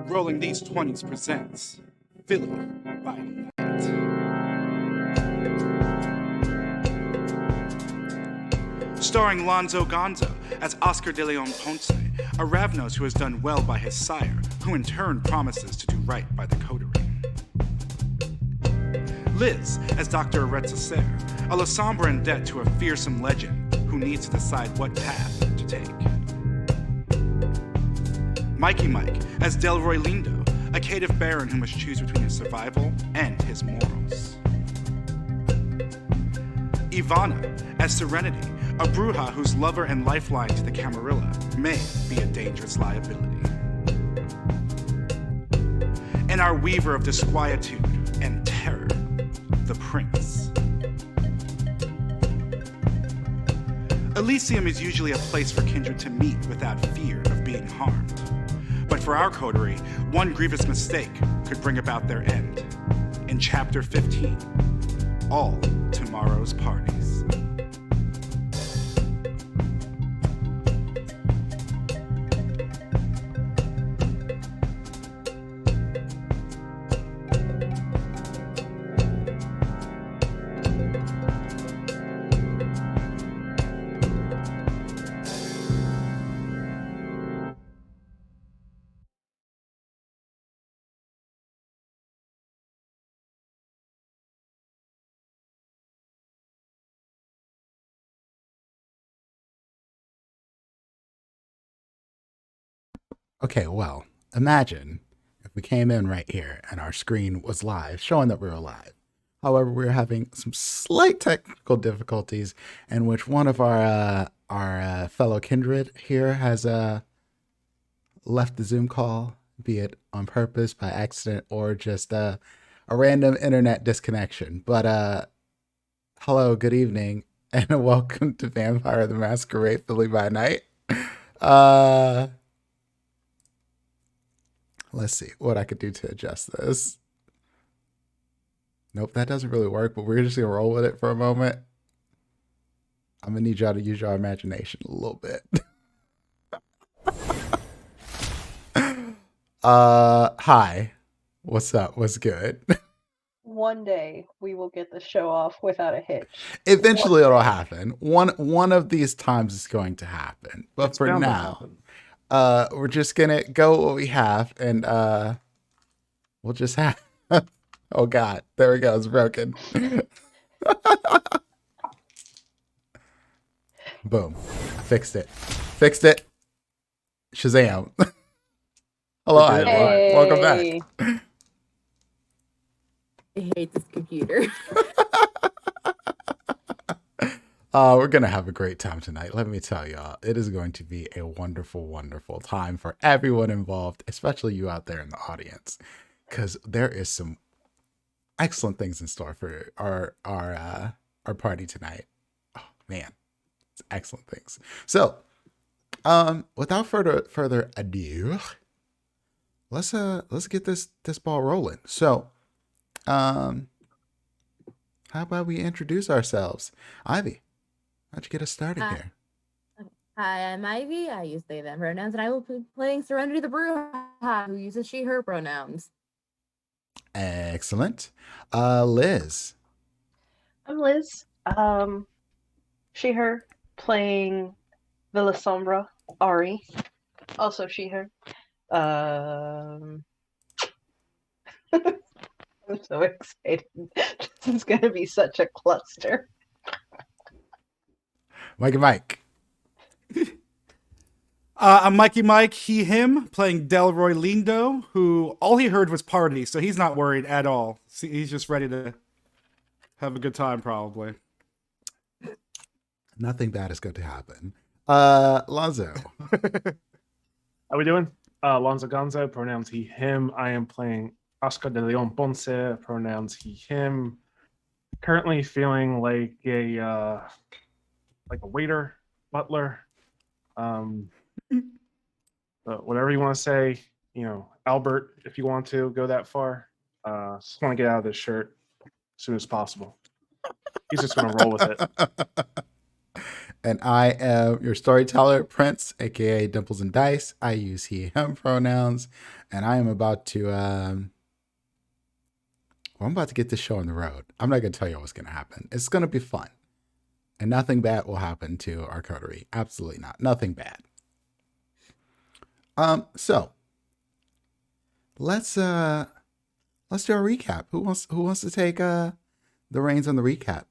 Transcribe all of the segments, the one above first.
Rolling These 20s presents Philly by Night. Starring Lonzo Gonzo as Oscar de Leon Ponce, a Ravnos who has done well by his sire, who in turn promises to do right by the coterie. Liz as Dr. Aretza Ser, a La Sombra in debt to a fearsome legend who needs to decide what path to take. Mikey Mike as Delroy Lindo, a caitiff baron who must choose between his survival and his morals. Ivana as Serenity, a bruja whose lover and lifeline to the Camarilla may be a dangerous liability. And our weaver of disquietude and terror, the Prince. Elysium is usually a place for kindred to meet without fear of being harmed. But for our coterie, one grievous mistake could bring about their end. In Chapter 15, All Tomorrow's Parties. Okay, well, imagine if we came in right here and our screen was live, showing that we were live. However, we were having some slight technical difficulties in which one of our fellow kindred here has left the Zoom call, be it on purpose, by accident, or just a random internet disconnection. But hello, good evening, and welcome to Vampire the Masquerade Philly by Night. Let's see what I could do to adjust this. Nope, that doesn't really work, but we're just gonna roll with it for a moment. I'm gonna need y'all to use your imagination a little bit. Hi. What's up? What's good? One day we will get the show off without a hitch. Eventually it'll happen. One of these times is going to happen. But It's for bound to now, happen. we're just gonna go with what we have, and we'll just have. Oh God, there we go. It's broken. Boom, fixed it. Shazam! Hello, We did it Ivy. live. Welcome Hey. back. I hate this computer. We're gonna have a great time tonight. Let me tell y'all, it is going to be a wonderful, wonderful time for everyone involved, especially you out there in the audience, because there is some excellent things in store for our party tonight. Oh man, it's excellent things. So, without further ado, let's get this ball rolling. So, how about we introduce ourselves? Ivy, how'd you get us started here? Hi, I'm Ivy. I use they, them pronouns, and I will be playing Serenity the Bruja, who uses she, her pronouns. Excellent. Liz. I'm Liz. She, her, playing the La Sombra, Ari. Also she, her. I'm so excited. This is gonna be such a cluster. Mike. I'm Mikey Mike, he, him, playing Delroy Lindo, who all he heard was party, so he's not worried at all. See, he's just ready to have a good time, probably. Nothing bad is going to happen. Lonzo. How we doing? Lonzo Gonzo, pronouns he, him. I am playing Oscar de Leon Ponce, pronouns he, him. Currently feeling like a waiter, butler, whatever you want to say. You know, Albert, if you want to go that far. Just want to get out of this shirt as soon as possible. He's just going to roll with it. And I am your storyteller, Prince, aka Dimples and Dice. I use he, him pronouns. and I am about to. I'm about to get this show on the road. I'm not gonna tell you what's gonna happen. It's gonna be fun, and nothing bad will happen to our coterie. Absolutely not. Nothing bad. So let's do a recap. Who wants to take the reins on the recap?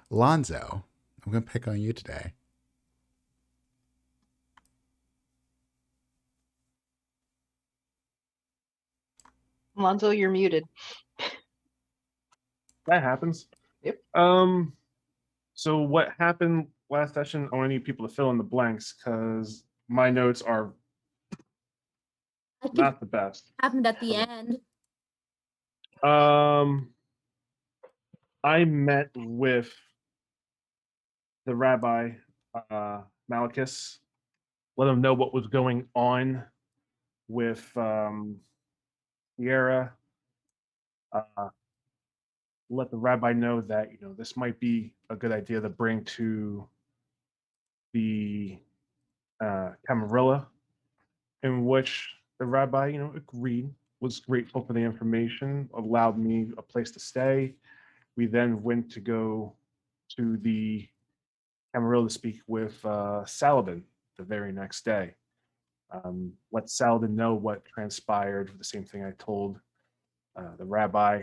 Lonzo, I'm gonna pick on you today. Lonzo, you're muted. That happens. Yep. So what happened last session? I want to need people to fill in the blanks because my notes are I think not the best. happened at the end. I met with the rabbi, Malachus, let him know what was going on with Sierra. Let the rabbi know that this might be a good idea to bring to the Camarilla, in which the rabbi agreed, was grateful for the information, allowed me a place to stay. We then went to go to the Camarilla to speak with Saladin the very next day. Let Saladin know what transpired, the same thing I told the rabbi,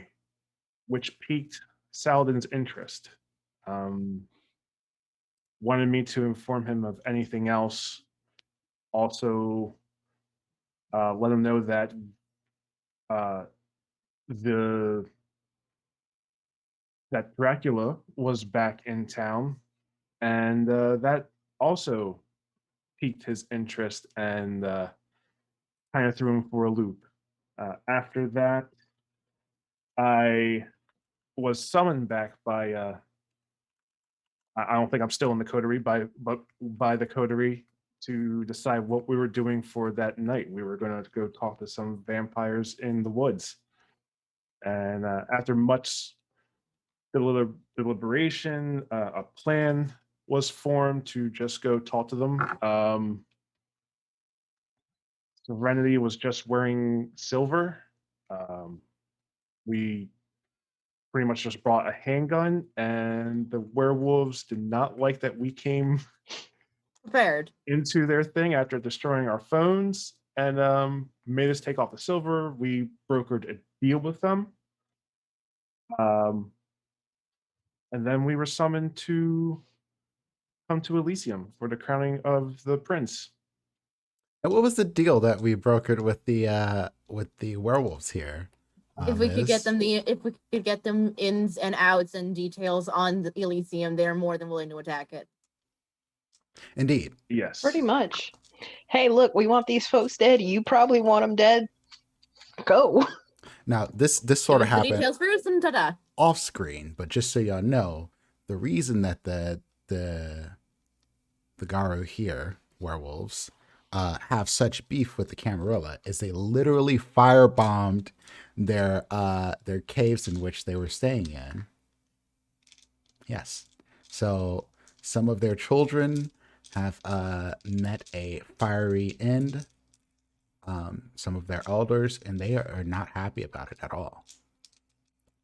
which piqued Saladin's interest. Wanted me to inform him of anything else. Also, let him know that that Dracula was back in town, and that also piqued his interest and kind of threw him for a loop. After that, I was summoned back by I don't think I'm still in the coterie, by the coterie to decide what we were doing for that night. We were going to go talk to some vampires in the woods, and after much deliberation, a plan was formed to just go talk to them. Serenity was just wearing silver. We pretty much just brought a handgun, and the werewolves did not like that we came Prepared. into their thing after destroying our phones, and made us take off the silver. We brokered a deal with them. And then we were summoned to come to Elysium for the crowning of the prince. And what was the deal that we brokered with the werewolves here? If we could get Liz? them ins and outs and details on the Elysium, they're more than willing to attack it. Indeed. Yes. Pretty much. Hey, look, we want these folks dead. You probably want them dead. Go. Now this sort of Give us the happened details first and ta-da. off screen, but just so y'all know, the reason that the Garu here, werewolves, have such beef with the Camarilla is they literally firebombed their caves in which they were staying in. Yes. So some of their children have met a fiery end. Some of their elders, and they are not happy about it at all.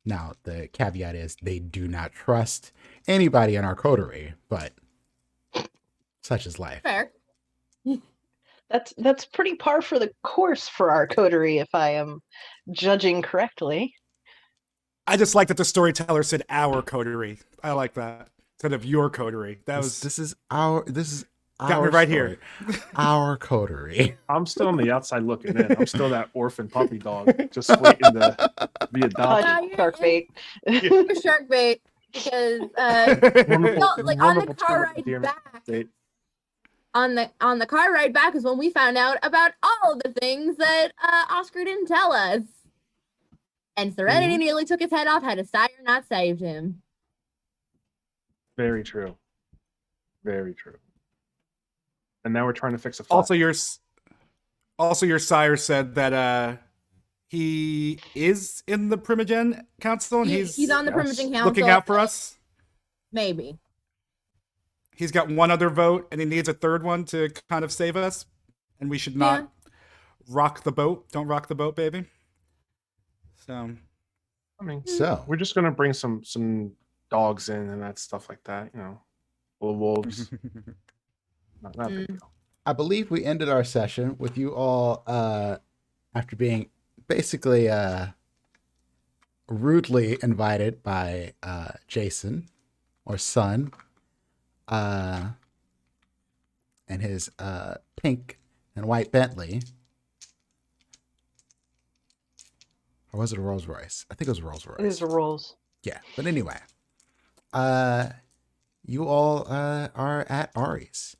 Now, the caveat is they do not trust anybody in our coterie, but such is life. Fair. That's pretty par for the course for our coterie, if I am judging correctly. I just like that the storyteller said our coterie. I like that instead of your coterie. That was This is our got me right here. Our coterie. I'm still on the outside looking in. I'm still that orphan puppy dog, just waiting to be adopted. Shark bait. For shark bait, because like on the car ride back. On the car ride back is when we found out about all the things that Oscar didn't tell us. And Serenity nearly took his head off had Sire not saved him. Very true. Very true. And now we're trying to fix a flat. Also your sire said that he is in the Primogen Council and he's on the Primogen Council. looking out for us. Maybe. he's got one other vote, and he needs a third one to kind of save us. And we should not rock the boat. Don't rock the boat, baby. So, I mean, So we're just gonna bring some dogs in and that stuff like that. You know, little wolves. Not a big deal. I believe we ended our session with you all after being basically rudely invited by Jason or Son and his pink and white Bentley. Or was it a Rolls Royce? I think it was a Rolls Royce. It was a Rolls. Yeah, but anyway, you all are at Ari's,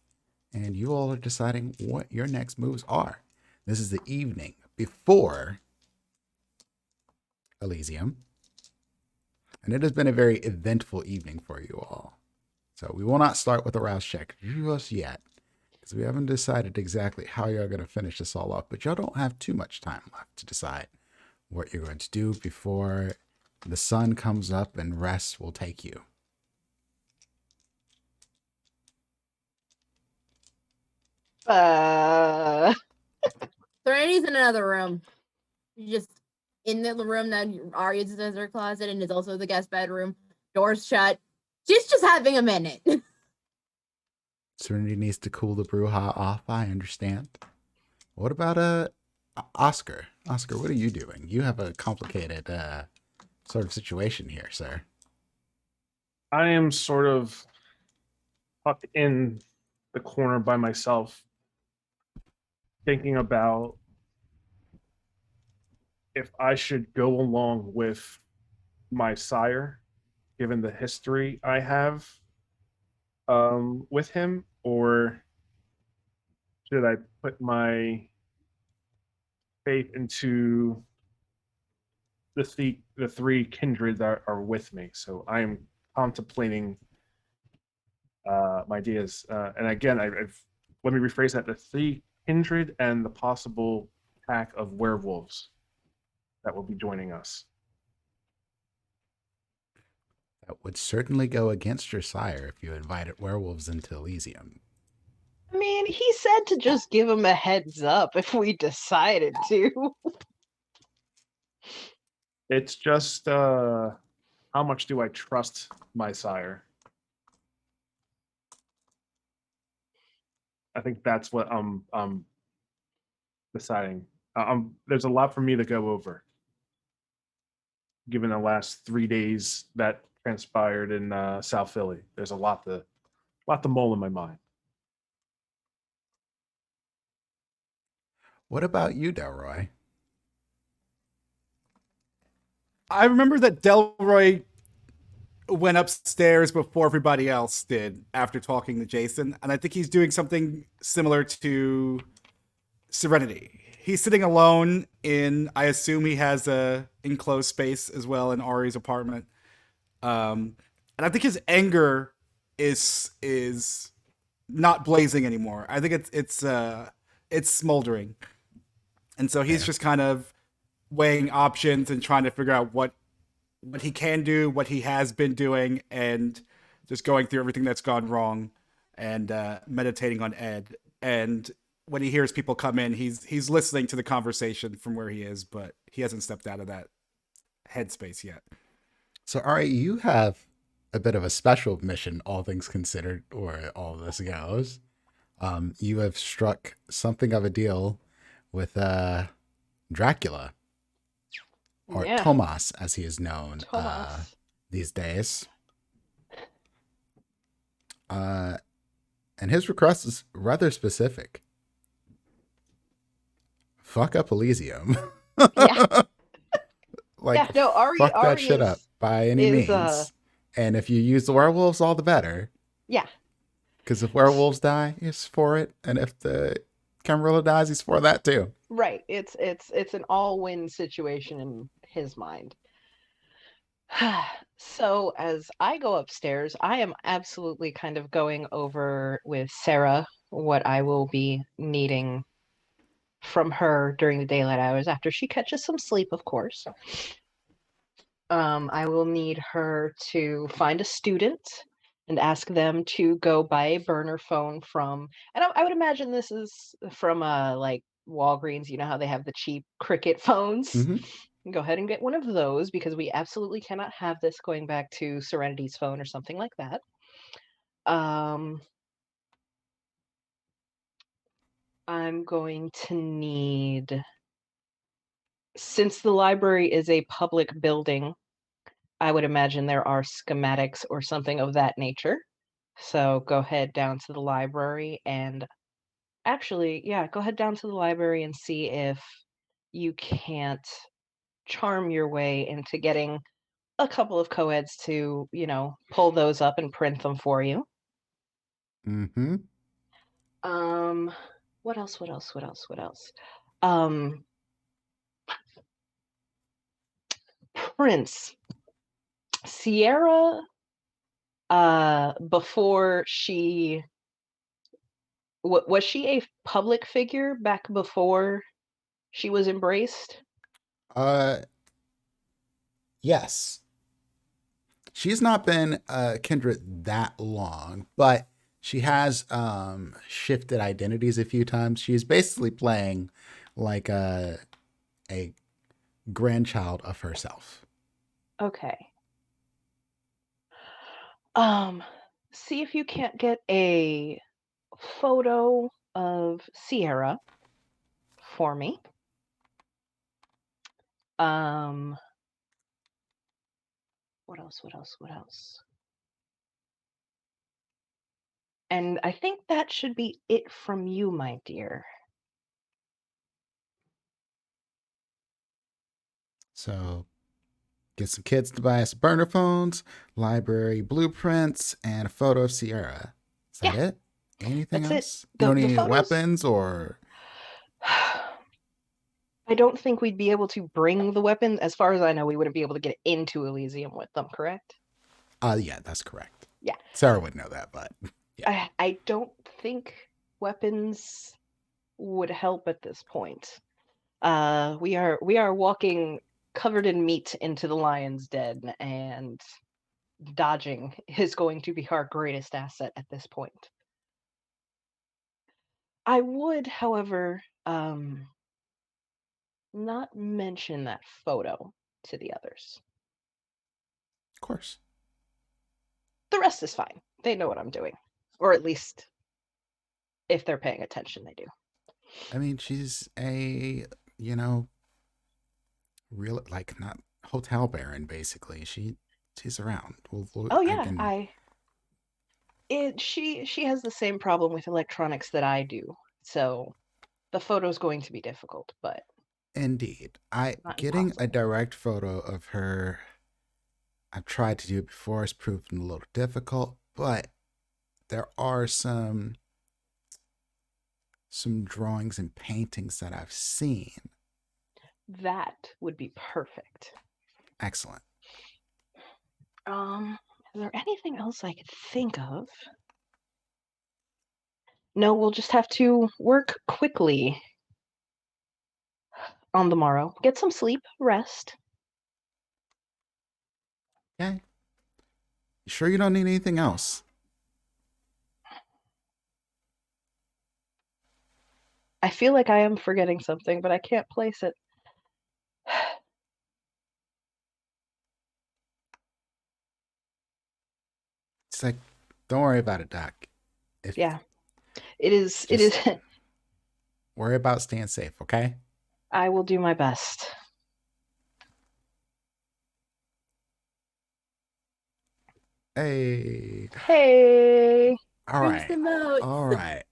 and you all are deciding what your next moves are. This is the evening before Elysium, and it has been a very eventful evening for you all. So we will not start with a rouse check just yet, because we haven't decided exactly how you're going to finish this all up, but y'all don't have too much time left to decide what you're going to do before the sun comes up and rest will take you. Serenity's in another room. She's just in the room that Arya uses her closet and is also the guest bedroom. Doors shut. She's just having a minute. Serenity needs to cool the brouhaha off. I understand. What about Oscar? Oscar, what are you doing? You have a complicated sort of situation here, sir. I am sort of tucked in the corner by myself, thinking about if I should go along with my sire, given the history I have with him, or should I put my faith into the three kindred that are with me? So I am contemplating my ideas, and again, I've let me rephrase that: the three kindred and the possible pack of werewolves that will be joining us. That would certainly go against your sire if you invited werewolves into Elysium. I mean, he said to just give him a heads up if we decided to. It's just how much do I trust my sire? I think that's what I'm deciding. There's a lot for me to go over, given the last 3 days that transpired in South Philly. There's a lot to mull in my mind. What about you, Delroy? I remember that Delroy went upstairs before everybody else did after talking to Jason, and I think he's doing something similar to Serenity. He's sitting alone in, I assume he has a enclosed space as well in Ari's apartment. And I think his anger is not blazing anymore. I think it's smoldering. And so he's just kind of weighing options and trying to figure out what he can do, what he has been doing, and just going through everything that's gone wrong and meditating on Ed. And when he hears people come in, he's listening to the conversation from where he is, but he hasn't stepped out of that headspace yet. So, Ari, you have a bit of a special mission, all things considered, where all of this goes. You have struck something of a deal with Dracula, or Tomas, as he is known these days. And his request is rather specific. Fuck up Elysium. Yeah. Like, no, Ari that shit up by any means. And if you use the werewolves, all the better. Yeah. Because if werewolves die, he's for it. And if the Camarilla dies, he's for that too. Right. It's an all-win situation in his mind. So as I go upstairs, I am absolutely kind of going over with Sarah what I will be needing from her during the daylight hours after she catches some sleep, of course. I will need her to find a student and ask them to go buy a burner phone from, and I would imagine this is from like Walgreens. You know how they have the cheap Cricket phones? Mm-hmm. Go ahead and get one of those, because we absolutely cannot have this going back to Serenity's phone or something like that. I'm going to need, since the library is a public building, I would imagine there are schematics or something of that nature. So go ahead down to the library and actually, yeah, go ahead down to the library and see if you can't charm your way into getting a couple of co-eds to, pull those up and print them for you. Mm-hmm. What else? Prince. Sierra, before she was she a public figure back before she was embraced? Yes. She's not been Kindred that long, but she has shifted identities a few times. She's basically playing like a grandchild of herself. Okay. See if you can't get a photo of Sierra for me. What else? And I think that should be it from you, my dear. So get some kids to buy us burner phones, library blueprints, and a photo of Sierra. Is that it? Anything That's else? it. You don't need any photos... weapons or... I don't think we'd be able to bring the weapon. As far as I know, we wouldn't be able to get into Elysium with them, correct? Yeah, that's correct. Yeah. Sarah would know that, but yeah. I don't think weapons would help at this point. We are walking covered in meat into the lion's den, and dodging is going to be our greatest asset at this point. I would, however, not mention that photo to the others. Of course. The rest is fine. They know what I'm doing. Or at least, if they're paying attention, they do. I mean, she's a, real, like, not hotel baron, basically. She's around. Oh yeah, she has the same problem with electronics that I do. So the photo's going to be difficult, but indeed. Getting impossible. a direct photo of her, I've tried to do it before, it's proven a little difficult, but there are some drawings and paintings that I've seen. That would be perfect. Excellent. Is there anything else I could think of? No, we'll just have to work quickly on the morrow. Get some sleep, rest. Okay. You sure you don't need anything else? I feel like I am forgetting something, but I can't place it. It's like, don't worry about it, Doc. Yeah. It is. Worry about staying safe, okay? I will do my best. Hey. All right. All right.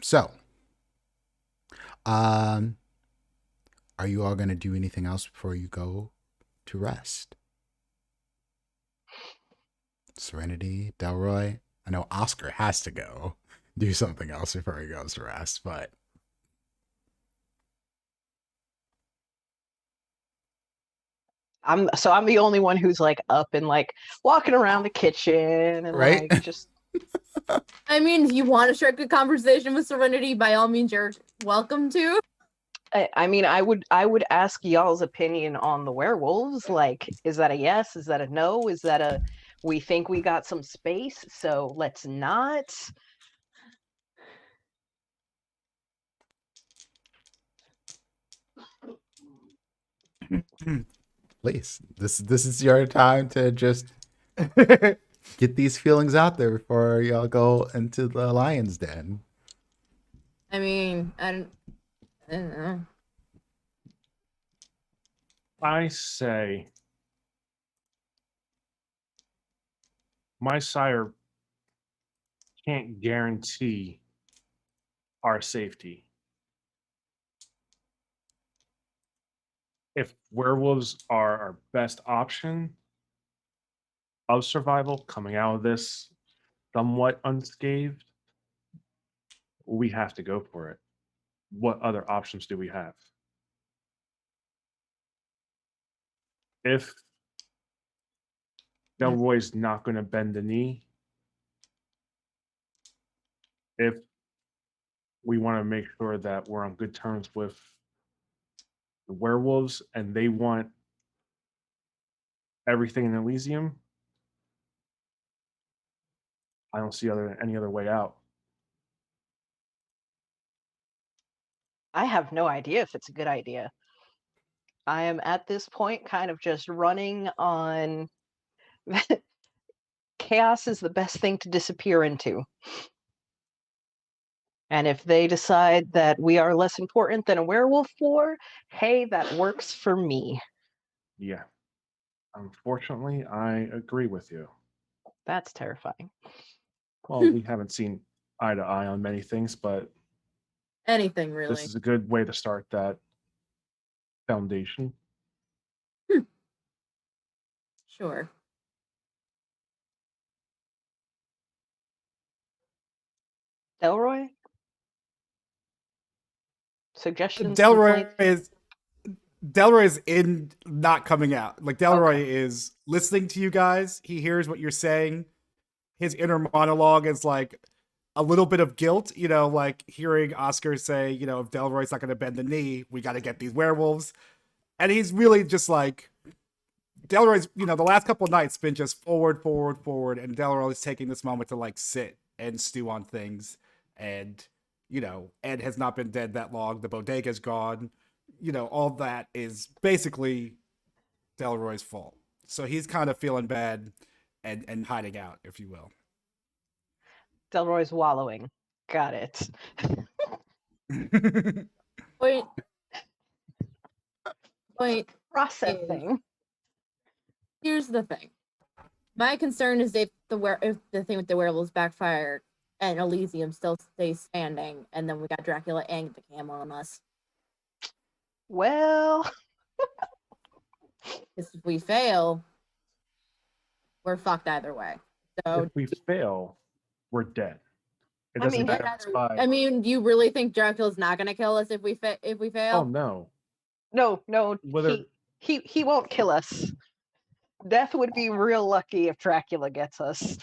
So, are you all going to do anything else before you go to rest? Serenity, Delroy? I know Oscar has to go do something else before he goes to rest, but... I'm the only one who's like up and like walking around the kitchen and right? like just... I mean, if you want to strike a conversation with Serenity, by all means, you're welcome to. I mean, I would ask y'all's opinion on the werewolves. Like, is that a yes? Is that a no? Is that a we think we got some space, so let's not? Please, this is your time to just get these feelings out there before y'all go into the lion's den. I mean, I don't know. I say my sire can't guarantee our safety. If werewolves are our best option of survival coming out of this somewhat unscathed, we have to go for it. What other options do we have? If Delroy's not going to bend the knee, if we want to make sure that we're on good terms with the werewolves and they want everything in Elysium, I don't see any other way out. I have no idea if it's a good idea. I am at this point kind of just running on chaos is the best thing to disappear into. And if they decide that we are less important than a werewolf war, hey, that works for me. Yeah. Unfortunately, I agree with you. That's terrifying. Well, we haven't seen eye to eye on many things, but Anything really. this is a good way to start that foundation. Sure. Delroy? Suggestions? Delroy complaints? is in not coming out. Like Delroy Okay. is listening to you guys. He hears what you're saying. His inner monologue is like a little bit of guilt, like hearing Oscar say, if Delroy's not going to bend the knee, we got to get these werewolves. And he's really just like, Delroy's, the last couple of nights been just forward, forward, forward. And Delroy's taking this moment to like sit and stew on things. And, Ed has not been dead that long. The bodega's gone. All that is basically Delroy's fault. So he's kind of feeling bad and hiding out, if you will. Delroy's wallowing. Got it. Point Processing. Here's the thing. My concern is if the thing with the werewolves backfire and Elysium still stays standing, and then we got Dracula and the cam on us. Well, Because if we fail, we're fucked either way. So If we fail, we're dead. It I doesn't mean, matter. I mean, do you really think Dracula's not gonna kill us if we fail? Oh no. no, Whether he won't kill us. Death would be real lucky if Dracula gets us.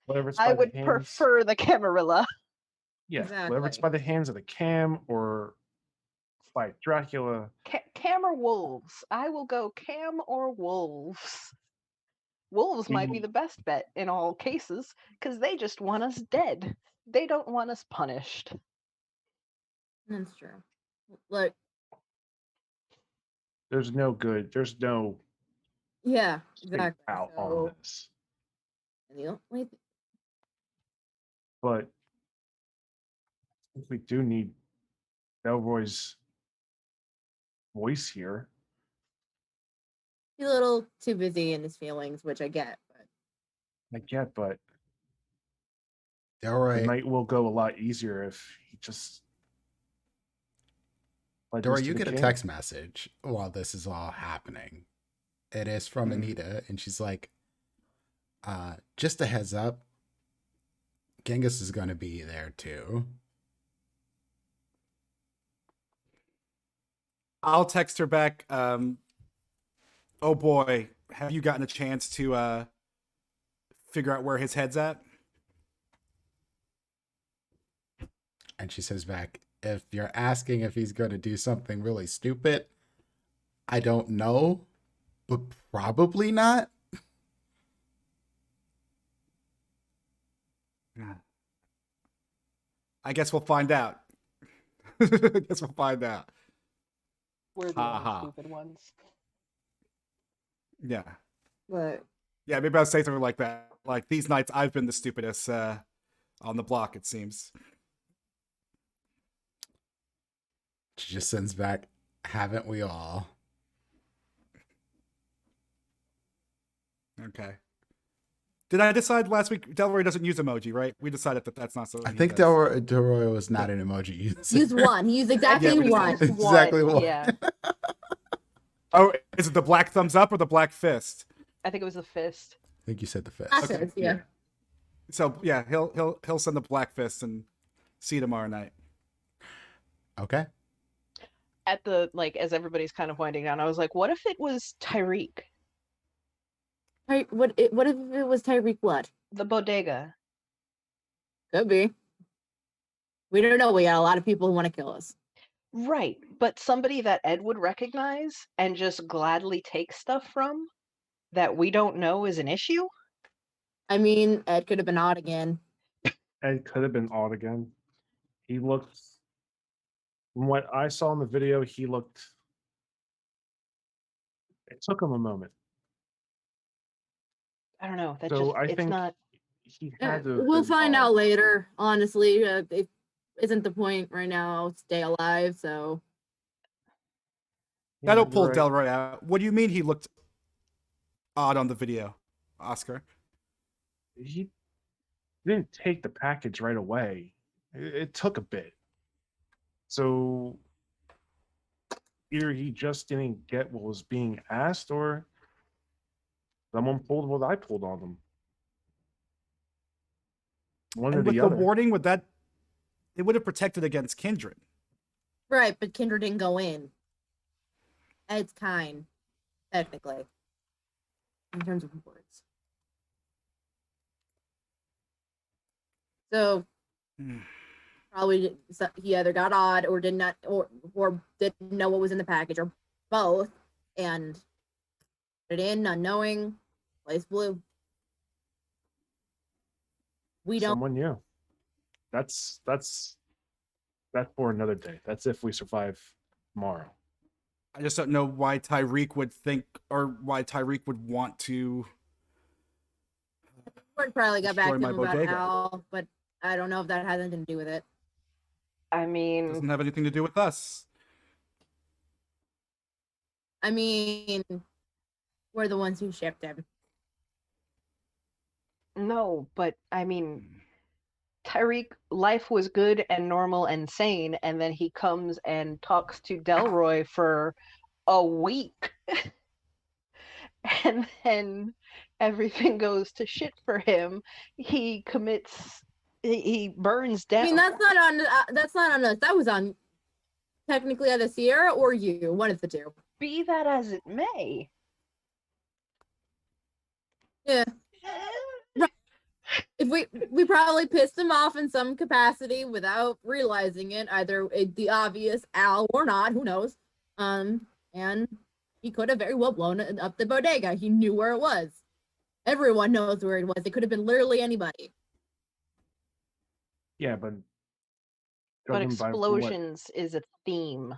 whether it's I by would the hands, prefer the Camarilla. yeah, Exactly. whether it's by the hands of the cam or by Dracula. Cam or wolves? I will go Cam or wolves. Wolves might be the best bet in all cases because they just want us dead. They don't want us punished. That's true. Look, There's no yeah, safe exactly. out So, on this. the only But we do need Delroy's voice here. he's a little too busy in his feelings, which I get. But I get, but the Delroy, night will go a lot easier if he just. Delroy, you get a text message while this is all happening. It is from Anita, and she's like, just a heads up, Genghis is going to be there too. I'll text her back. Oh boy, have you gotten a chance to figure out where his head's at? And she says back, if you're asking if he's going to do something really stupid, I don't know, but probably not. I guess we'll find out. I guess we'll find out. We're the only stupid ones. Yeah. But Yeah, maybe I'll say something like that. Like, these nights I've been the stupidest on the block, it seems. She just sends back, haven't we all? Okay. Did I decide last week Delroy doesn't use emoji, right? We decided that that's not something I think he does. Delroy was not an emoji user. use one. He used exactly Yeah, one. Exactly one. Yeah. Oh, is it the black thumbs up or the black fist? I think it was the fist. I think you said the fist. Okay. Yeah. So yeah, he'll send the black fist and see you tomorrow night. Okay. At the, like, as everybody's kind of winding down, I was like, what if it was Tyreek? What if it was Tyreek Blood? The bodega. Could be. We don't know. We got a lot of people who want to kill us. Right. But somebody that Ed would recognize and just gladly take stuff from that we don't know is an issue? I mean, Ed could have been odd again. Ed could have been odd again. He looked, from what I saw in the video, he looked. It took him a moment. I don't know. That So just, I it's think not. he had to. have We'll been find odd. out later. Honestly, it isn't the point right now. Stay alive. So Yeah, don't pull you're right. Delroy out. What do you mean he looked odd on the video, Oscar? He didn't take the package right away. It took a bit. So either he just didn't get what was being asked, or someone pulled what I pulled on them. One or And with the the other. warning, would that it would have protected against Kindred? right, but Kendra didn't go in. Ed's kind, technically, in terms of words. So probably he either got odd or did not, or didn't know what was in the package, or both, and put it in unknowing, place blue. We don't. Someone knew. That's for another day. That's if we survive tomorrow. I just don't know why Tyreek would think, or why Tyreek would want to. Word probably got back to Destroy him my about bodega. Al, but I don't know if that has anything to do with it. I mean, Doesn't have anything to do with us. I mean, we're the ones who shipped him. no, but I mean, Tyreek, life was good and normal and sane, and then he comes and talks to Delroy for a week. And then everything goes to shit for him. He burns down. I mean, that's not on us. That was on technically either Sierra or you, one of the two. Be that as it may. Yeah. If we probably pissed him off in some capacity without realizing it, either the obvious Al or not, who knows? And he could have very well blown up the bodega. He knew where it was. Everyone knows where it was. It could have been literally anybody. Yeah, but But judging by what- explosions is a theme.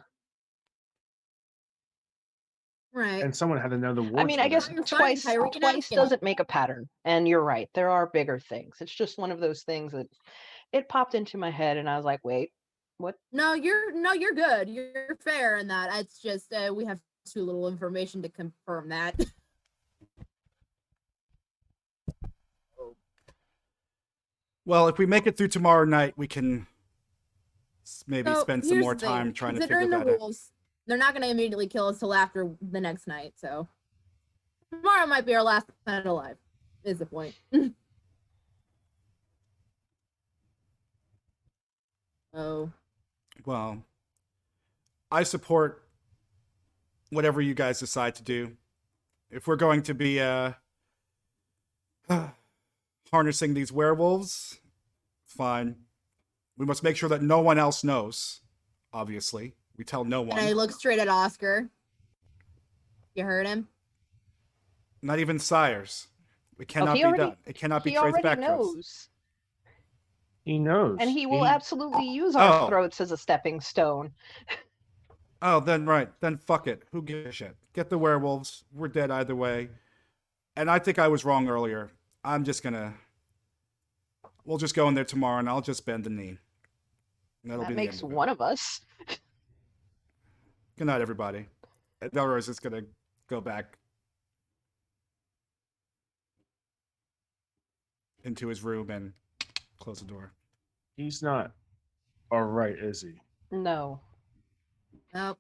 Right. and someone had to know the war. I mean, I guess You're fine, twice Tyreek, and I twice get it. doesn't make a pattern. And you're right. There are bigger things. It's just one of those things that it popped into my head and I was like, wait, what? No, you're good. You're fair in that. It's just we have too little information to confirm that. Well, if we make it through tomorrow night, we can maybe So, spend some here's more the thing. time trying to figure Considering that the out. rules, they're not going to immediately kill us till after the next night. So tomorrow might be our last night alive. Is the point? Oh, Well, I support whatever you guys decide to do. If we're going to be harnessing these werewolves, fine. We must make sure that no one else knows. obviously. We tell no one. And I look straight at Oscar. You heard him? Not even sires. It Oh, cannot be done. It cannot be he traced already back to us. knows. He knows. And he will absolutely use our Oh. throats as a stepping stone. Oh, then right. Then fuck it. Who gives a shit? Get the werewolves. We're dead either way. And I think I was wrong earlier. I'm just gonna. We'll just go in there tomorrow, and I'll just bend the knee. And that'll That be the makes end of it. one of us. Good night, everybody. Delrose is gonna go back into his room and close the door. He's not all right, is he? No. Nope.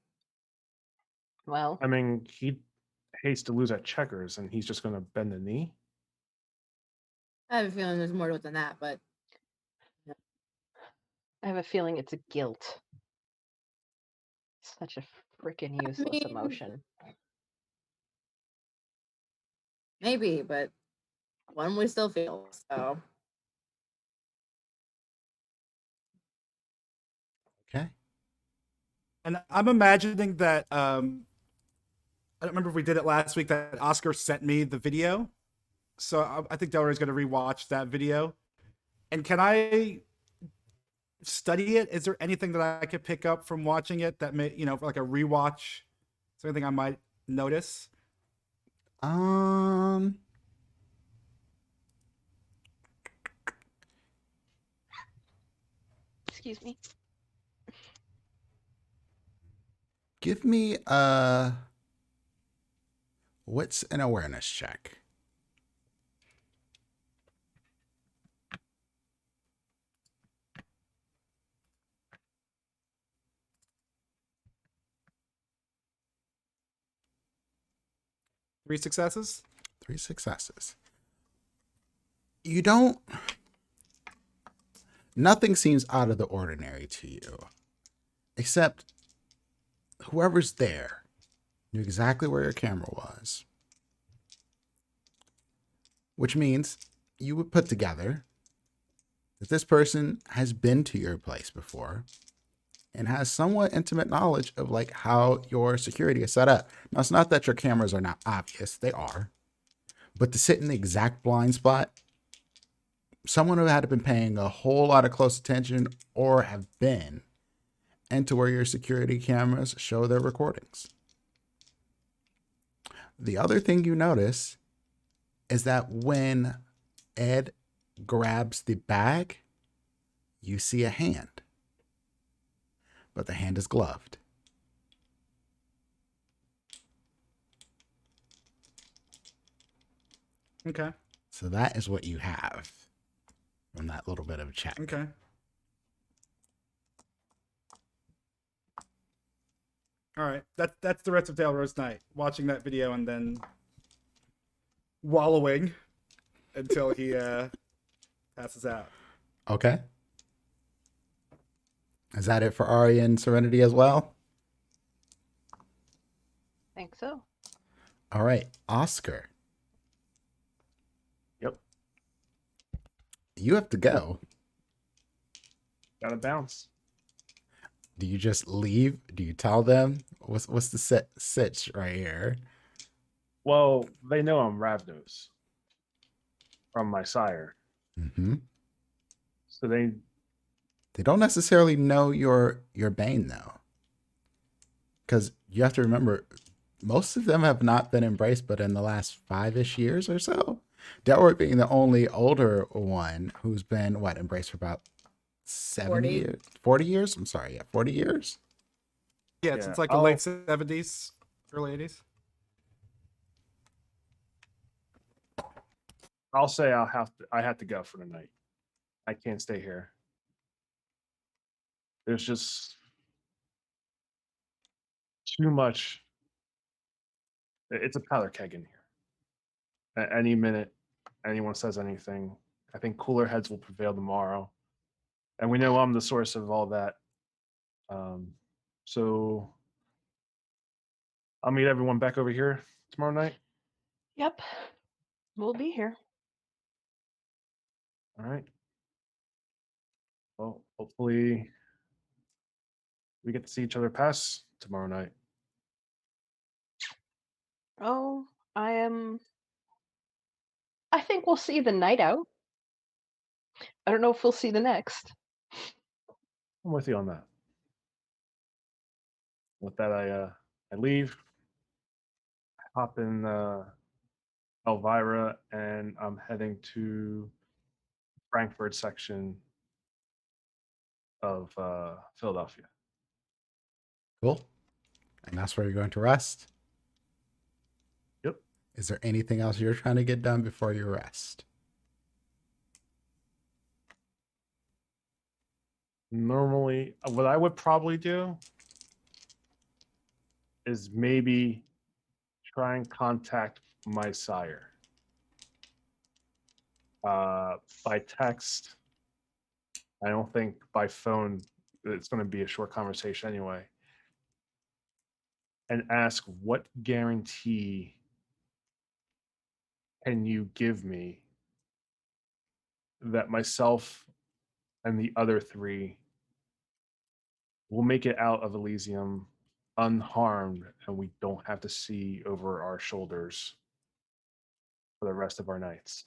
Well, I mean, he hates to lose at checkers, and he's just going to bend the knee. I have a feeling there's more to it than that, but I have a feeling it's a guilt. Such a freaking useless mean- emotion. maybe, but one we still feel. So Okay. And I'm imagining that I don't remember if we did it last week that Oscar sent me the video. So I think Delroy is going to rewatch that video. And can I study it? Is there anything that I could pick up from watching it that may, for like a rewatch? Is there anything I might notice? Excuse me. Give me what's an awareness check? Three successes? 3 successes. You don't. Nothing seems out of the ordinary to you, except whoever's there knew exactly where your camera was. Which means you would put together that this person has been to your place before and has somewhat intimate knowledge of like how your security is set up. Now, it's not that your cameras are not obvious, they are. But to sit in the exact blind spot, someone who had been paying a whole lot of close attention or have been into where your security cameras show their recordings. The other thing you notice is that when Ed grabs the bag, you see a hand, but the hand is gloved. Okay. So that is what you have from that little bit of a check. Okay. All right. That's the rest of Delroy's night. Watching that video and then wallowing until he passes out. Okay. Is that it for Ari and Serenity as well? Think so. All right, Oscar. Yep. You have to go. Gotta bounce. Do you just leave? Do you tell them? What's the sitch right here? Well, they know I'm Ravnos from my sire. Mm-hmm. So they don't necessarily know your Bane though, because you have to remember, most of them have not been embraced, but in the last 5-ish years or so. Delroy being the only older one who's been embraced for about 40 years, 40 years. I'm sorry, 40 years. Yeah, Yeah, since like the late 70s, early 80s. I'll say I have to go for the night. I can't stay here. There's just too much. It's a powder keg in here. At any minute, anyone says anything, I think cooler heads will prevail tomorrow. And we know I'm the source of all that. So I'll meet everyone back over here tomorrow night. Yep. We'll be here. All right. Well, hopefully we get to see each other pass tomorrow night. Oh, I think we'll see the night out. I don't know if we'll see the next. I'm with you on that. With that, I leave, hop in Elvira, and I'm heading to Frankfurt section of Philadelphia. Cool. And that's where you're going to rest? Yep. Is there anything else you're trying to get done before you rest? Normally, what I would probably do is maybe try and contact my sire by text. I don't think by phone. It's going to be a short conversation anyway. And ask, what guarantee can you give me that myself and the other three will make it out of Elysium unharmed, and we don't have to see over our shoulders for the rest of our nights?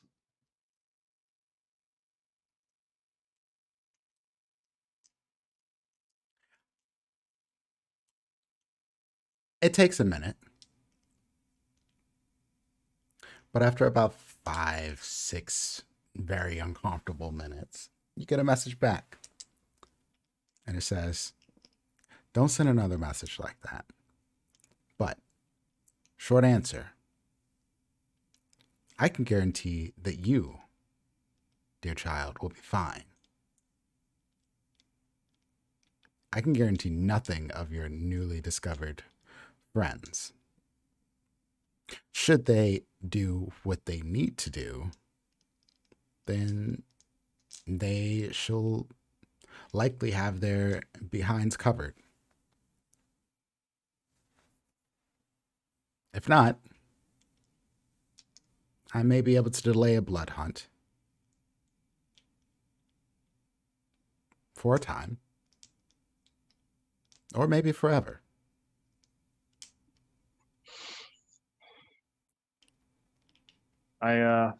It takes a minute. But after about 5, 6 very uncomfortable minutes, you get a message back. And it says, don't send another message like that. But, short answer, I can guarantee that you, dear child, will be fine. I can guarantee nothing of your newly discovered friends. Should they do what they need to do, then they shall likely have their behinds covered. If not, I may be able to delay a blood hunt for a time, or maybe forever. I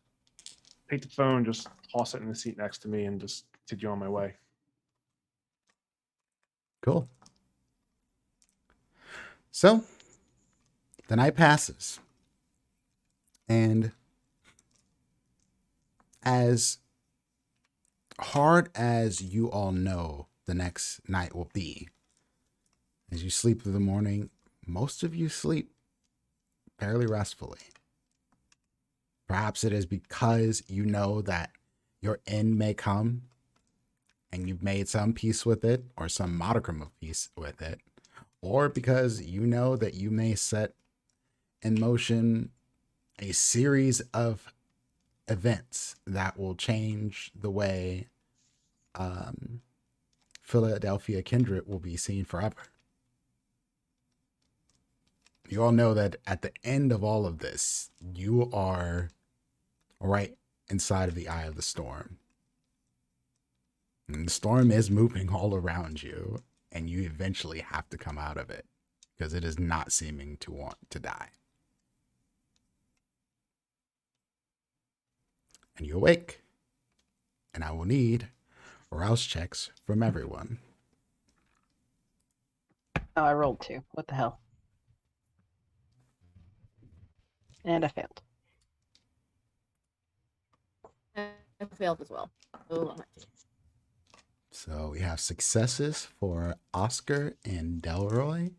take the phone, just toss it in the seat next to me, and just continue on my way. Cool. So, the night passes. And as hard as you all know the next night will be, as you sleep through the morning, most of you sleep fairly restfully. Perhaps it is because you know that your end may come and you've made some peace with it, or some modicum of peace with it, or because you know that you may set in motion a series of events that will change the way Philadelphia Kindred will be seen forever. You all know that at the end of all of this, you are right inside of the eye of the storm. And the storm is moving all around you, and you eventually have to come out of it because it is not seeming to want to die. And you awake, and I will need rouse checks from everyone. Oh, I rolled 2. What the hell? And I failed. I failed as well. Oh, So we have successes for Oscar and Delroy,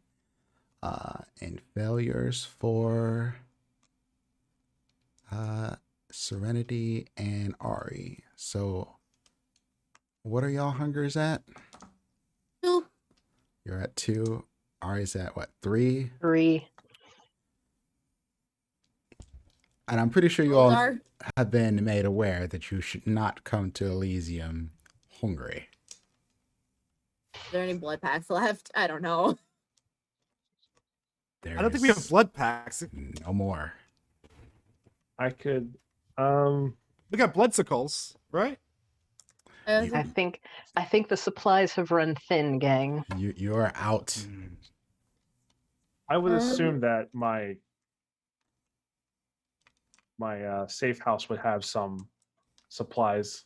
and failures for Serenity and Ari. So what are y'all hungers at? 2. You're at 2. Ari's at what, 3? 3. And I'm pretty sure you Those all are- have been made aware that you should not come to Elysium hungry. Is there any blood packs left? I don't know. I don't think we have There's blood packs. no more. I could We got blood sickles, right? I think the supplies have run thin, gang. You are out. I would assume that my safe house would have some supplies,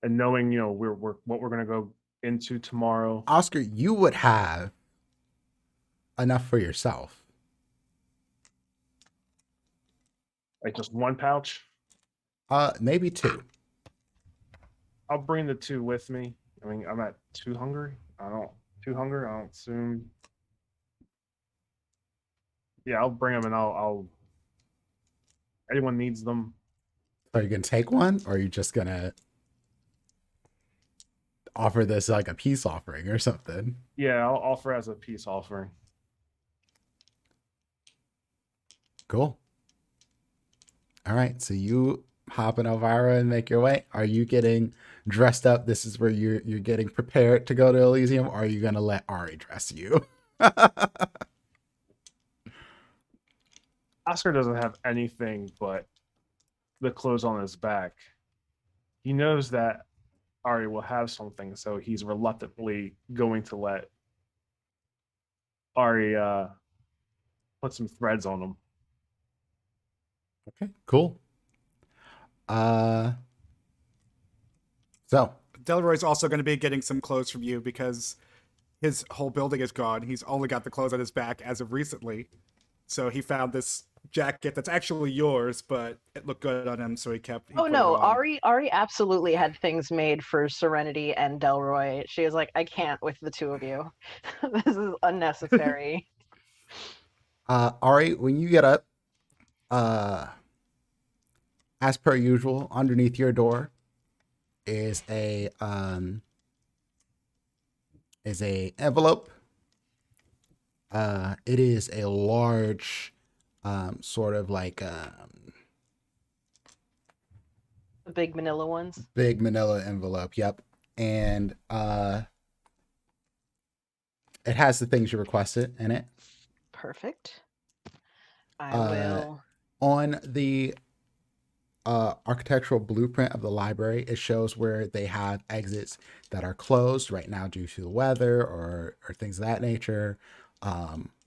and knowing we're what we're gonna go into tomorrow. Oscar, you would have enough for yourself. Like just one pouch. Maybe 2. I'll bring the 2 with me. I mean, I'm at 2 hungry. I don't assume. Yeah, I'll bring them, and I'll. Anyone needs them. Are you gonna take one, or are you just gonna offer this like a peace offering or something? Yeah, I'll offer as a peace offering. Cool. All right, so you hop in Elvira and make your way. Are you getting dressed up? This is where you're getting prepared to go to Elysium, or are you gonna let Ari dress you? Oscar doesn't have anything but the clothes on his back. He knows that Ari will have something, so he's reluctantly going to let Ari put some threads on him. Okay, cool. So Delroy's also going to be getting some clothes from you because his whole building is gone. He's only got the clothes on his back as of recently. So he found this jacket that's actually yours, but it looked good on him, so he put Oh it no, on. Ari absolutely had things made for Serenity and Delroy. She was like, I can't with the 2 of you. This is unnecessary. Ari, when you get up, as per usual, underneath your door is a envelope. It is a large, sort of like The big manila ones. big manila envelope. Yep, and it has the things you requested in it. Perfect. I will. On the architectural blueprint of the library, it shows where they have exits that are closed right now due to the weather or things of that nature.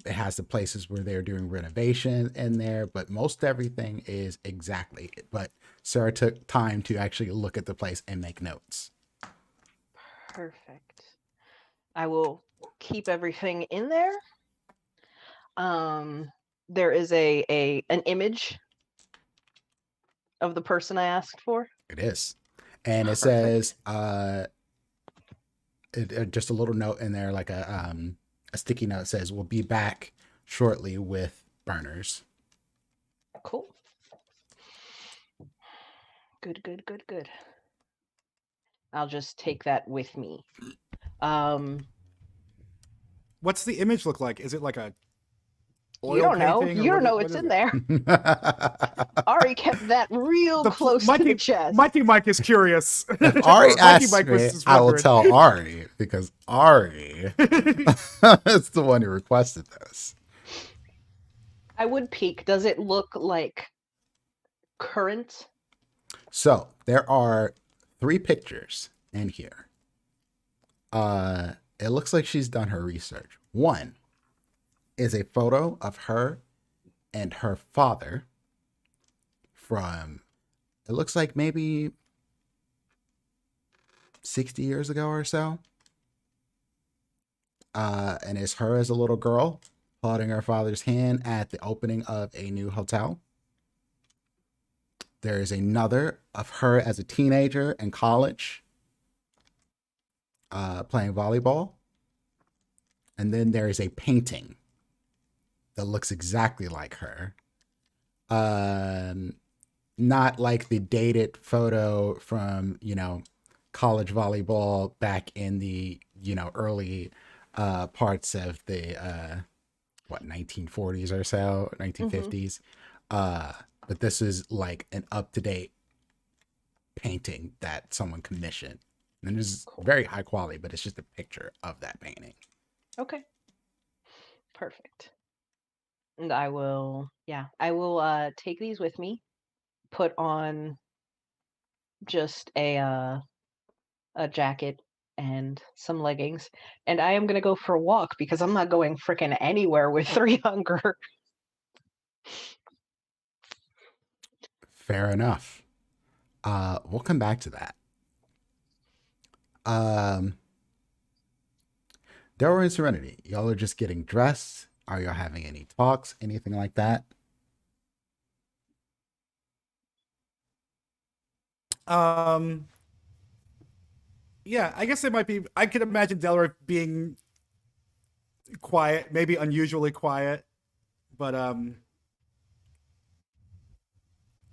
It has the places where they're doing renovation in there, but most everything is exactly it. But Sarah took time to actually look at the place and make notes. Perfect. I will keep everything in there. There is an image of the person I asked for. It is, and it Perfect. says, just a little note in there, like a sticky note says, "We'll be back shortly with burners." Cool. Good. I'll just take that with me. What's the image look like? Is it like a oil You don't know. painting? You don't know what what's is in it? there. Ari kept that real close to the chest. Mikey Mike is curious. If Ari Mikey asks Mike was me, just I will wondering. tell Ari because Ari is the one who requested this. I would peek. Does it look like current? So there are 3 pictures in here. It looks like she's done her research. One is a photo of her and her father from, it looks like maybe 60 years ago or so. And it's her as a little girl holding her father's hand at the opening of a new hotel. There is another of her as a teenager in college, playing volleyball. And then there is a painting that looks exactly like her. Not like the dated photo from, college volleyball back in the, early parts of the 1940s or so, 1950s. But this is like an up-to-date painting that someone commissioned. And it's very high quality, but it's just a picture of that painting. Okay. Perfect. And I will take these with me, put on just a jacket and some leggings, and I am gonna go for a walk because I'm not going frickin' anywhere with 3 hunger. Fair enough. We'll come back to that. Delroy and Serenity, y'all are just getting dressed. Are y'all having any talks, anything like that? Yeah, I guess it might be. I could imagine Delroy being quiet, maybe unusually quiet, but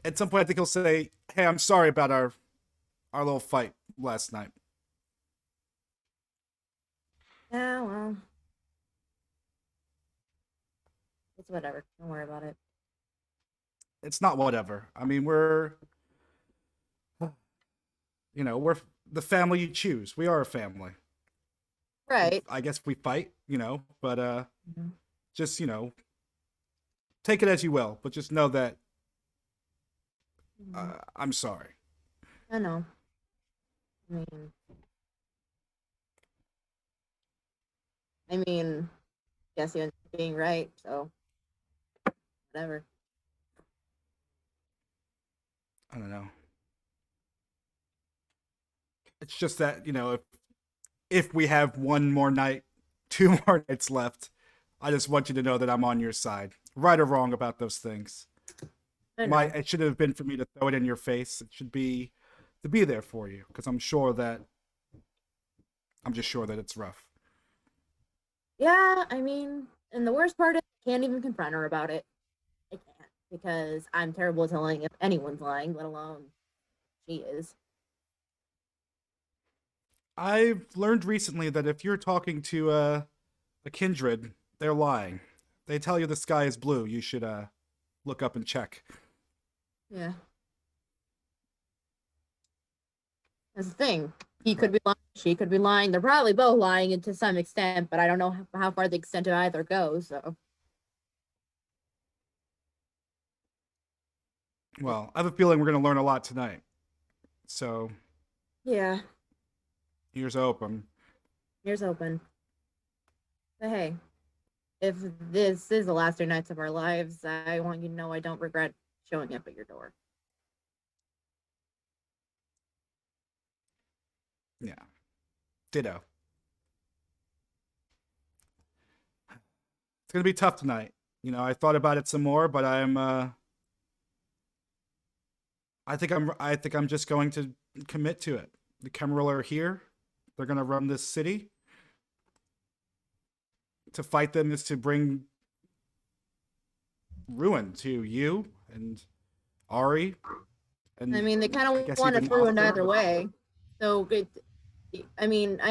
at some point I think he'll say, "Hey, I'm sorry about our little fight last night." Yeah, well, it's whatever. Don't worry about it. It's not whatever. I mean, we're we're the family you choose. We are a family. Right. I guess we fight, but Mhm. just take it as you will, but just know that I'm sorry. I know. I mean, guess you end up being right, so whatever. I don't know. It's just that if we have one more night, 2 more nights left, I just want you to know that I'm on your side, right or wrong about those things. I know. It should have been for me to throw it in your face. It should be to be there for you because I'm just sure that it's rough. Yeah, I mean, and the worst part is I can't even confront her about it. I can't because I'm terrible at telling if anyone's lying, let alone she is. I've learned recently that if you're talking to a kindred, they're lying. They tell you the sky is blue. You should look up and check. Yeah. That's the thing. He could be lying, she could be lying. They're probably both lying to some extent, but I don't know how far the extent of either goes. So Well, I have a feeling we're going to learn a lot tonight. So, yeah, ears open. here's open. But hey, if this is the last 2 nights of our lives, I want you to know I don't regret showing up at your door. Yeah. Ditto. It's going to be tough tonight. I thought about it some more, but I think I'm just going to commit to it. The Kemeril are here. They're going to run this city. To fight them is to bring ruin to you and Ari. And I mean, they kind I of guess want us even ruined Oscar. either way. So it, I mean, I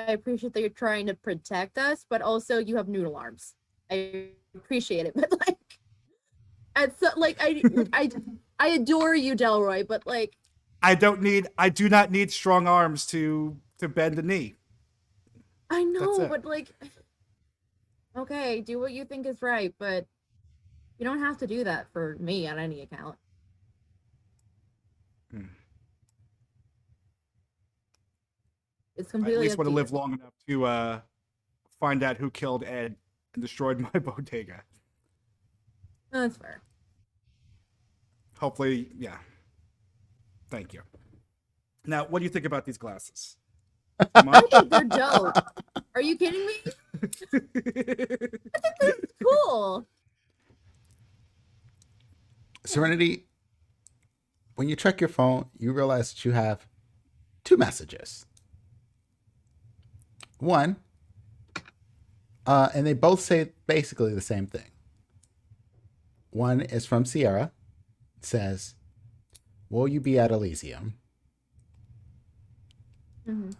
appreciate that you're trying to protect us, but also you have noodle arms. I appreciate it, but like, I adore you, Delroy, but like, I do not need strong arms to bend a knee. I That's know, it. but like, okay, do what you think is right, but you don't have to do that for me on any account. It's I at completely least up want to to you. live long enough to find out who killed Ed and destroyed my bodega. That's fair. Hopefully, yeah. Thank you. Now, what do you think about these glasses? I think they're dope. Are you kidding me? I think they're cool. Serenity, when you check your phone, you realize that you have 2 messages. One, and they both say basically the same thing. One is from Sierra. It says, "Will you be at Elysium?" Mm-hmm.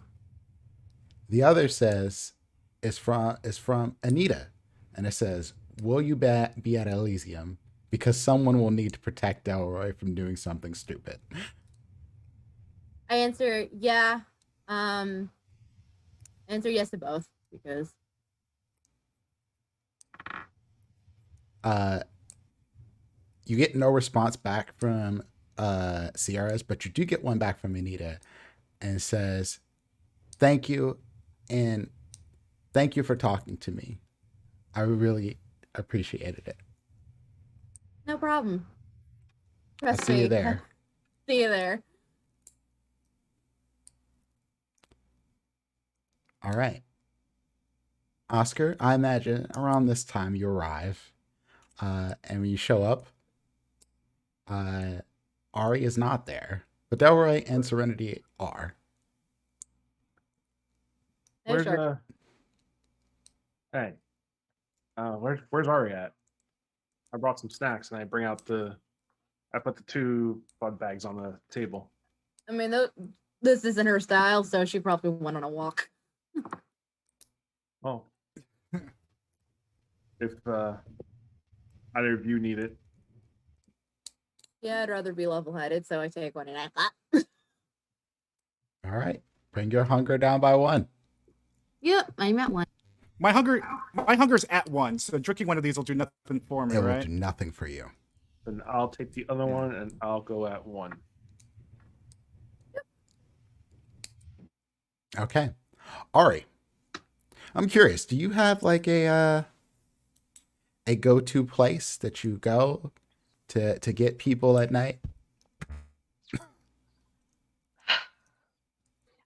The other says is from Anita, and it says, "Will you be at Elysium? Because someone will need to protect Delroy from doing something stupid." I answer yeah. Answer yes to both because You get no response back from Sierra's, but you do get one back from Anita, and it says, "Thank you, and thank you for talking to me. I really appreciated it." No problem. I'll Trust see you me. there. See you there. All right. Oscar, I imagine around this time you arrive, and when you show up, Ari is not there, but Delroy and Serenity are. No Where's shark. Hey, where's Ari at? I brought some snacks and I put the 2 bud bags on the table. I mean, this isn't her style, so she probably went on a walk. Oh, if either of you need it, Yeah, I'd rather be level-headed, so I take one and I thought. All right. Bring your hunger down by 1. Yep, I'm at 1. My hunger's at 1, so drinking one of these will do nothing for me, It will right? do nothing for you. then I'll take the other one and I'll go at 1. Okay. Ari, I'm curious. Do you have like a go-to place that you go to get people at night?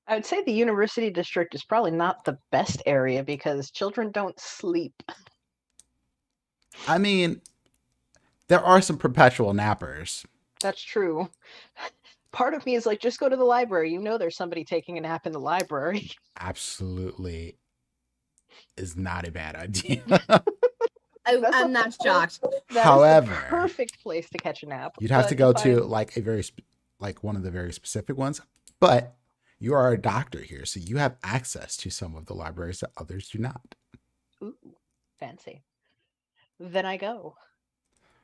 I would say the university district is probably not the best area because children don't sleep. I mean, there are some perpetual nappers. That's true. Part of me is like, just go to the library. You know there's somebody taking a nap in the library. Absolutely is not a bad idea. I'm not shocked. That However, is the perfect place to catch a nap. you'd have But to go if to I'm- like like one of the very specific ones. But you are a doctor here, so you have access to some of the libraries that others do not. Ooh, fancy. Then I go.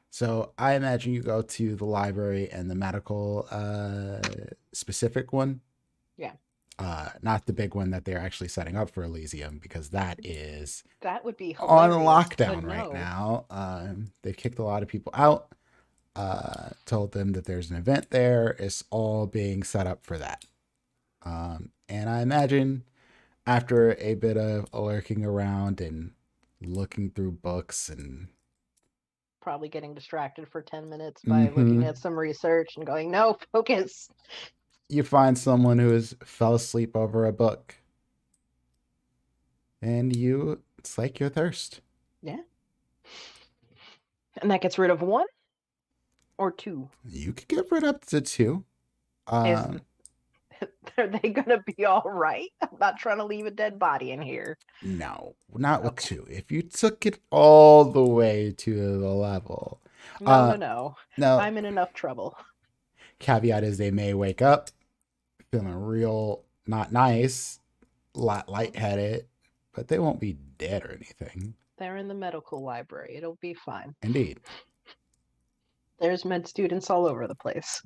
So I imagine you go to the library and the medical specific one. Yeah. Not the big one that they're actually setting up for Elysium, because that is That would be on hilarious, lockdown but right no. now. They've kicked a lot of people out. Told them that there's an event there. It's all being set up for that. And I imagine after a bit of lurking around and looking through books and Probably getting distracted for 10 minutes by looking at some research and going, no, focus. you find someone who has fell asleep over a book, and you slake your thirst. Yeah. And that gets rid of 1 or 2. You could get rid up to 2. Are they gonna be all right? I'm not trying to leave a dead body in here. No, not with Okay. 2. If you took it all the way to the level, No. no. I'm in enough trouble. Caveat is they may wake up feeling real not nice, lightheaded, but they won't be dead or anything. They're in the medical library. It'll be fine. Indeed. There's med students all over the place.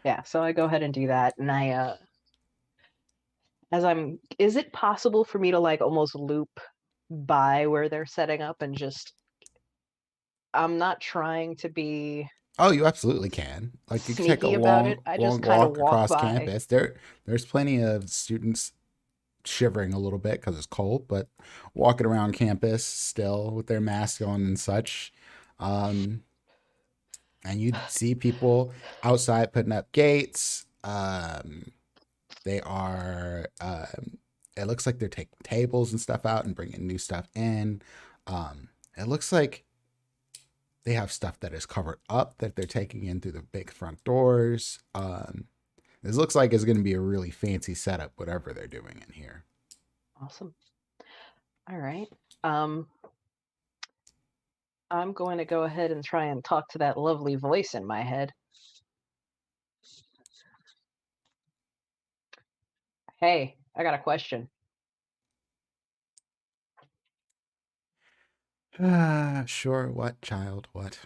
Yeah, so I go ahead and do that, and is it possible for me to like almost loop by where they're setting up and just, I'm not trying to be Oh, you absolutely can. Like you can take a sneaky about it. I just long kind of walk walk across by. campus. There's plenty of students shivering a little bit because it's cold, but walking around campus still with their masks on and such. And you see people outside putting up gates. They are. It looks like they're taking tables and stuff out and bringing new stuff in. It looks like they have stuff that is covered up that they're taking in through the big front doors. This looks like it's going to be a really fancy setup, whatever they're doing in here. Awesome. All right. I'm going to go ahead and try and talk to that lovely voice in my head. Hey, I got a question. Sure. What, child? What?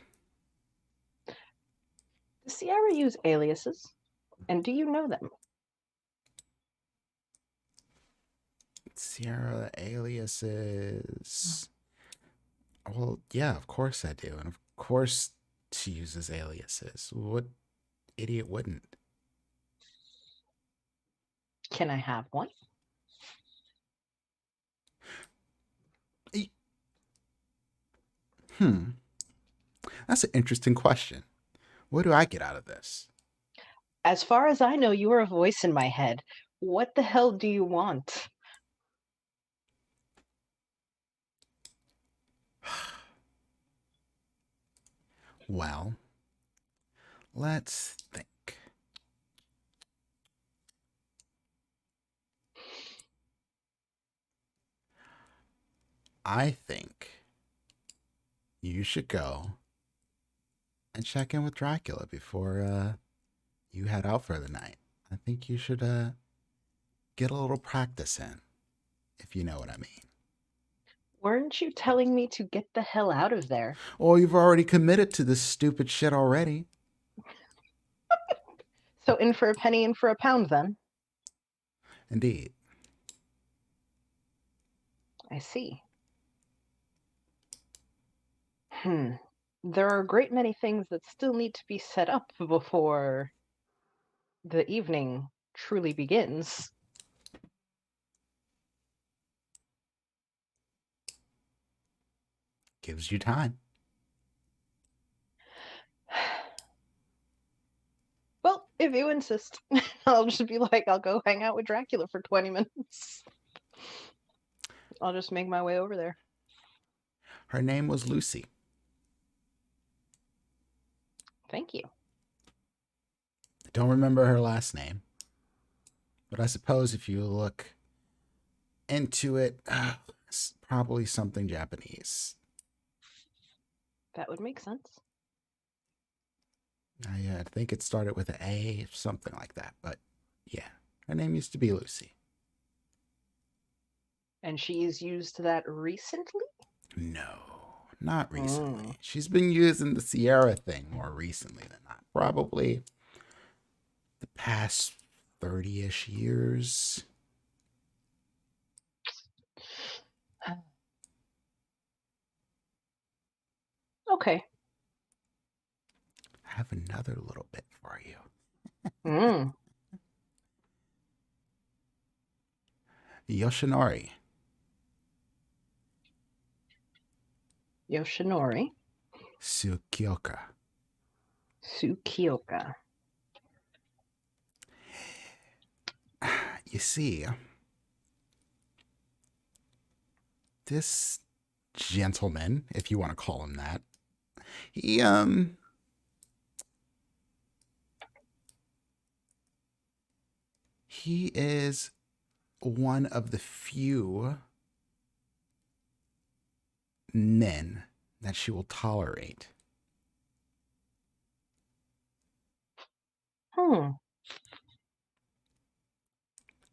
Does Sierra use aliases? And do you know them? Sierra aliases. Well, yeah, of course I do. And of course, to use as aliases. What idiot wouldn't? Can I have one? That's an interesting question. What do I get out of this? As far as I know, you are a voice in my head. What the hell do you want? Well, let's think. I think you should go and check in with Dracula before you head out for the night. I think you should get a little practice in, if you know what I mean. Weren't you telling me to get the hell out of there? Or you've already committed to this stupid shit already. So in for a penny, in for a pound, then? Indeed. I see. There are a great many things that still need to be set up before the evening truly begins. Gives you time. Well, if you insist, I'll just be like, I'll go hang out with Dracula for 20 minutes. I'll just make my way over there. Her name was Lucy. Thank you. I don't remember her last name. But I suppose if you look into it, it's probably something Japanese. That would make sense. I think it started with an A, something like that. But yeah, her name used to be Lucy. And she's used that recently? No, not recently. She's been using the Sierra thing more recently than not. Probably the past 30-ish years. Okay. I have another little bit for you. Yoshinori. Yoshinori. Tsukioka. Tsukioka. You see, this gentleman, if you want to call him that, he is one of the few men that she will tolerate.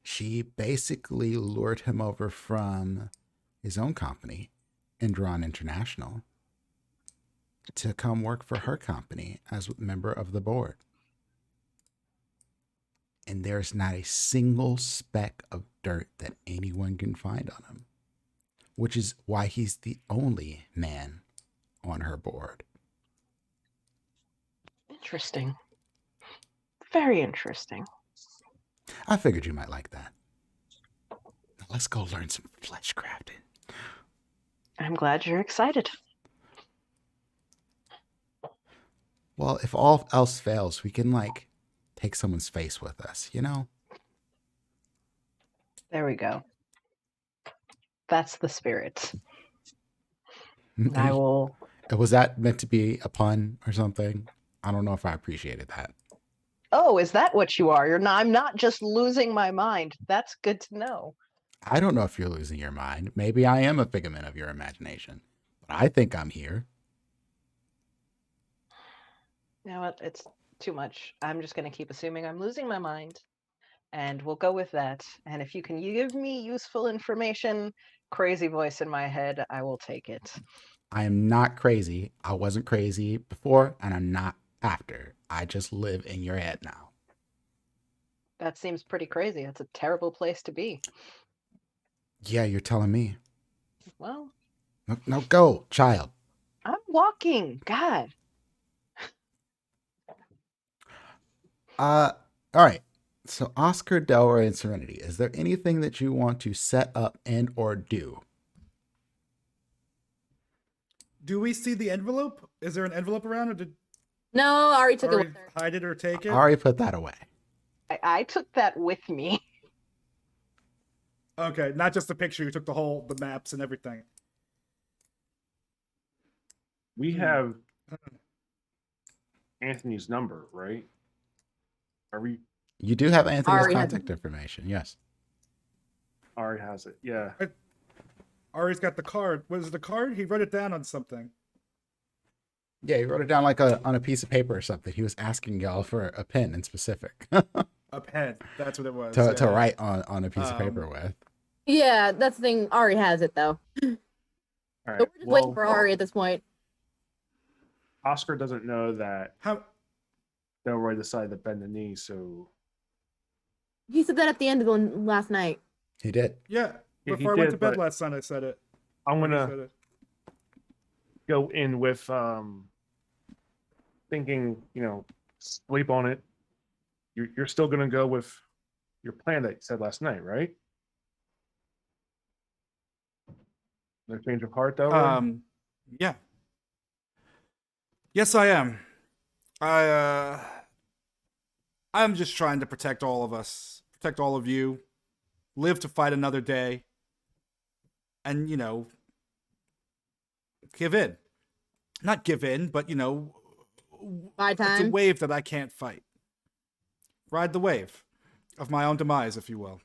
She basically lured him over from his own company, Indron International, to come work for her company as a member of the board. And there's not a single speck of dirt that anyone can find on him, which is why he's the only man on her board. Interesting. Very interesting. I figured you might like that. Now let's go learn some flesh crafting. I'm glad you're excited. Well, if all else fails, we can take someone's face with us, you know? There we go. That's the spirit. I will. Was that meant to be a pun or something? I don't know if I appreciated that. Oh, is that what you are? I'm not just losing my mind. That's good to know. I don't know if you're losing your mind. Maybe I am a figment of your imagination. But I think I'm here. You know what? It's too much. I'm just going to keep assuming I'm losing my mind. And we'll go with that. And if you can give me useful information, crazy voice in my head, I will take it. I am not crazy. I wasn't crazy before, and I'm not after. I just live in your head now. That seems pretty crazy. It's a terrible place to be. Yeah, you're telling me. Well. No, go, child. I'm walking. God. All right. So Oscar, Delroy, and Serenity, is there anything that you want to set up and or do? Do we see the envelope? Is there an envelope around, or did No, Ari took it Ari with her. hide it or take it? I already put that away. I took that with me. Okay, not just the picture. You took the maps and everything. We have Anthony's number, right? Are we? You do have Anthony's Ari has contact information, yes. Ari has it. Yeah. Ari's got the card. What is the card? He wrote it down on something. Yeah, he wrote it down like on a piece of paper or something. He was asking y'all for a pen in specific A pen. That's what it was. to write on a piece of paper with. Yeah, that's the thing. Ari has it though. All So right. we're just waiting for Ari at this point. Oscar doesn't know that How? Delroy decided to bend the knee, so He said that at the end of the last night. He did. Yeah. Yeah, he Before I went did, to bed but last night, I said it. I'm He gonna said it. go in with thinking, sleep on it. You're still gonna go with your plan that you said last night, right? No change of heart, though. Yeah. Yes, I am. I'm just trying to protect all of us, protect all of you, live to fight another day, and give in. Not give in, but Bye it's a time. wave that I can't fight. Ride the wave of my own demise, if you will.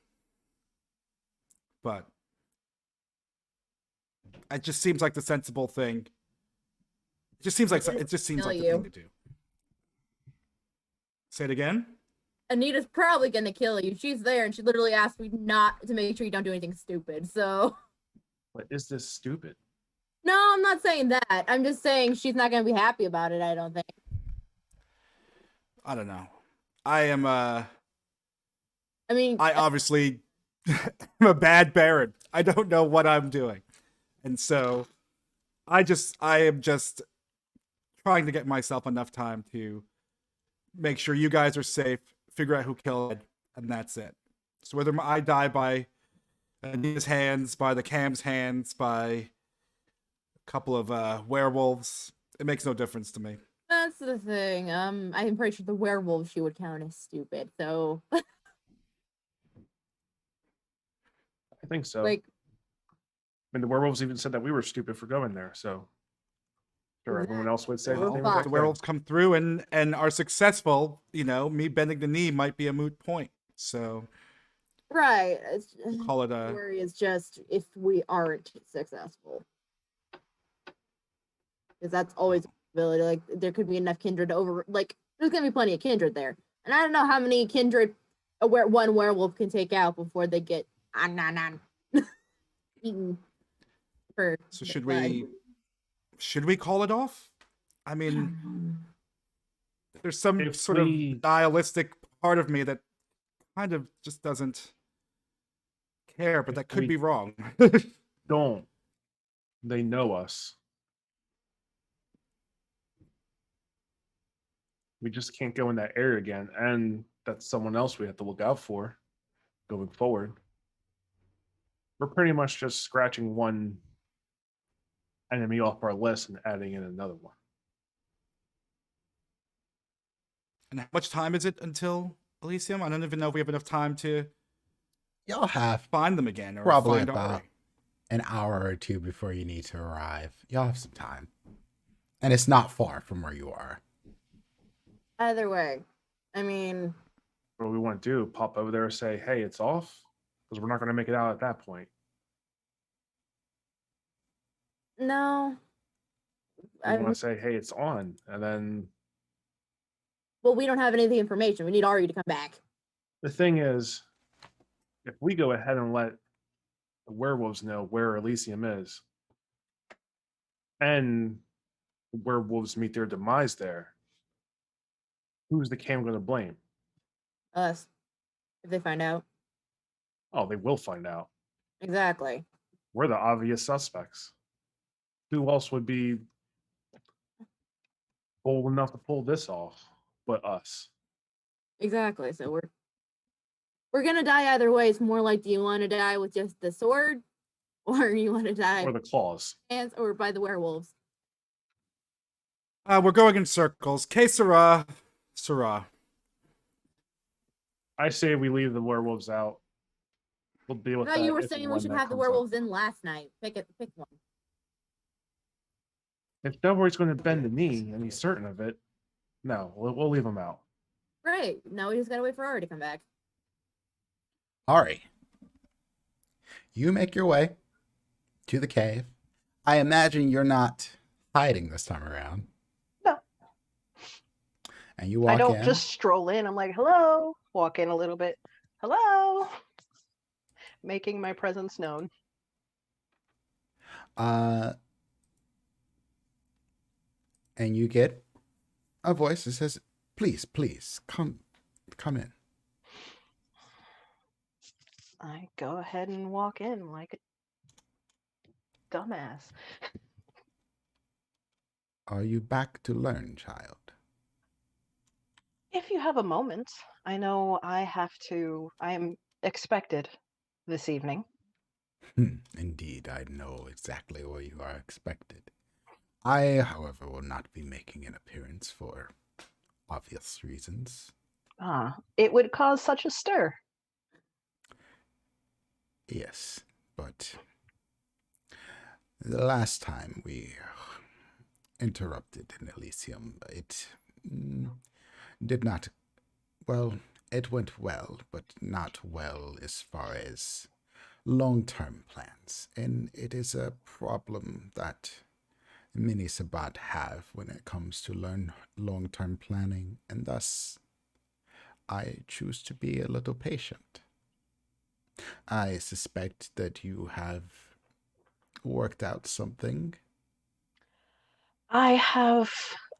But it just seems like the sensible thing. It just seems like the thing to do. Say it again. Anita's probably gonna kill you. She's there, and she literally asked me not to make sure you don't do anything stupid. So, But is this stupid? no, I'm not saying that. I'm just saying she's not gonna be happy about it. I don't think. I don't know. I am. I mean, I obviously am a bad Baron. I don't know what I'm doing, and so I am just trying to get myself enough time to make sure you guys are safe, figure out who killed Ed, and that's it. So whether I die by Anita's hands, by the Cam's hands, by a couple of werewolves, it makes no difference to me. that's the thing. I'm pretty sure the werewolf she would count as stupid. So, I think so. like, I mean, the werewolves even said that we were stupid for going there. So, sure, everyone else would say the Well, same fuck. If exact the thing. werewolves come through and are successful, me bending the knee might be a moot point. So right. we'll call it a. Worry is just if we aren't successful, because that's always a possibility. Like, there could be enough kindred over. Like, there's gonna be plenty of kindred there, and I don't know how many kindred one werewolf can take out before they get eaten. So should we call it off? I mean, there's some If sort of nihilistic part of me that kind of just doesn't care, but If that could we- be wrong. Don't. They know us. We just can't go in that area again, and that's someone else we have to look out for going forward. We're pretty much just scratching one enemy off our list and adding in another one. And how much time is it until Elysium? I don't even know if we have enough time to Y'all have find them again or probably find about Ari. an hour or two before you need to arrive. Y'all have some time. And it's not far from where you are. Either way, I mean, What do we want to do? Pop over there and say, hey, it's off? Because we're not going to make it out at that point. no. We want to say, hey, it's on. And then Well, we don't have any of the information. We need Ari to come back. the thing is, if we go ahead and let the werewolves know where Elysium is, and the werewolves meet their demise there, who's the cam going to blame? Us, if they find out. Oh, they will find out. Exactly. We're the obvious suspects. Who else would be bold enough to pull this off but us? Exactly. So we're gonna die either way. It's more like, do you want to die with just the sword, or you want to die Or the claws. or by the werewolves? We're going in circles. Que sera, sera. I say we leave the werewolves out. We'll deal I with thought that. you were if and saying we when should that have the comes up. werewolves in last night. Pick one. If Delroy's going to bend the knee and he's certain of it, no, we'll leave him out. Great. Now we just gotta wait for Ari to come back. Ari, you make your way to the cave. I imagine you're not hiding this time around. No. And you walk I don't in. just stroll in. I'm like, hello. Walk in a little bit. Hello. Making my presence known. And you get a voice that says, please, come in. I go ahead and walk in like a dumbass. Are you back to learn, child? If you have a moment, I know I am expected this evening. Indeed, I know exactly where you are expected. I, however, will not be making an appearance for obvious reasons. It would cause such a stir. Yes, but the last time we interrupted in Elysium, it did not, well, it went well, but not well as far as long-term plans. And it is a problem that many Sabbat have when it comes to learn long-term planning, and thus I choose to be a little patient. I suspect that you have worked out something. I have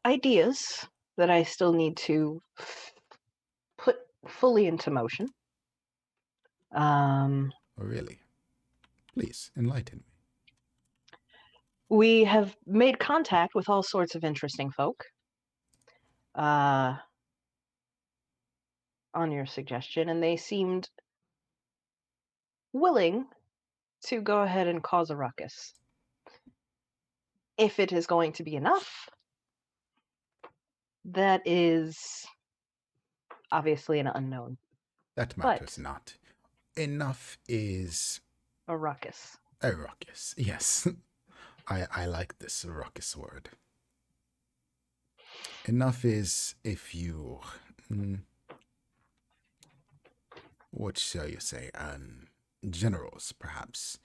ideas that I still need to put fully into motion. Oh, really? Please, enlighten me. We have made contact with all sorts of interesting folk. On your suggestion, and they seemed willing to go ahead and cause a ruckus. If it is going to be enough, that is obviously an unknown. That matters not. Enough is A ruckus. a ruckus. Yes. I like this ruckus word. Enough is if you, what shall you say, generals perhaps,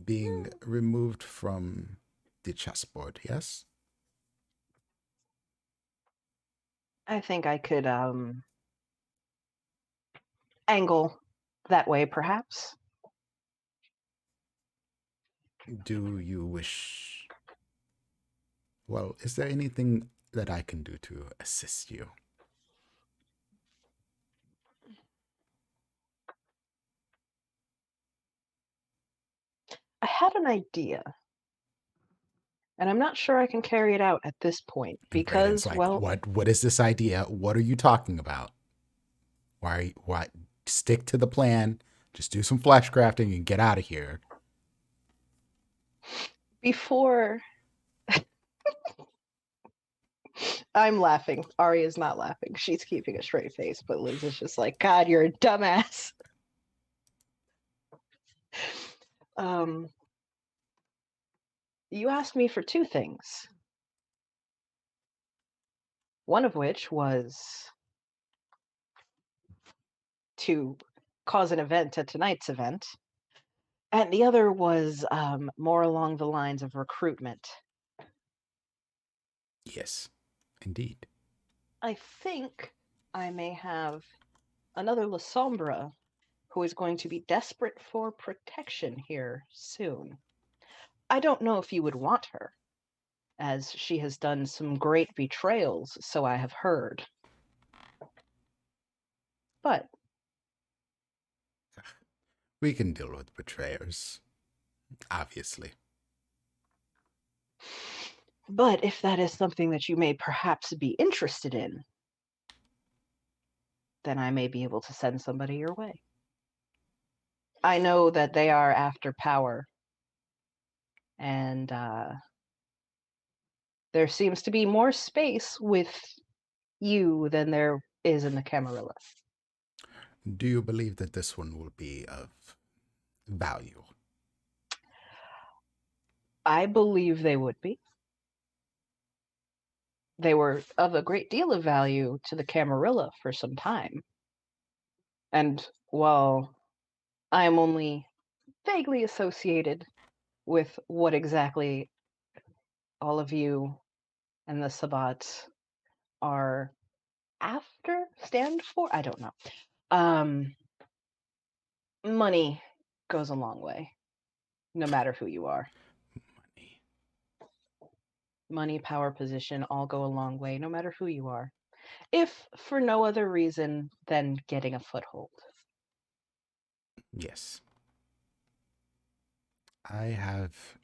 being removed from the chessboard, yes? I think I could angle that way, perhaps. Do you wish... Well, is there anything that I can do to assist you? I had an idea, and I'm not sure I can carry it out at this point because, Brayden's like, well, what is this idea? What are you talking about? Why? Stick to the plan. Just do some flesh crafting and get out of here. before I'm laughing. Ari is not laughing. She's keeping a straight face, but Liz is just like, God, you're a dumbass. You asked me for two things. One of which was to cause an event at tonight's event, and the other was more along the lines of recruitment. Yes, indeed. I think I may have another La Sombra who is going to be desperate for protection here soon. I don't know if you would want her, as she has done some great betrayals, so I have heard. But We can deal with betrayers, obviously. But if that is something that you may perhaps be interested in, then I may be able to send somebody your way. I know that they are after power, and there seems to be more space with you than there is in the Camarilla. Do you believe that this one will be of value? I believe they would be. They were of a great deal of value to the Camarilla for some time. And while I am only vaguely associated with what exactly all of you and the Sabbats are stand for, I don't know. Money goes a long way, no matter who you are. Money. Money, power, position all go a long way, no matter who you are. If for no other reason than getting a foothold. Yes. I have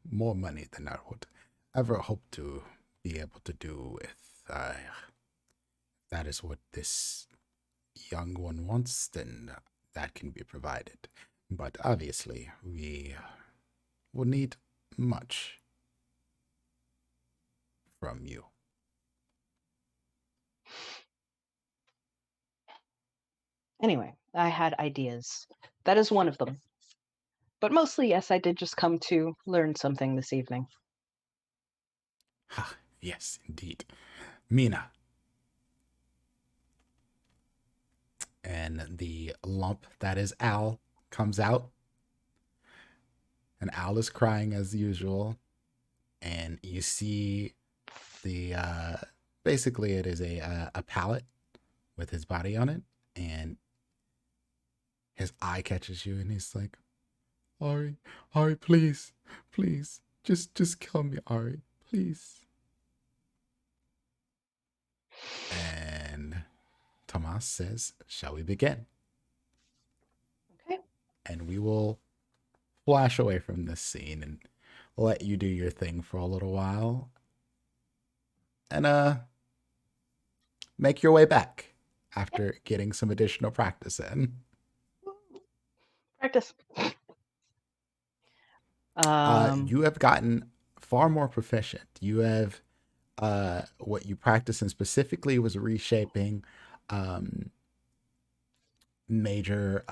more money than I would ever hope to be able to do with. That is what this young one wants, then that can be provided. But obviously, we will need much from you. Anyway, I had ideas. That is one of them. But mostly, yes, I did just come to learn something this evening. Ha, yes, indeed. Mina. And the lump that is Al comes out. And Al is crying as usual. And you see the, basically it is a pallet with his body on it. And his eye catches you and he's like, Ari, please, just kill me, Ari, please. And Tomas says, shall we begin? Okay. And we will flash away from this scene and let you do your thing for a little while. And make your way back after getting some additional practice in. Practice. You have gotten far more proficient. You have what you practiced in specifically was reshaping major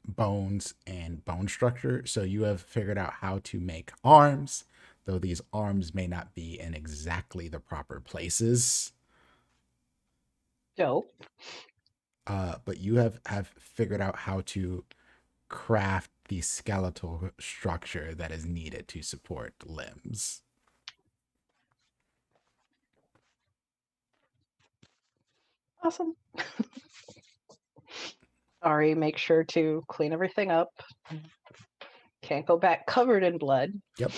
bones and bone structure. So you have figured out how to make arms, though these arms may not be in exactly the proper places. Dope. But you have figured out how to craft the skeletal structure that is needed to support limbs. Awesome. Sorry, make sure to clean everything up. Can't go back covered in blood. Yep.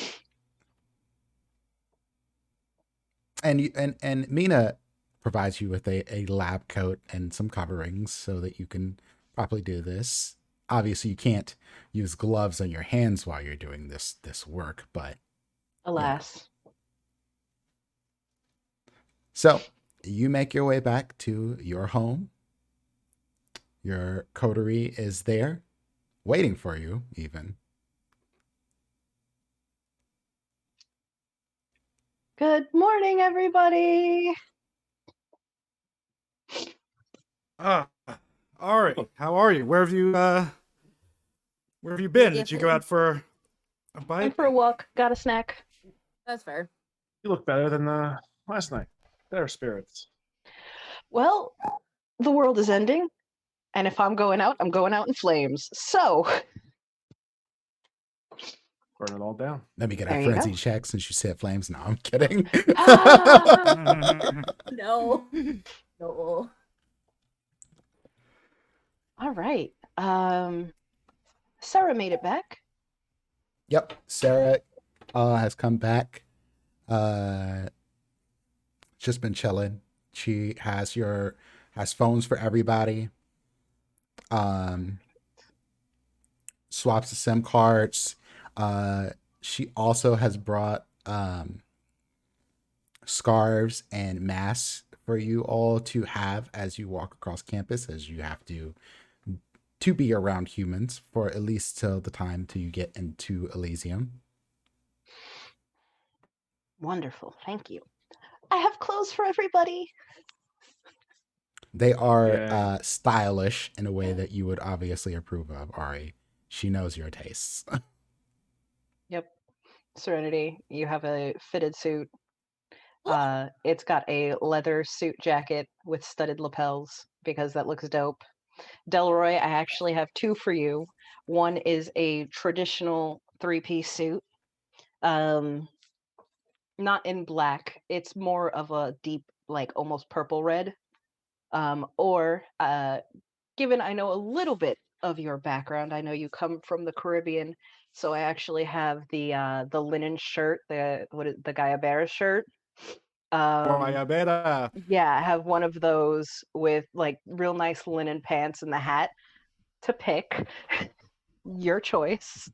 And Mina provides you with a lab coat and some coverings so that you can properly do this. Obviously, you can't use gloves on your hands while you're doing this work, but Alas. Yeah. So you make your way back to your home. Your coterie is there, waiting for you, even. Good morning, everybody. Ari, how are you? Where have you been? Did you go out for a Went bite? for a walk, got a snack. That's fair. You look better than last night. Better spirits. Well, the world is ending, and if I'm going out in flames. So, Burn it all down. Let me get There a you go. frenzy check since you said flames. No, I'm kidding. No. No. all right. Sarah made it back. Yep, Sarah has come back. Just been chilling. She has phones for everybody. Swaps the SIM cards. She also has brought scarves and masks for you all to have as you walk across campus, as you have to be around humans for at least till the time till you get into Elysium. Wonderful. Thank you. I have clothes for everybody. They are Yeah. stylish in a way that you would obviously approve of, Ari. She knows your tastes. Yep. Serenity, you have a fitted suit. Ooh. It's got a leather suit jacket with studded lapels because that looks dope. Delroy, I actually have two for you. One is a traditional three-piece suit. Not in black. It's more of a deep, like almost purple red. Or given I know a little bit of your background, I know you come from the Caribbean, so I actually have the linen shirt, the Guayabera shirt. Guayabera. Yeah, I have one of those with like real nice linen pants and the hat to pick. Your choice.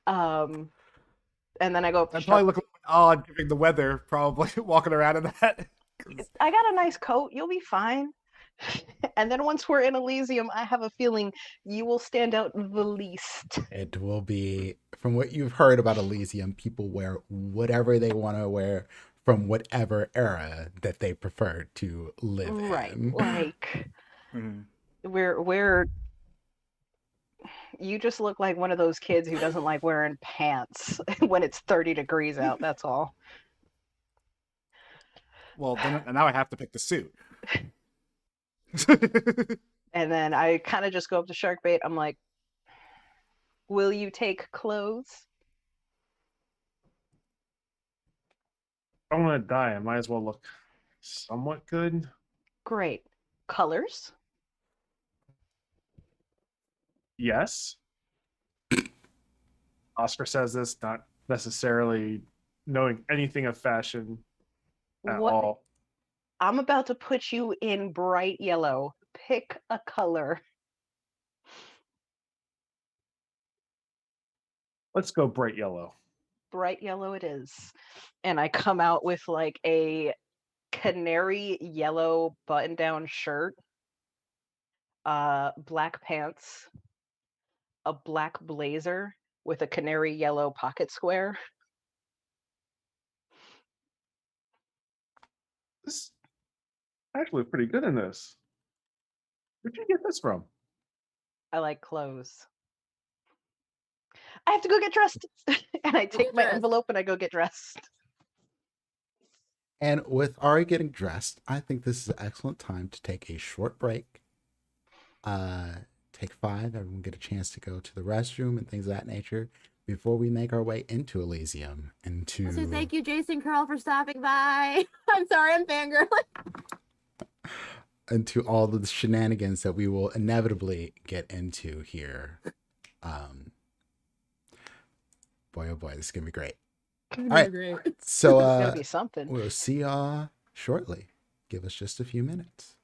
Um, and then I go up to I'd probably Shark. look odd given the weather, probably walking around in that. I got a nice coat. You'll be fine. And then once we're in Elysium, I have a feeling you will stand out the least. It will be, from what you've heard about Elysium, people wear whatever they want to wear from whatever era that they prefer to live Right. in. Like Mhm. we're you just look like one of those kids who doesn't like wearing pants when it's 30 degrees out, that's all. Well, then now I have to pick the suit. And then I kind of just go up to Sharkbait. I'm like, will you take clothes? I want to die. I might as well look somewhat good. Great. Colors? Yes. Oscar says this, not necessarily knowing anything of fashion at What? all. I'm about to put you in bright yellow. Pick a color. Let's go bright yellow. Bright yellow it is. And I come out with like a canary yellow button down shirt, black pants, a black blazer with a canary yellow pocket square. This actually pretty good in this. Where'd you get this from? I like clothes. I have to go get dressed. And I take get my dressed. envelope and I go get dressed. And with Ari getting dressed, I think this is an excellent time to take a short break. Take 5. Everyone get a chance to go to the restroom and things of that nature before we make our way into Elysium. So thank you, Jason Curl, for stopping by. I'm sorry, I'm fangirling. Into all the shenanigans that we will inevitably get into here. Boy, oh boy, this is gonna be great. All right, Great. so It's gonna be something. we'll see y'all shortly. Give us just a few minutes.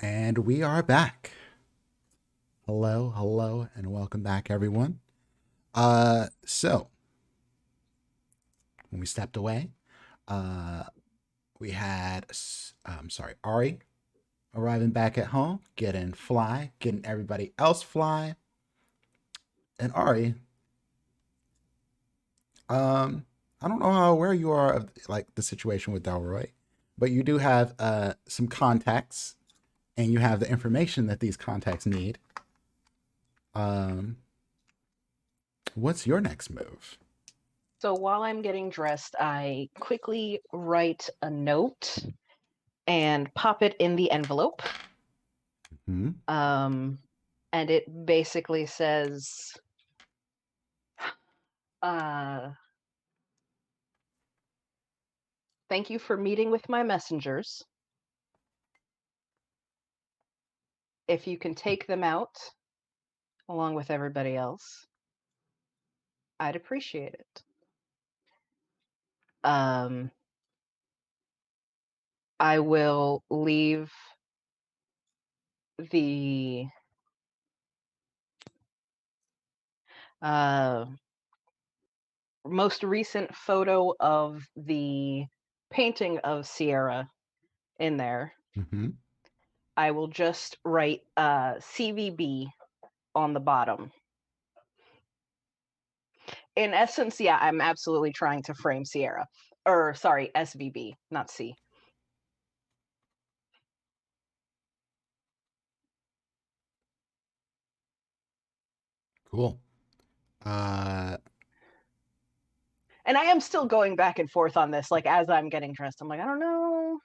And we are back. Hello, hello, and welcome back, everyone. So when we stepped away, we had, Ari arriving back at home, getting everybody else fly. And Ari, I don't know how aware you are of like the situation with Delroy, but you do have some contacts, and you have the information that these contacts need. What's your next move? So while I'm getting dressed, I quickly write a note and pop it in the envelope. Hmm? And it basically says, thank you for meeting with my messengers. If you can take them out along with everybody else, I'd appreciate it. I will leave the most recent photo of the painting of Sierra in there. Mm-hmm. I will just write CVB on the bottom. In essence, yeah, I'm absolutely trying to frame Sierra. Or, sorry, SVB, not C. Cool. And I am still going back and forth on this, like, as I'm getting dressed. I'm like, I don't know.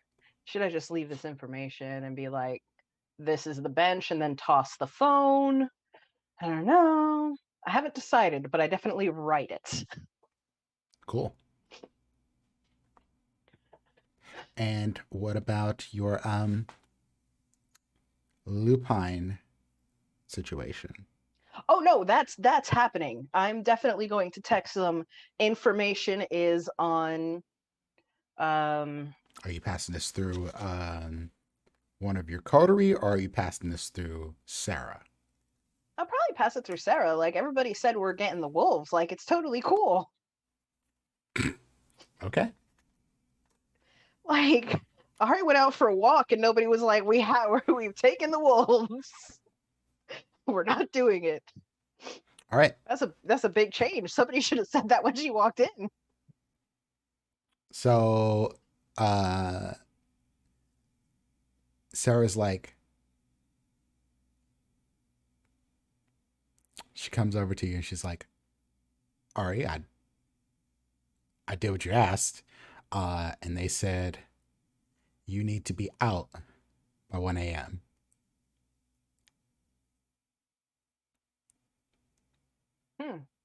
Should I just leave this information and be like, this is the bench, and then toss the phone? I don't know. I haven't decided, but I definitely write it. Cool. And what about your lupine situation? Oh no, that's happening. I'm definitely going to text them. Information is on. Are you passing this through one of your coterie, or are you passing this through Sarah? I'll probably pass it through Sarah. Like, everybody said we're getting the wolves. Like, it's totally cool. Okay. Like, Ari went out for a walk and nobody was like, we've taken the wolves. We're not doing it. All right. That's a big change. Somebody should have said that when she walked in. So Sarah's like, she comes over to you and she's like, Ari, I did what you asked. And they said you need to be out by 1 a.m.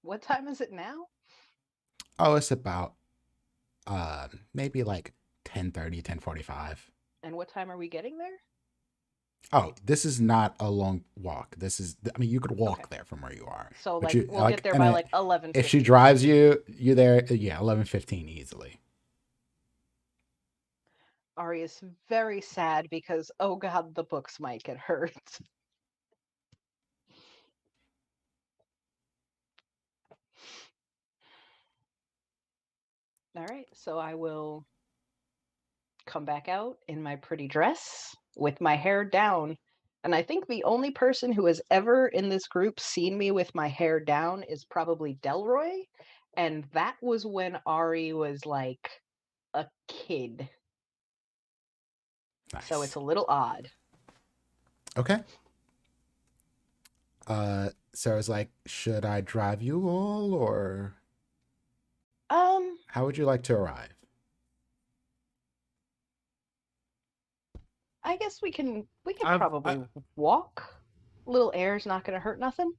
What time is it now? Oh, it's about maybe like 10:30, 10:45. And what time are we getting there? Oh, this is not a long walk. This is, I mean, you could walk Okay. there from where you are. So, But like, we'll get there by like 11:15. If she drives you, you're there, yeah, 11:15 easily. Ari is very sad because, oh god, the books might get hurt. All right, so I will come back out in my pretty dress with my hair down. And I think the only person who has ever in this group seen me with my hair down is probably Delroy. And that was when Ari was like a kid. Nice. So it's a little odd. Okay. Sarah's like, should I drive you all, or how would you like to arrive? I guess we can probably walk. A little air's not gonna hurt nothing.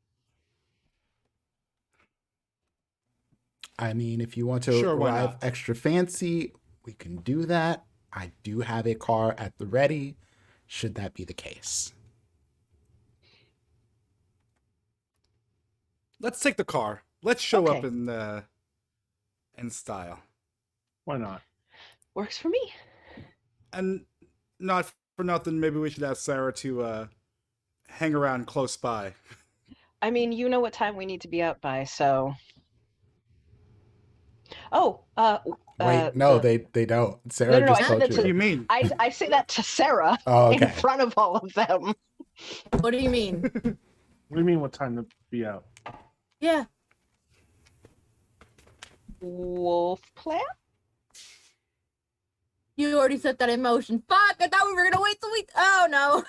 I mean, if you want to Sure, why arrive not? extra fancy, we can do that. I do have a car at the ready, should that be the case. Let's take the car. Let's show up Okay. and and style. Why not? Works for me. And not for nothing, maybe we should ask Sarah to hang around close by. I mean, you know what time we need to be out by, so. Oh, Wait, no, the they don't. no, Sarah no, no. just I said told that What do you to. you. mean? I say that to Sarah Oh, in okay. front of all of them. What do you mean? What do you mean? What time to be out? Yeah. Wolf plan? You already set that in motion. Fuck, I thought we were gonna wait till we. Oh no.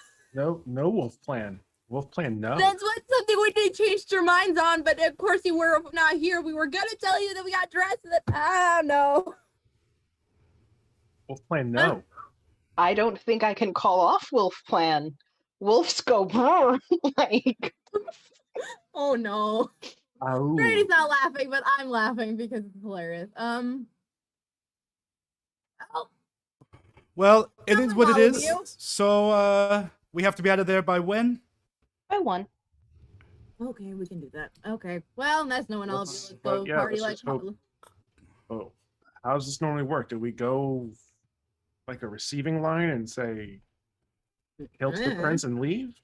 No wolf plan. Wolf plan, no. That's what something we did change your minds on, but of course you were not here. We were gonna tell you that we got dressed and that no. Wolf plan, no. I don't think I can call off Wolf plan. Wolves go brr, like. Oh no. Oh. Brady's not laughing, but I'm laughing because it's hilarious. Oh, Well, it is what it Following is. you. So we have to be out of there by when? By one. okay, we can do that. Okay. Well, that's knowing all of you. Let's- Let's go yeah, party let's like just hope. Oh, how does this normally work? Do we go like a receiving line and say hail to the prince and leave?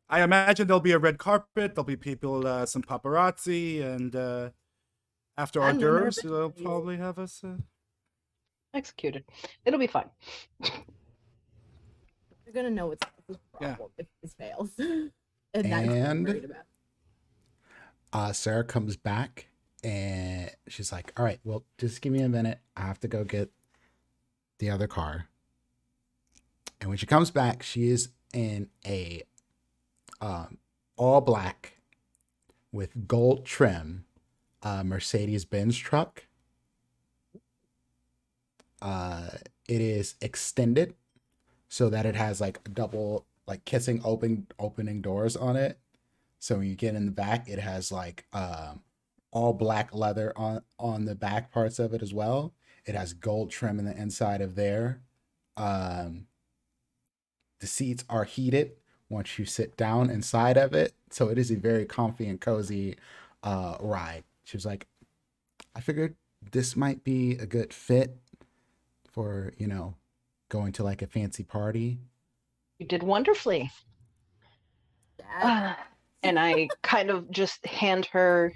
I imagine there'll be a red carpet. There'll be people, some paparazzi, and after hors I'm never d'oeuvres, been they'll to probably have us. Executed. It'll be fine. You're gonna know it's the Yeah. problem if this fails. and that's what I'm And- worried about. Sarah comes back and she's like, all right, well, just give me a minute. I have to go get the other car. And when she comes back, she is in a all black with gold trim Mercedes-Benz truck. It is extended so that it has like a double, like kissing opening doors on it. So when you get in the back, it has like all black leather on the back parts of it as well. It has gold trim in the inside of there. The seats are heated once you sit down inside of it. So it is a very comfy and cozy ride. She was like, I figured this might be a good fit for, going to like a fancy party. You did wonderfully. Dad, And I kind of just hand her.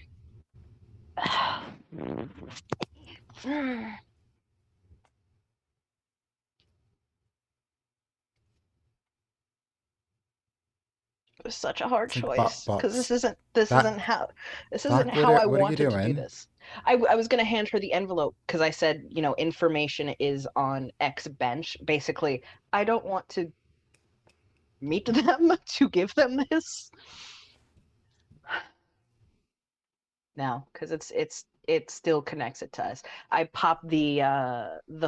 It was such a hard It's like, choice Bob- because this isn't Doc, how I what are you wanted to do doing? this. I was gonna hand her the envelope because I said, information is on X bench. Basically, I don't want to meet them to give them this. No, because it still connects it to us. I pop the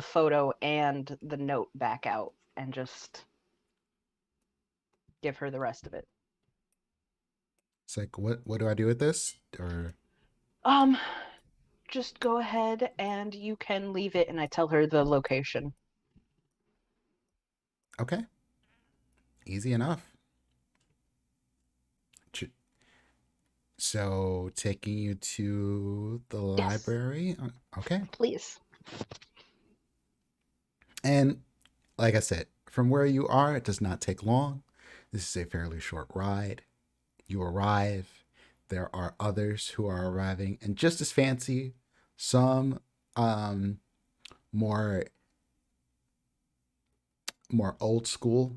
photo and the note back out and just give her the rest of it. It's like, what do I do with this? Or Just go ahead and you can leave it, and I tell her the location. okay, easy enough. So taking you to the Yes. library. Okay. Please. And like I said, from where you are, it does not take long. This is a fairly short ride. You arrive. There are others who are arriving and just as fancy. Some more old school.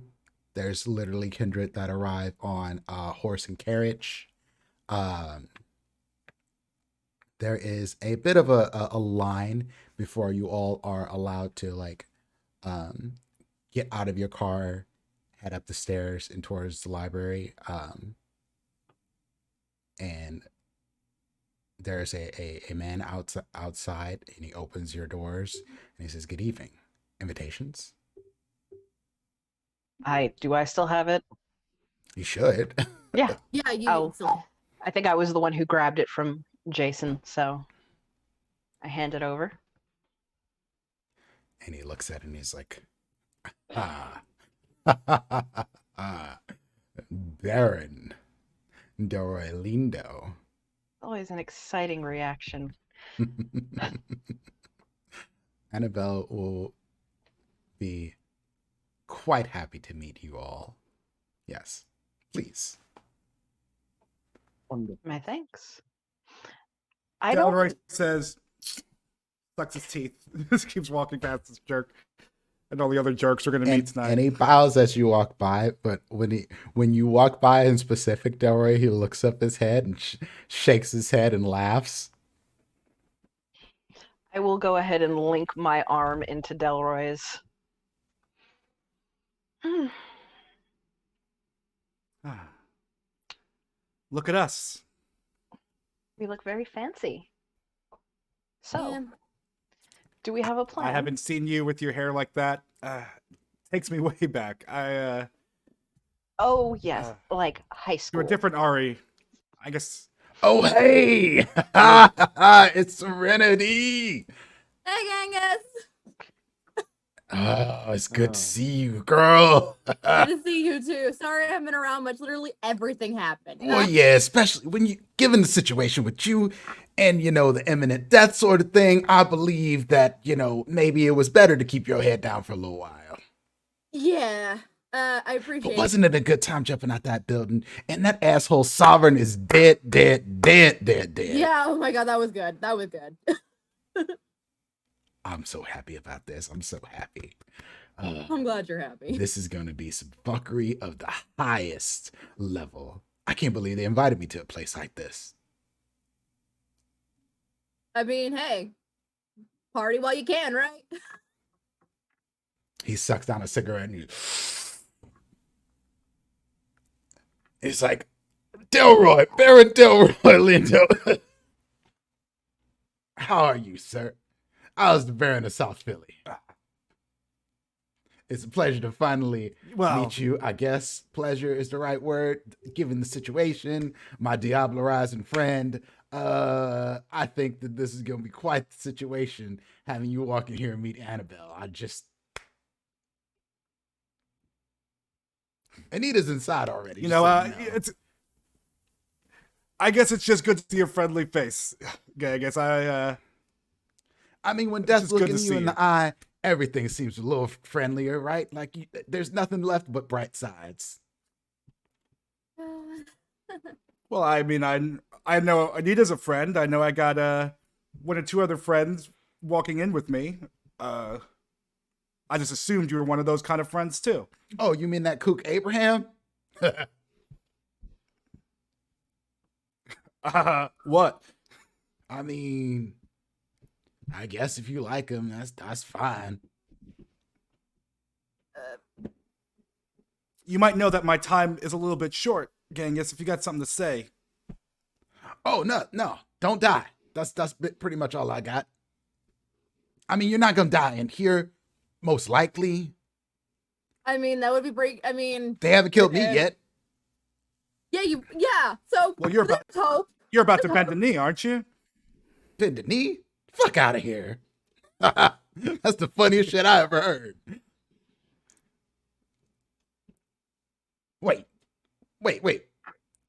There's literally kindred that arrive on horse and carriage. There is a bit of a line before you all are allowed to like get out of your car, head up the stairs and towards the library. And there's a man outside and he opens your doors and he says, good evening. Invitations? Do I still have it? You should. Yeah. yeah, you Oh. can still. I think I was the one who grabbed it from Jason, so I hand it over. And he looks at it and he's like, Baron Dorolindo. Always an exciting reaction. Annabelle will be quite happy to meet you all. Yes, please. Wonderful. My thanks. I don't. Delroy says, sucks his teeth, just keeps walking past this jerk, and all the other jerks are going to meet tonight. And he bows as you walk by, but when you walk by in specific, Delroy, he looks up his head and shakes his head and laughs. I will go ahead and link my arm into Delroy's. Look at us. We look very fancy. So, Yeah. do we have a plan? I haven't seen you with your hair like that. Takes me way back. Oh, yes, like high school. You're a different Ari. I guess. Oh, hey! It's Serenity! Hey, Genghis. Oh, it's good to see you, girl. Good to see you too. Sorry I haven't been around much. Literally everything happened. Well, yeah, especially when you, given the situation with you and, the imminent death sort of thing, I believe that, maybe it was better to keep your head down for a little while. Yeah, I appreciate But wasn't it a good time jumping out that building? And that asshole Sovereign is dead. Yeah, oh my god, that was good. That was good. I'm so happy about this. I'm so happy. I'm glad you're happy. This is going to be some fuckery of the highest level. I can't believe they invited me to a place like this. I mean, hey, party while you can, right? He sucks down a cigarette and he's like, Delroy, Baron Delroy Lindo. How are you, sir? I was the Baron of South Philly. It's a pleasure to finally meet you, I guess. Pleasure is the right word, given the situation. My Diablo-rising friend. I think that this is going to be quite the situation, having you walk in here and meet Annabelle. Anita's inside already. I guess it's just good to see a friendly face. Okay, I guess I mean, when Death's looking you in the eye, everything seems a little friendlier, right? Like, there's nothing left but bright sides. Well, I mean, I know Anita's a friend. I know I got one or two other friends walking in with me. I just assumed you were one of those kind of friends too. Oh, you mean that kook Abraham? What? I mean, I guess if you like him, that's fine. You might know that my time is a little bit short, Genghis, if you got something to say. Oh, no, don't die. That's pretty much all I got. I mean, you're not gonna die in here, most likely. I mean, that would be break. I mean, they haven't killed me yet. Yeah. So, well, you're about to bend the knee, aren't you? Bend the knee? Fuck out of here. That's the funniest shit I ever heard. Wait.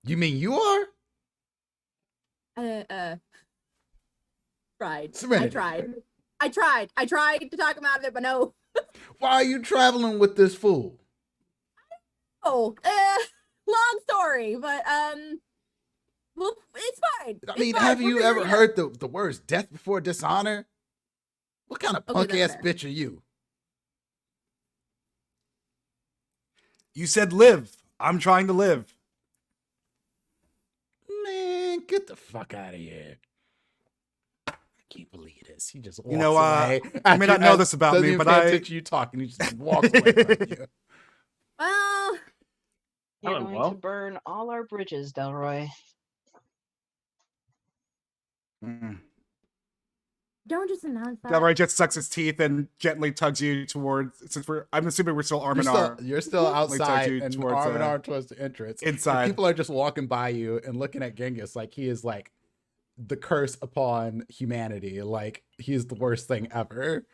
You mean you are? Tried. Serenity. I tried to talk him out of it, but no. Why are you traveling with this fool? Oh, long story, but well, it's fine. I mean, have you ever heard the words "death before dishonor"? What kind of punk ass bitch are you? You said live. I'm trying to live. Man, get the fuck out of here. I can't believe this. He just walks away. You may not know this about me, but you talking. He just walks away from you. Well, you're going to burn all our bridges, Delroy. Don't just announce that. Delroy just sucks his teeth and gently tugs you towards. I'm assuming we're still arm in arm. You're still outside and arm in arm towards the entrance. Inside, and people are just walking by you and looking at Genghis like he is like the curse upon humanity. Like he's the worst thing ever.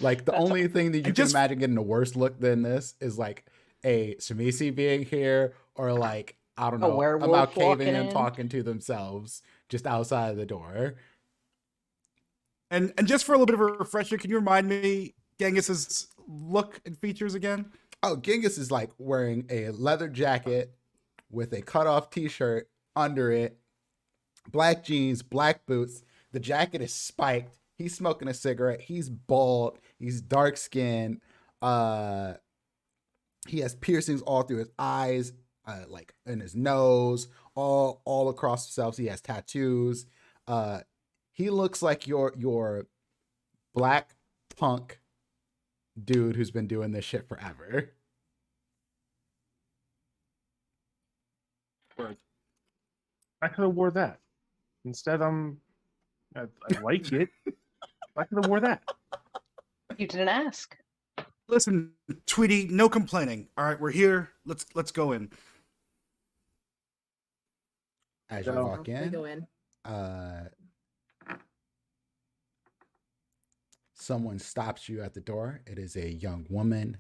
Like the only thing that you can imagine getting a worse look than this is like a Shamisi being here, or like I don't know about caving and talking to themselves just outside of the door. And just for a little bit of a refresher, can you remind me Genghis's look and features again? Oh, Genghis is like wearing a leather jacket with a cut-off t-shirt under it, black jeans, black boots. The jacket is spiked. He's smoking a cigarette. He's bald. He's dark-skinned. He has piercings all through his eyes, like in his nose, all across himself. He has tattoos. He looks like your black punk dude who's been doing this shit forever. I could have wore that. Instead, I like it. I could have wore that. You didn't ask. Listen, Tweety, no complaining. All right, we're here. Let's go in. As you No. walk We in, go in. someone stops you at the door. It is a young woman,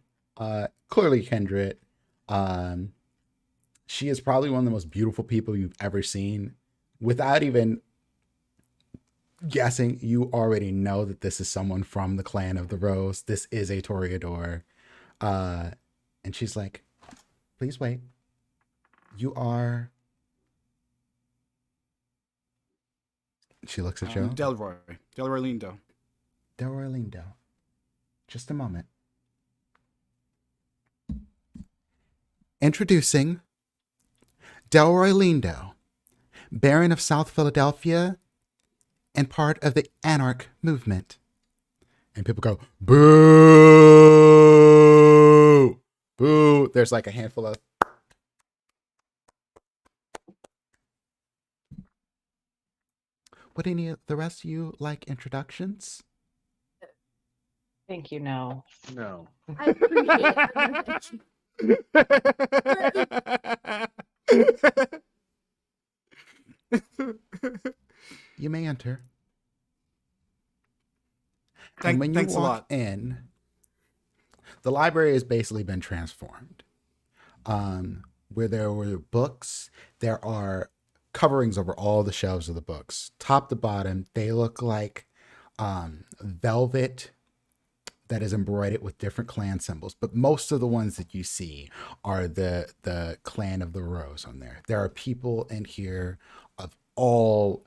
clearly Kindred. She is probably one of the most beautiful people you've ever seen. Without even guessing, you already know that this is someone from the Clan of the Rose. This is a Toreador. And she's like, please wait. You are... She looks at you. Delroy Lindo. Delroy Lindo. Just a moment. Introducing Delroy Lindo, Baron of South Philadelphia and part of the Anarch movement. And people go, boo! Boo! There's like a handful of... Would any of the rest of you like introductions? Thank you, no. No. I appreciate it. You may enter. And Thanks when you a walk lot. in, the library has basically been transformed. Where there were books, there are coverings over all the shelves of the books. Top to bottom, they look like velvet that is embroidered with different clan symbols. But most of the ones that you see are the Clan of the Rose on there. There are people in here of all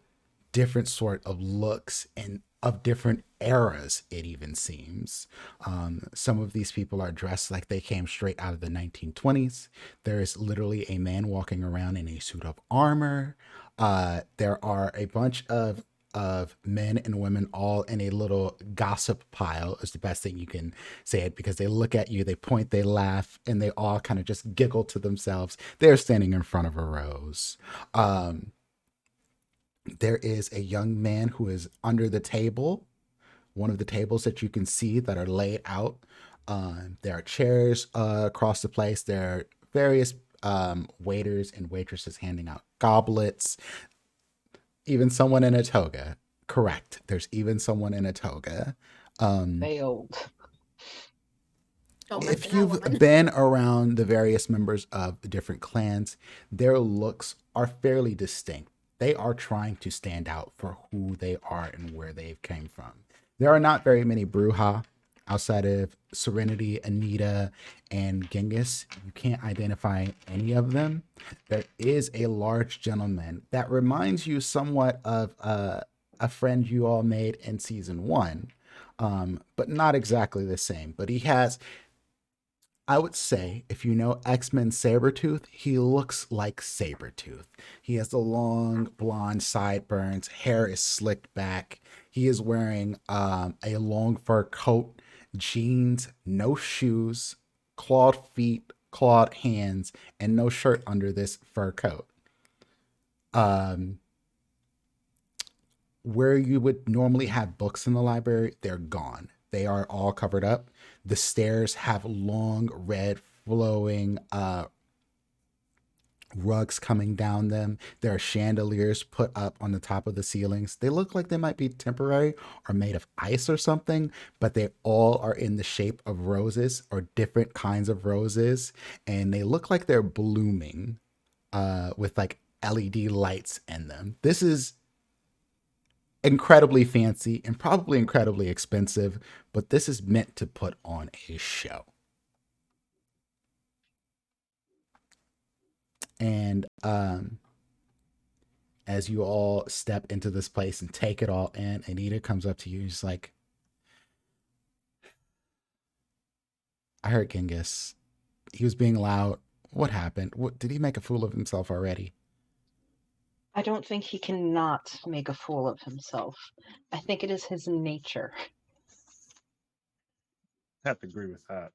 different sort of looks and of different eras, it even seems. Some of these people are dressed like they came straight out of the 1920s. There is literally a man walking around in a suit of armor. There are a bunch of men and women all in a little gossip pile is the best thing you can say it, because they look at you, they point, they laugh, and they all kind of just giggle to themselves. They're standing in front of a rose. There is a young man who is under the table, one of the tables that you can see that are laid out. There are chairs across the place. There are various waiters and waitresses handing out goblets. Even someone in a toga. Correct. There's even someone in a toga. Failed. Don't If mention that you've woman. been around the various members of different clans, their looks are fairly distinct. They are trying to stand out for who they are and where they've came from. There are not very many Bruja outside of Serenity, Anita, and Genghis. You can't identify any of them. There is a large gentleman that reminds you somewhat of a friend you all made in season 1, but not exactly the same. But he has... I would say, if you know X-Men Sabretooth, he looks like Sabretooth. He has the long blonde sideburns, hair is slicked back. He is wearing a long fur coat, jeans, no shoes, clawed feet, clawed hands, and no shirt under this fur coat. Where you would normally have books in the library, they're gone. They are all covered up. The stairs have long, red, flowing rugs coming down them. There are chandeliers put up on the top of the ceilings. They look like they might be temporary or made of ice or something, but they all are in the shape of roses or different kinds of roses. And they look like they're blooming with like LED lights in them. This is incredibly fancy and probably incredibly expensive, but this is meant to put on a show. And as you all step into this place and take it all in, Anita comes up to you and she's like, I heard Genghis. He was being loud. What happened? What did he make a fool of himself already? I don't think he cannot make a fool of himself. I think it is his nature. I have to agree with that.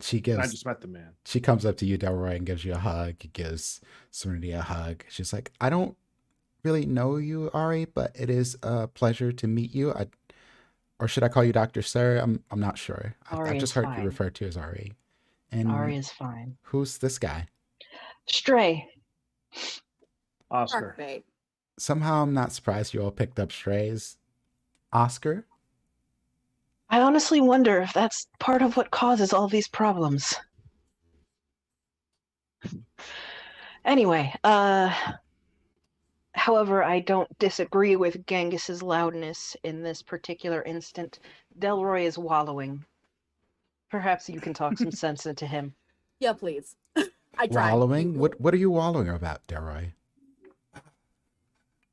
She And I gives. just met the man. She comes up to you, Delroy, and gives you a hug. Gives Serenity a hug. She's like, I don't really know you, Ari, but it is a pleasure to meet you. Or should I call you Dr. Sir? I'm not sure. Ari I've just is heard fine. you referred to as Ari. And Ari is fine. who's this guy? Stray. Oscar. Shark bait. Somehow I'm not surprised you all picked up strays. Oscar? I honestly wonder if that's part of what causes all these problems. Anyway, however, I don't disagree with Genghis's loudness in this particular instant. Delroy is wallowing. Perhaps you can talk some sense into him. Yeah, please. I tried. Wallowing? What are you wallowing about, Delroy?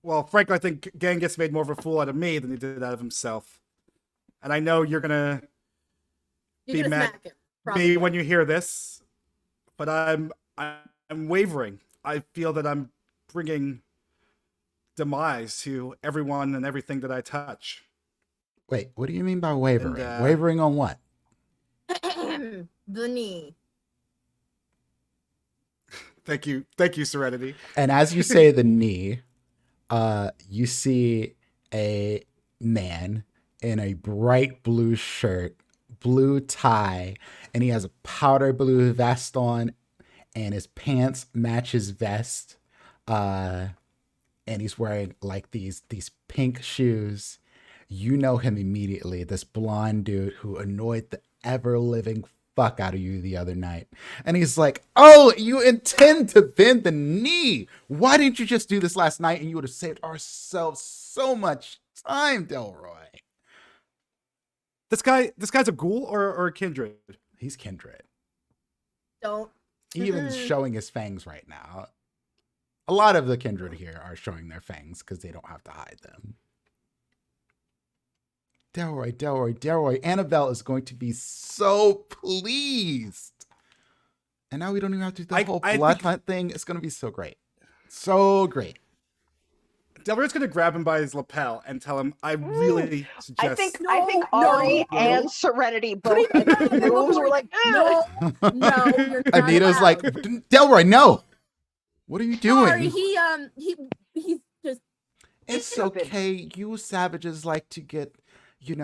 Well, frankly, I think Genghis made more of a fool out of me than he did out of himself. And I know you're gonna You're be gonna mad smack him. at Probably. me when you hear this, but I'm wavering. I feel that I'm bringing demise to everyone and everything that I touch. Wait, what do you mean by wavering? And, Wavering on what? The knee. Thank you, Serenity. And as you say the knee, you see a man in a bright blue shirt, blue tie, and he has a powder blue vest on, and his pants match his vest. And he's wearing like these pink shoes. You know him immediately, this blonde dude who annoyed the ever-living fuck out of you the other night. And he's like, oh, you intend to bend the knee. Why didn't you just do this last night and you would have saved ourselves so much time, Delroy? This guy's a ghoul or a kindred? He's kindred. Don't. He even showing his fangs right now. A lot of the kindred here are showing their fangs because they don't have to hide them. Delroy. Annabelle is going to be so pleased. And now we don't even have to do the whole blood hunt thing. It's going to be so great. So great. Delroy's going to grab him by his lapel and tell him, I really suggest... I think Ari and Serenity both moves were like, no, you're not Anita's allowed. like, Delroy, no. What are you doing? Sorry, he's just. It's okay. You savages like to get, you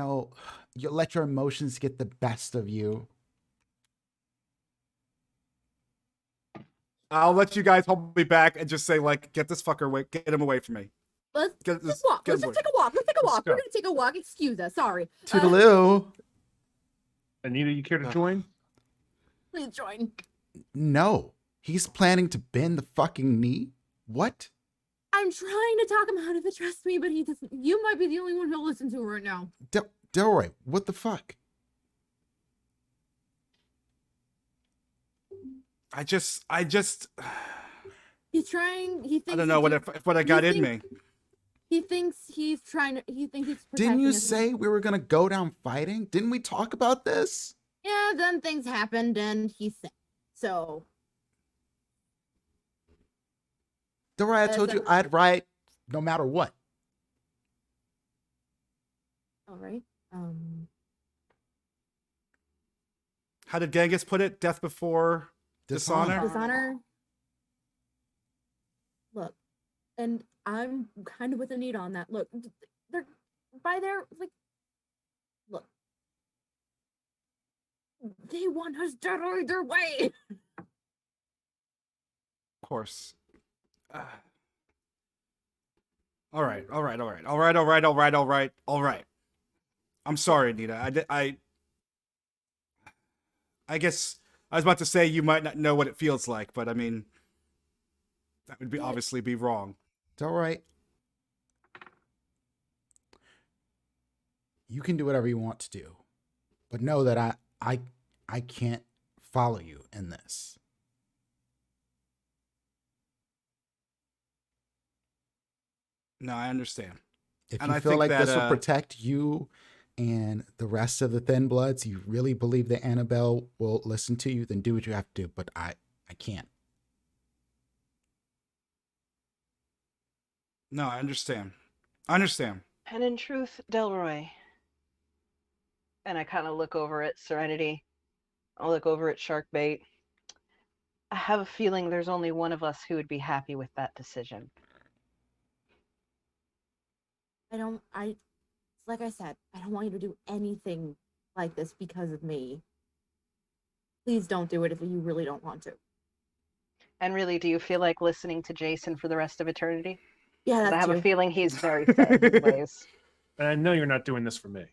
let your emotions get the best of you. I'll let you guys hold me back and just say, like, get this fucker away. Get him away from me. Let's Get just walk. Let's just take a walk. Let's take a walk. go. We're gonna take a walk. Excuse us. Sorry. Toodaloo. Anita, you care to join? Please join. No. He's planning to bend the fucking knee? What? I'm trying to talk him out of it. Trust me, but he doesn't. You might be the only one he'll listen to right now. Delroy, what the fuck? I just... He's trying. He thinks. I don't know what I got in me. He thinks he's trying to. He thinks he's. Didn't you protecting us. say we were going to go down fighting? Didn't we talk about this? Yeah, then things happened, and he said so. Delroy, I told you I'd ride no matter what. All right. How did Genghis put it? Death before dishonor? Dishonor. Look, and I'm kind of with Anita on that. Look, they're by their like. Look, they want us dead either way. Of course. All right. I'm sorry, Anita. I guess I was about to say you might not know what it feels like, but I mean, that would obviously be wrong. Delroy, You can do whatever you want to do, but know that I can't follow you in this. No, I understand. If And you I feel think like that this will protect you and the rest of the Thin Bloods, you really believe that Annabelle will listen to you, then do what you have to do. But I can't. no, I understand. I understand. And in truth, Delroy, and I kind of look over at Serenity, I look over at Sharkbait. I have a feeling there's only one of us who would be happy with that decision. Like I said, I don't want you to do anything like this because of me. Please don't do it if you really don't want to. And really, do you feel like listening to Jason for the rest of eternity? Yeah, Because I that's have a true. feeling he's very set in his ways. And I know you're not doing this for me.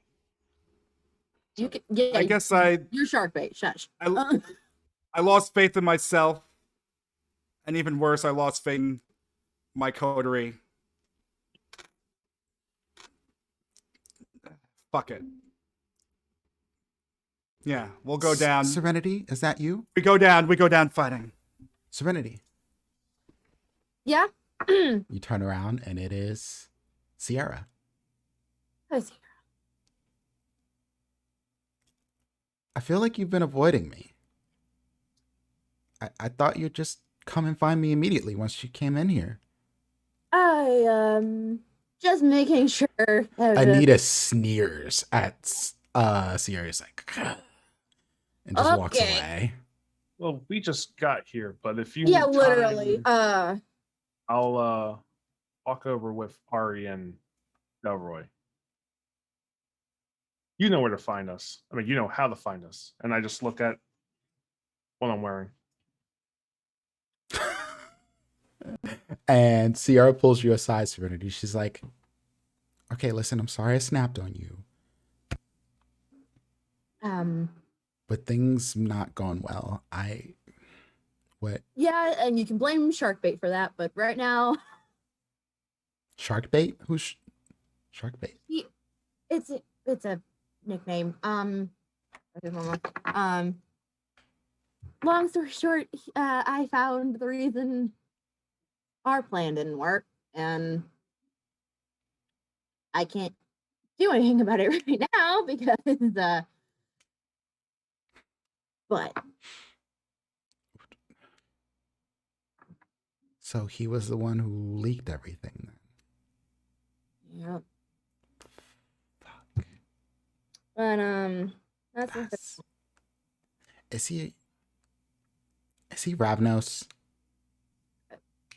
You can, yeah. I guess you're shark bait. Shush. I lost faith in myself, and even worse, I lost faith in my coterie. Fuck it. Yeah, we'll go down. Serenity, is that you? We go down fighting. Serenity. Yeah. You turn around and it is Sierra. Who's here? I feel like you've been avoiding me. I thought you'd just come and find me immediately once you came in here. I just making sure. Anita sneers at Sierra's like, and just walks Okay. away. Well, we just got here, but if you Yeah, need literally. time, I'll walk over with Ari and Delroy. You know where to find us. I mean, you know how to find us. And I just look at what I'm wearing. And Sierra pulls you aside, Serenity. She's like, okay, listen, I'm sorry I snapped on you, but things not going well. What? Yeah, and you can blame Sharkbait for that, but right now, Sharkbait? Who's Sharkbait? it's a nickname. Long story short, I found the reason our plan didn't work, and I can't do anything about it right now because but So he was the one who leaked everything then. yeah. Fuck. But that's Is he Ravnos?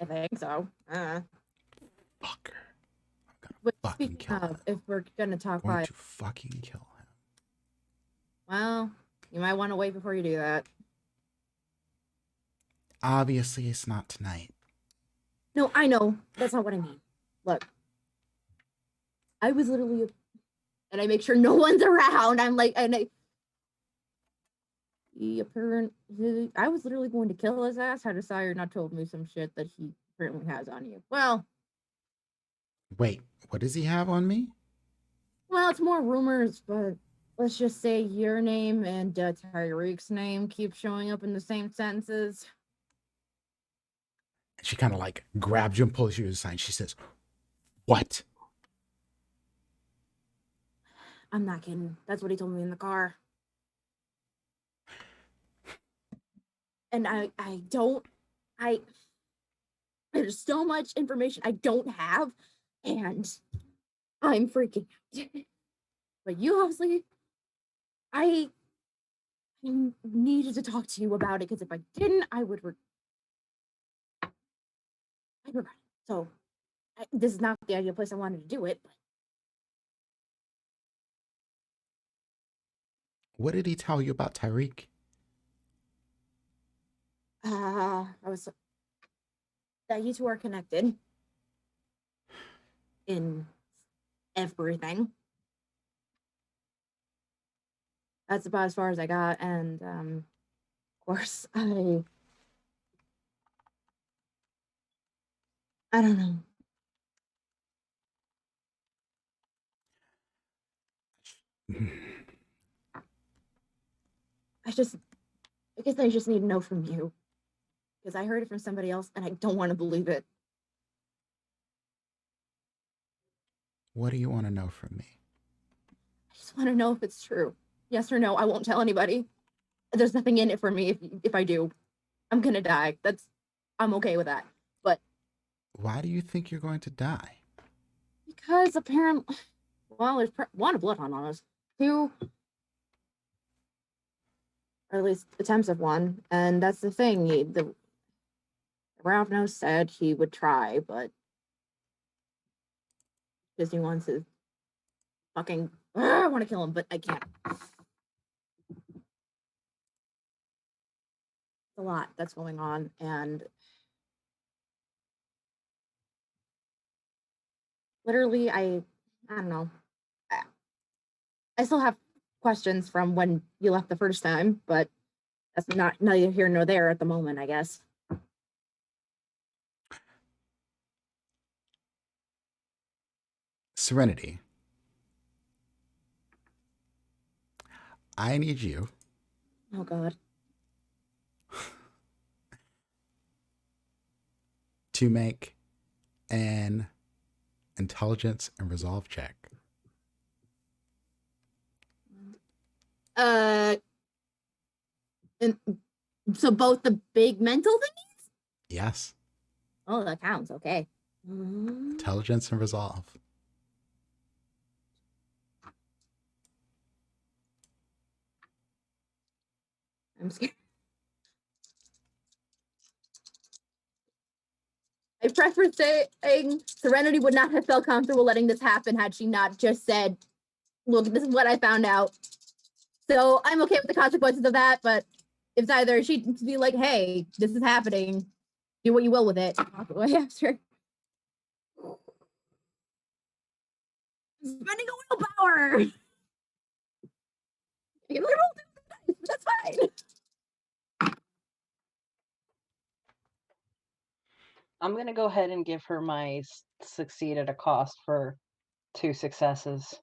I think so. Fucker. But Fucking speaking kill him. of, if we're gonna talk I'm going about, to fucking kill him. well, you might want to wait before you do that. Obviously, it's not tonight. No, I know. That's not what I mean. Look, I was literally, and I make sure no one's around. I'm like, and I was literally going to kill his ass had Sire not told me some shit that he apparently has on you. Well, Wait, what does he have on me? well, it's more rumors, but let's just say your name and Tyreek's name keep showing up in the same sentences. She kind of like grabs you and pulls you aside. She says, "What?" I'm not kidding. That's what he told me in the car. And there's so much information I don't have, and I'm freaking out. But you obviously, I needed to talk to you about it because if I didn't, I would regret it. So this is not the ideal place I wanted to do it. But What did he tell you about Tyreek? I was that you two are connected in everything. That's about as far as I got, and of course, I don't know. I guess I just need to know from you. Because I heard it from somebody else and I don't want to believe it. What do you want to know from me? I just want to know if it's true. Yes or no, I won't tell anybody. There's nothing in it for me if I do. I'm gonna die. I'm okay with that. But Why do you think you're going to die? because apparently, well, there's one, a bloodhound on us. Two, or at least attempts of one, and that's the thing. The Ravno said he would try, but because he wants to fucking, I want to kill him, but I can't. A lot that's going on, and literally, I don't know. I still have questions from when you left the first time, but that's not neither here nor there at the moment, I guess. Serenity. I need you. Oh God. To make an intelligence and resolve check. And so both the big mental thingies? Yes. Oh, that counts. Okay. Intelligence and resolve. I'm scared. I preface saying Serenity would not have felt comfortable letting this happen had she not just said, look, this is what I found out. So I'm okay with the consequences of that, but it's either she'd be like, hey, this is happening. Do what you will with it. Walk away after. Spending a willpower. That's fine. I'm going to go ahead and give her my succeed at a cost for 2 successes.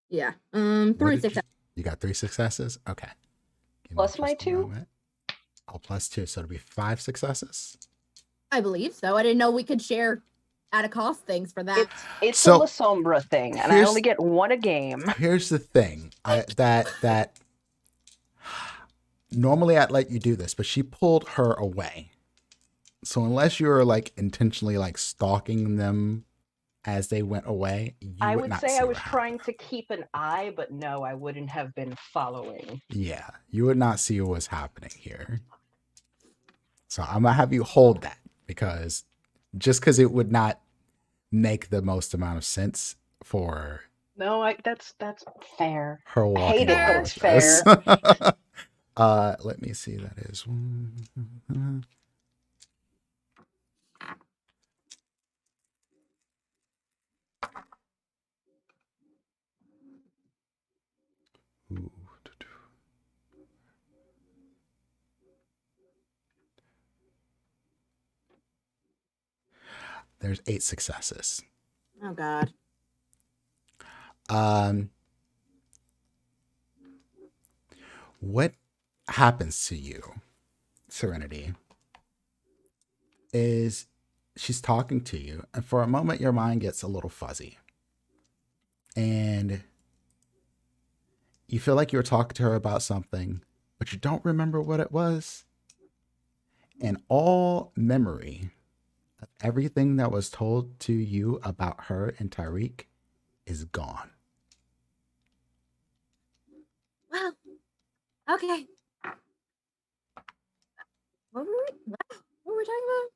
Yeah. 3 successes. You got 3 successes? Okay. Plus my 2? Oh, plus 2. So it'll be 5 successes? I believe so. I didn't know we could share at a cost things for that. It's a La Sombra thing, and I only get 1 a game. Here's the thing. That normally I'd let you do this, but she pulled her away. So unless you're like intentionally like stalking them as they went away, I would say I was trying to keep an eye, but no, I wouldn't have been following. Yeah, you would not see what was happening here. So I'm gonna have you hold that because it would not make the most amount of sense for. No, that's fair. Her walking I hate it, but it's fair. Let me see. That is. Ooh. There's 8 successes. Oh God. What happens to you, Serenity, is she's talking to you, and for a moment your mind gets a little fuzzy. And you feel like you were talking to her about something, but you don't remember what it was. And all memory of everything that was told to you about her and Tyreek is gone. Well, okay. What were we talking about?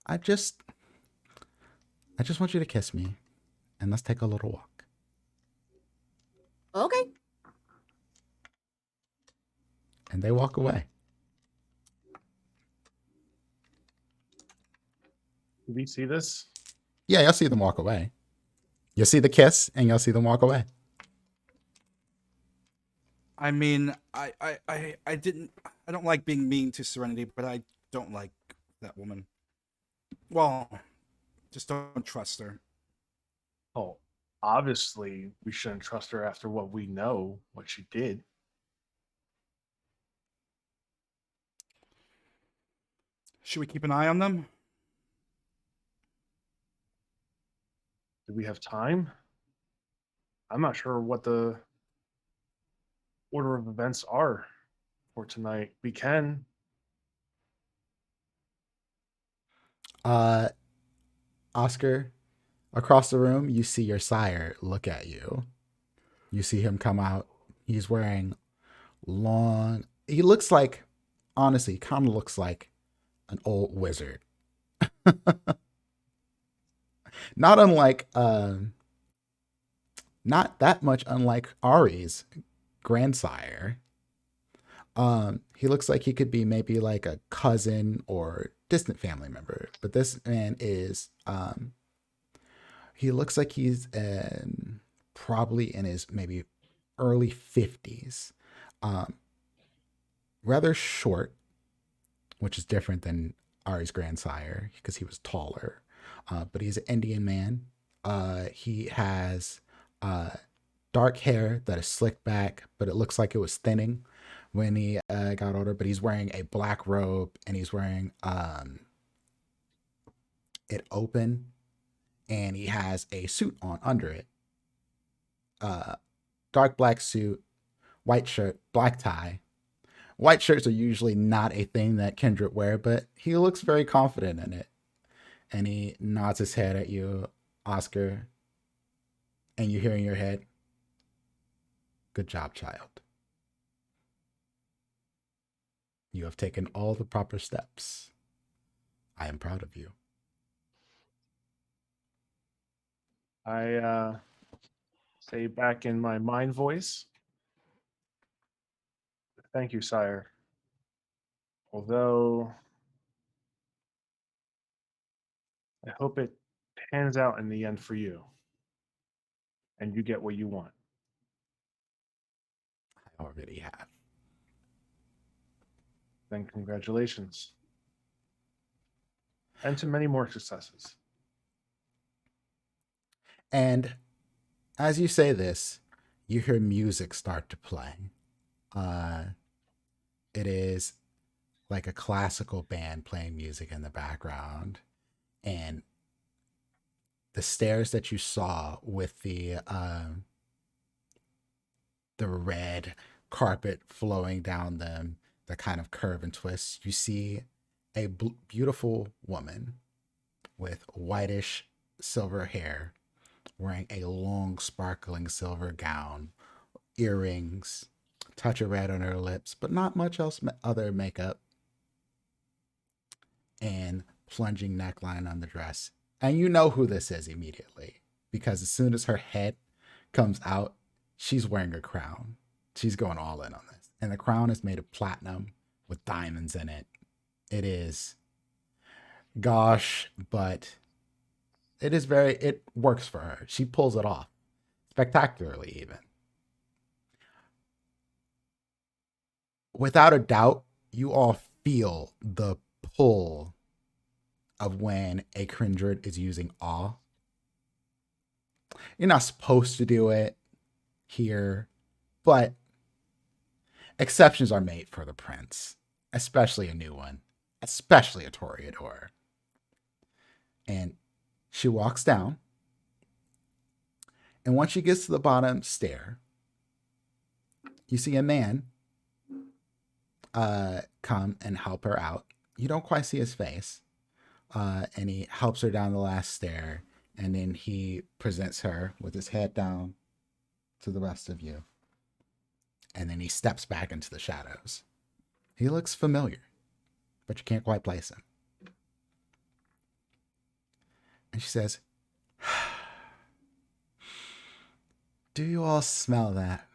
I just want you to kiss me, and let's take a little walk. Okay. And they walk away. Do we see this? Yeah, you'll see them walk away. You'll see the kiss, and you'll see them walk away. I mean, I don't like being mean to Serenity, but I don't like that woman. Well, Just don't trust her. Oh, obviously, we shouldn't trust her after what we know, what she did. Should we keep an eye on them? Do we have time? I'm not sure what the order of events are for tonight. We can. Oscar, across the room, you see your sire look at you. You see him come out. He's wearing long. He looks like, honestly, kind of looks like an old wizard. Not unlike, not that much unlike Ari's grandsire. He looks like he could be maybe like a cousin or distant family member, but this man is, he looks like he's probably in his maybe early 50s. Rather short, which is different than Ari's grandsire because he was taller. But he's an Indian man. He has dark hair that is slicked back, but it looks like it was thinning when he got older. But he's wearing a black robe and he's wearing it open, and he has a suit on under it. Dark black suit, white shirt, black tie. White shirts are usually not a thing that Kendrick wear, but he looks very confident in it. And he nods his head at you, Oscar, and you hear in your head, "Good job, child. You have taken all the proper steps. I am proud of you." I say back in my mind voice, "Thank you, sire. Although I hope it pans out in the end for you and you get what you want." I already have. Then congratulations. And to many more successes. And as you say this, you hear music start to play. It is like a classical band playing music in the background. And the stairs that you saw with the red carpet flowing down them, the kind of curve and twist, you see a beautiful woman with whitish silver hair, wearing a long sparkling silver gown, earrings, touch of red on her lips, but not much else other makeup, and plunging neckline on the dress. And you know who this is immediately, because as soon as her head comes out, she's wearing a crown. She's going all in on this. And the crown is made of platinum with diamonds in it. It is, gosh, but it works for her. She pulls it off spectacularly, even. Without a doubt, you all feel the pull of when a kindred is using awe. You're not supposed to do it here, but exceptions are made for the prince, especially a new one, especially a Toreador. And she walks down, and once she gets to the bottom stair, you see a man come and help her out. You don't quite see his face, and he helps her down the last stair, and then he presents her with his head down to the rest of you, and then he steps back into the shadows. He looks familiar, but you can't quite place him. And she says, "Do you all smell that?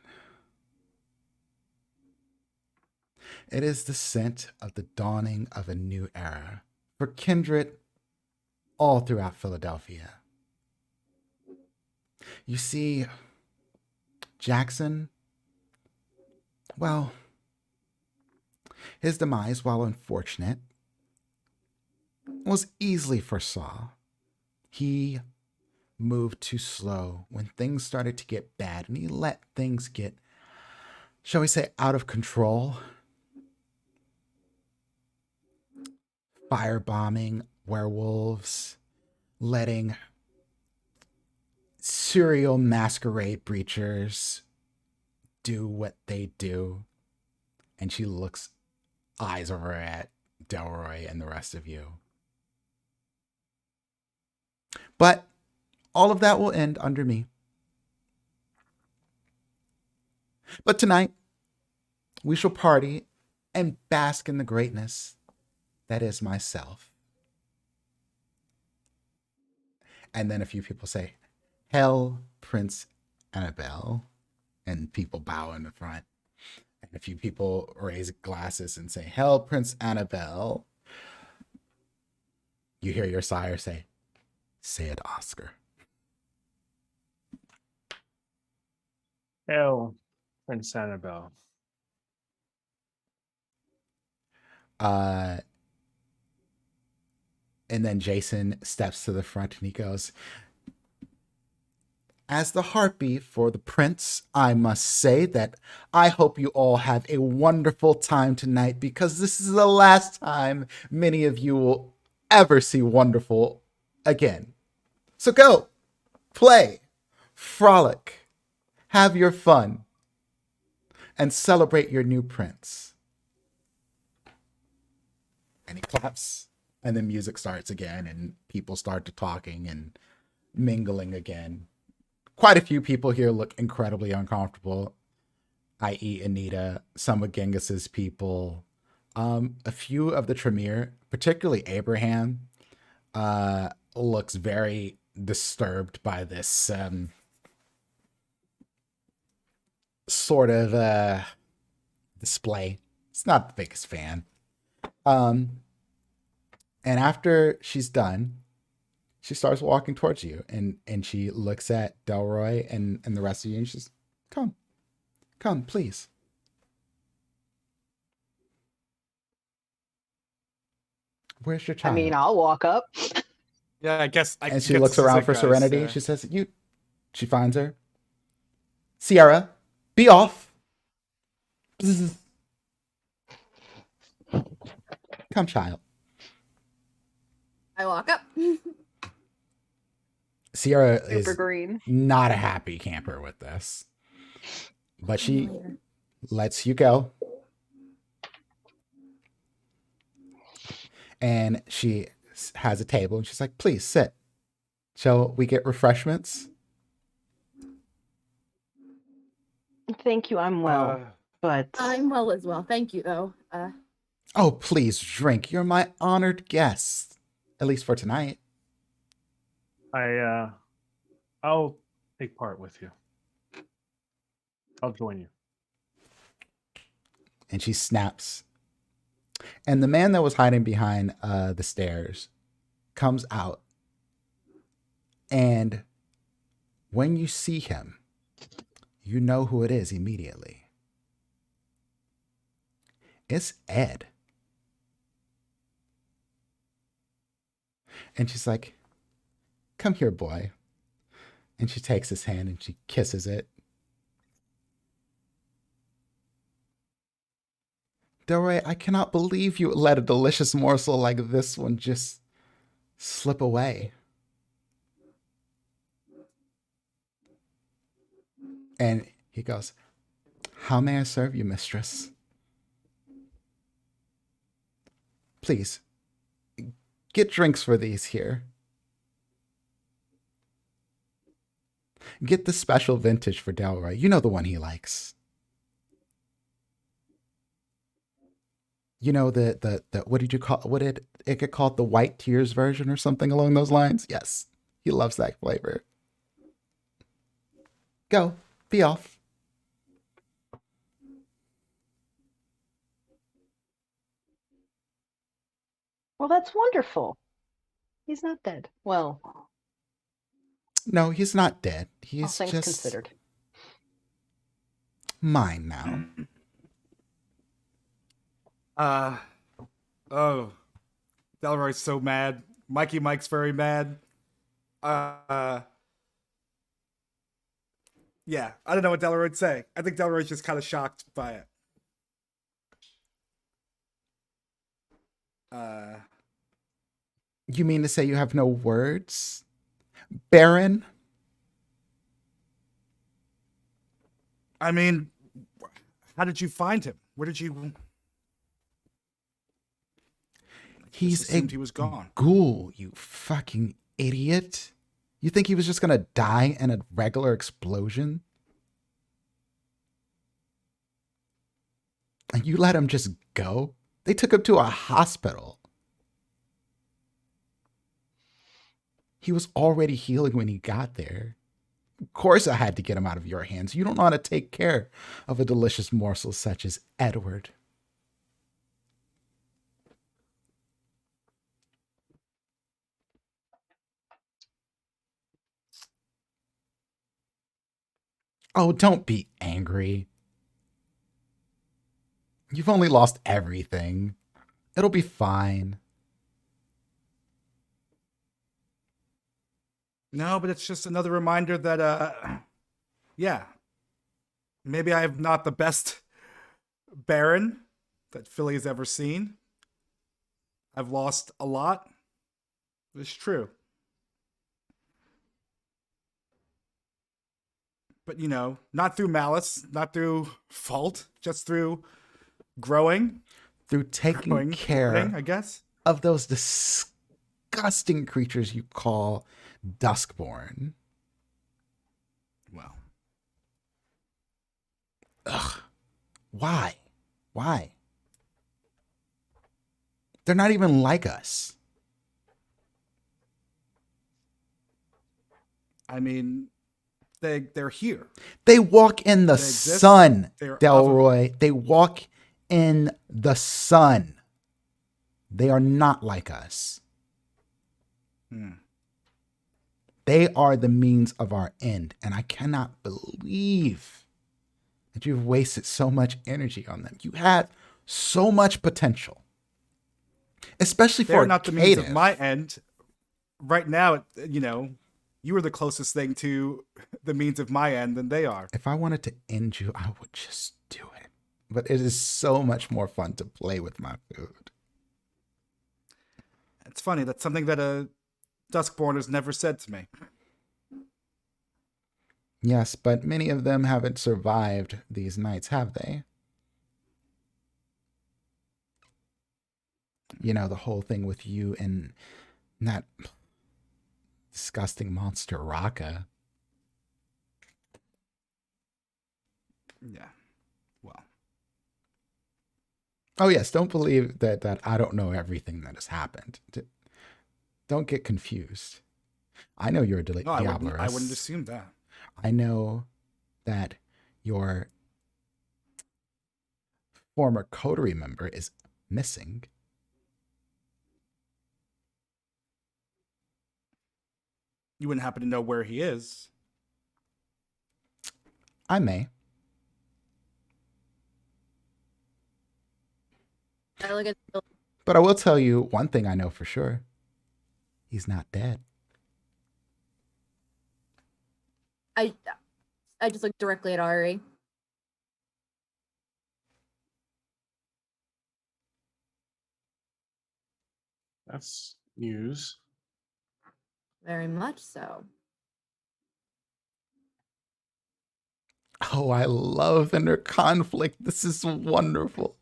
It is the scent of the dawning of a new era for kindred all throughout Philadelphia. You see, Jackson, well, his demise, while unfortunate, was easily foresaw. He moved too slow when things started to get bad, and he let things get, shall we say, out of control. Firebombing werewolves, letting serial masquerade breachers do what they do. And she looks eyes over at Delroy and the rest of you. But all of that will end under me. But tonight, we shall party and bask in the greatness that is myself. And then a few people say, Hail, Prince Annabelle. And people bow in the front. And a few people raise glasses and say, Hail, Prince Annabelle. You hear your sire say it, Oscar. Hail, Prince Annabelle. And then Jason steps to the front and he goes, as the heartbeat for the prince, I must say that I hope you all have a wonderful time tonight, because this is the last time many of you will ever see wonderful again. So go, play, frolic, have your fun, and celebrate your new prince. And he claps, and the music starts again, and people start to talking and mingling again. Quite a few people here look incredibly uncomfortable, i.e. Anita, some of Genghis's people, a few of the Tremere, particularly Abraham, looks very disturbed by this sort of display. It's not the biggest fan. And after she's done, she starts walking towards you, and she looks at Delroy and the rest of you, and she's, come, please. Where's your child? I mean, I'll walk up. Yeah, I guess. And she looks around for Serenity. She says, she finds her. Sierra, be off. Bzz. Come, child. I walk up. Sierra is Super green. not a happy camper with this, but she lets you go. And she has a table, and she's like, please sit. Shall we get refreshments? Thank you, I'm well. But I'm well as well. Thank you, though. Oh, please drink. You're my honored guest, at least for tonight. I'll take part with you. I'll join you. And she snaps. And the man that was hiding behind the stairs comes out. And when you see him, you know who it is immediately. It's Ed. And she's like, come here, boy. And she takes his hand and she kisses it. Delroy, I cannot believe you let a delicious morsel like this one just slip away. And he goes, how may I serve you, mistress? Please, get drinks for these here. Get the special vintage for Delroy. You know the one he likes. You know the what did you call, what did it get called, the white tears version or something along those lines? Yes, he loves that flavor. Go, be off. well, that's wonderful. He's not dead. Well, No, he's not dead. all He's things just considered. mine now. Oh, Delroy's so mad. Mikey Mike's very mad. Yeah, I don't know what Delroy would say. I think Delroy's just kind of shocked by it. You mean to say you have no words, Baron? I mean, how did you find him? Where did you? He's Just assumed a he was gone. ghoul, you fucking idiot. You think he was just gonna die in a regular explosion? And you let him just go? They took him to a hospital. He was already healing when he got there. Of course I had to get him out of your hands. You don't know how to take care of a delicious morsel such as Edward. Oh, don't be angry. You've only lost everything. It'll be fine. No, but it's just another reminder that, yeah, maybe I'm not the best Baron that Philly has ever seen. I've lost a lot. It's true. But, not through malice, not through fault, just through growing. Through taking learning, care I guess. of those disgusting creatures you call Duskborn. Well, Ugh. Why? Why? They're not even like us. I mean, they're here. They walk in the They exist. sun, They're Delroy. They walk in the sun. They are not like us. They are the means of our end, and I cannot believe that you've wasted so much energy on them. You had so much potential, especially for They're not the means of Caitiff. my end. Right now, you are the closest thing to the means of my end than they are. If I wanted to end you, I would just do it. But it is so much more fun to play with my food. It's funny. That's something that a Duskborn has never said to me. Yes, but many of them haven't survived these nights, have they? You know, the whole thing with you and that disgusting monster Raka. Yeah. Well. Oh yes, don't believe that I don't know everything that has happened. Don't get confused. I know you're a No, I wouldn't assume that. I know that your former coterie member is missing. You wouldn't happen to know where he is. I may. I look at But I will tell you one thing I know for sure. He's not dead. I just look directly at Ari. That's news. Very much so. Oh, I love inner conflict. This is wonderful.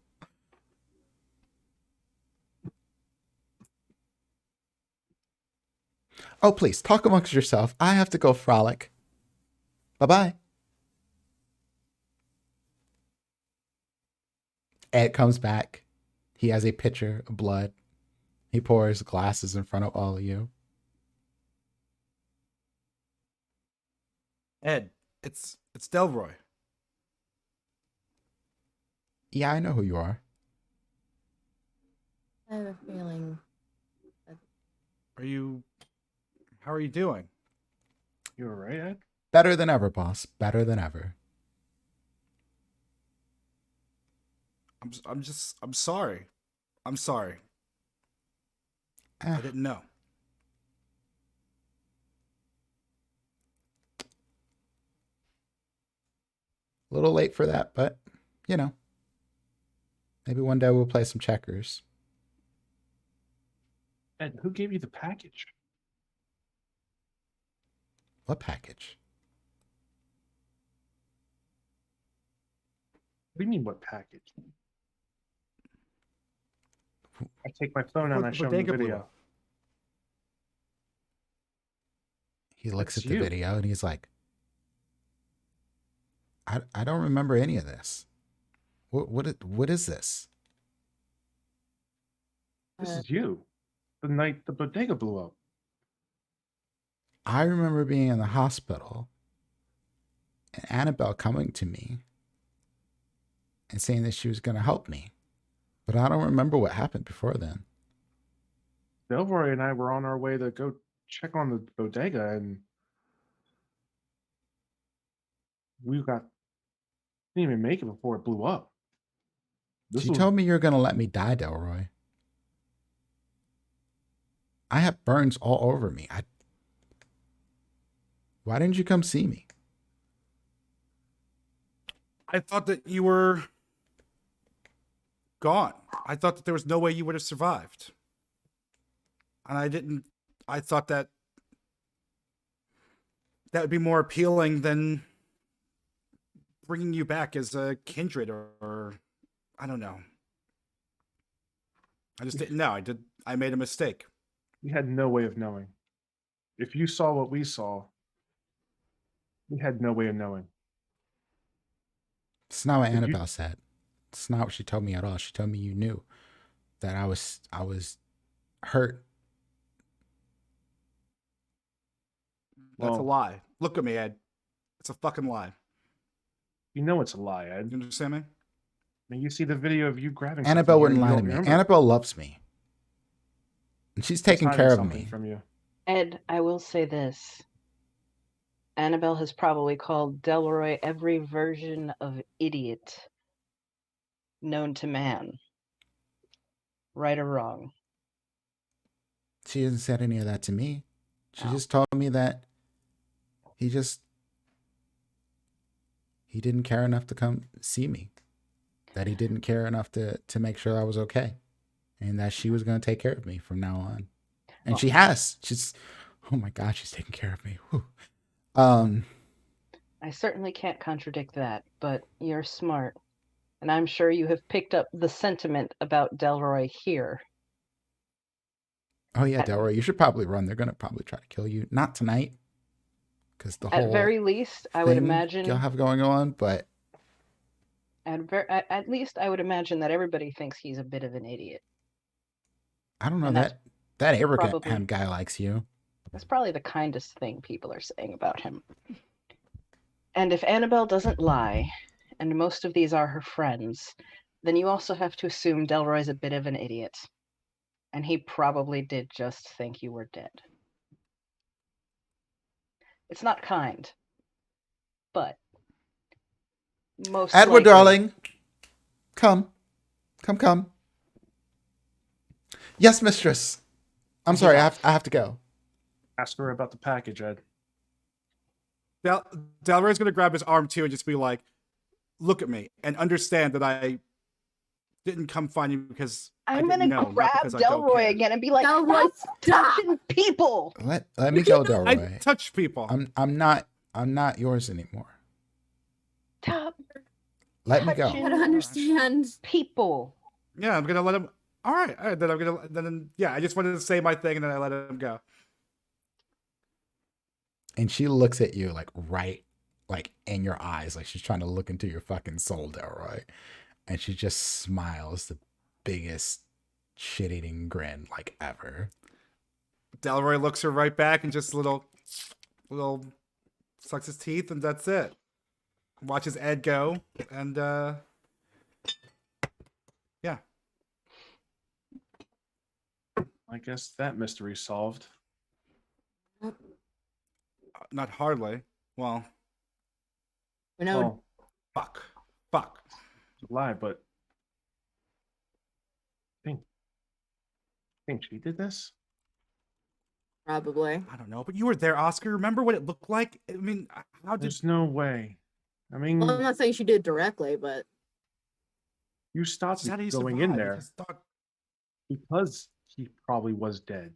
Oh, please, talk amongst yourself. I have to go frolic. Bye-bye. Ed comes back. He has a pitcher of blood. He pours glasses in front of all of you. Ed, it's Delroy. Yeah, I know who you are. I have a feeling. How are you doing? You all right, Ed? Better than ever, boss. Better than ever. I'm sorry. I'm sorry. I didn't know. A little late for that, but you know, maybe one day we'll play some checkers. Ed, who gave you the package? What package? What do you mean, what package? I take my phone out and I show him the Bodega blew video. up. He looks That's at the you. video and he's like, I don't remember any of this. What is this? This is you. The night the bodega blew up. I remember being in the hospital and Annabelle coming to me and saying that she was going to help me. But I don't remember what happened before then. Delroy and I were on our way to go check on the bodega, and we didn't even make it before it blew up. She told me you're going to let me die, Delroy. I have burns all over me. Why didn't you come see me? I thought that you were gone. I thought that there was no way you would have survived. And I thought that would be more appealing than bringing you back as a kindred or I don't know. I just didn't know. I made a mistake. We had no way of knowing. If you saw what we saw, we had no way of knowing. It's not what Annabelle said. It's not what she told me at all. She told me you knew that I was hurt. That's a lie. Look at me, Ed. It's a fucking lie. You know it's a lie, Ed. You understand me? I mean, you see the video of you grabbing Annabelle something wouldn't here, lie you to don't me. remember. Annabelle loves me. And she's taking Hiding care of something me. from you. Ed, I will say this. Annabelle has probably called Delroy every version of idiot known to man. Right or wrong. She hasn't said any of that to me. She No. just told me that he didn't care enough to come see me. That he didn't care enough to make sure I was okay. And that she was going to take care of me from now on. And she has. Oh my God, she's taking care of me. Whew. I certainly can't contradict that, but you're smart. And I'm sure you have picked up the sentiment about Delroy here. Oh yeah, Delroy, you should probably run. They're going to probably try to kill you. Not tonight. Because the whole At very least, I would thing imagine you'll have going on, but at least I would imagine that everybody thinks he's a bit of an idiot. I don't know, And that's that Abraham probably- guy likes you. That's probably the kindest thing people are saying about him. And if Annabelle doesn't lie, and most of these are her friends, then you also have to assume Delroy's a bit of an idiot. And he probably did just think you were dead. It's not kind, but most Edward, likely, darling, come. Yes, mistress. I'm sorry, I have to go. Ask her about the package, Ed. Delroy's going to grab his arm too and just be like, look at me and understand that I didn't come find you because I'm going to grab Delroy Delroy again and be like, Delroy, stop stop! touching people! Let me go, I Delroy. touch people. I'm not yours anymore. Stop Let me go. touching I don't understand. people. Yeah, I'm going to let him. All right. Then I'm going to, then, yeah, I just wanted to say my thing and then I let him go. And she looks at you right in your eyes, like she's trying to look into your fucking soul, Delroy. And she just smiles the biggest shit-eating grin ever. Delroy looks her right back and just little sucks his teeth and that's it. Watches Ed go and yeah. I guess that mystery solved. Not hardly. Well, We know. Well, fuck. it's a lie, but think she did this? Probably. I don't know, but you were there, Oscar. Remember what it looked like? I mean, how did There's no way. I mean, Well, I'm not saying she did directly, but you stopped How do you going in survive? there Because dog, because he probably was dead.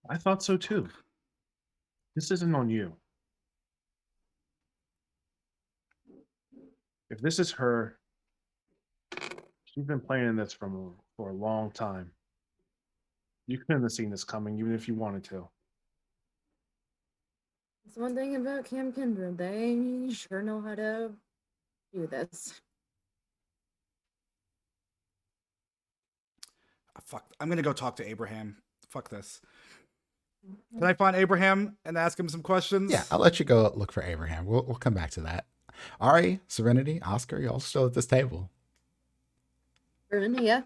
I thought so too. This isn't on you. If this is her, she's been planning this for a long time. You couldn't have seen this coming, even if you wanted to. it's one thing about Cam Kindred. They sure know how to do this. fuck. I'm going to go talk to Abraham. Fuck this. Can I find Abraham and ask him some questions? Yeah, I'll let you go look for Abraham. We'll come back to that. Ari, Serenity, Oscar, y'all still at this table. Yeah.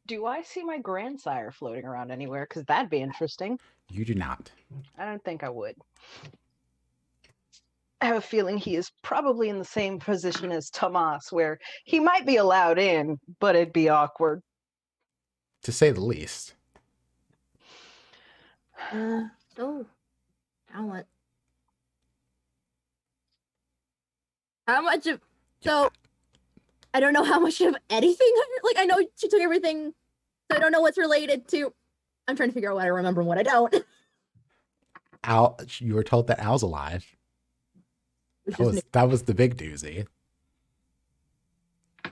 Do I see my grandsire floating around anywhere? Because that'd be interesting. You do not. I don't think I would. I have a feeling he is probably in the same position as Tomas, where he might be allowed in, but it'd be awkward. To say the least. So, talent. How much of so? I don't know how much of anything. Like I know she took everything, so I don't know what's related to. I'm trying to figure out what I remember and what I don't. Al, you were told that Al's alive. That was the big doozy.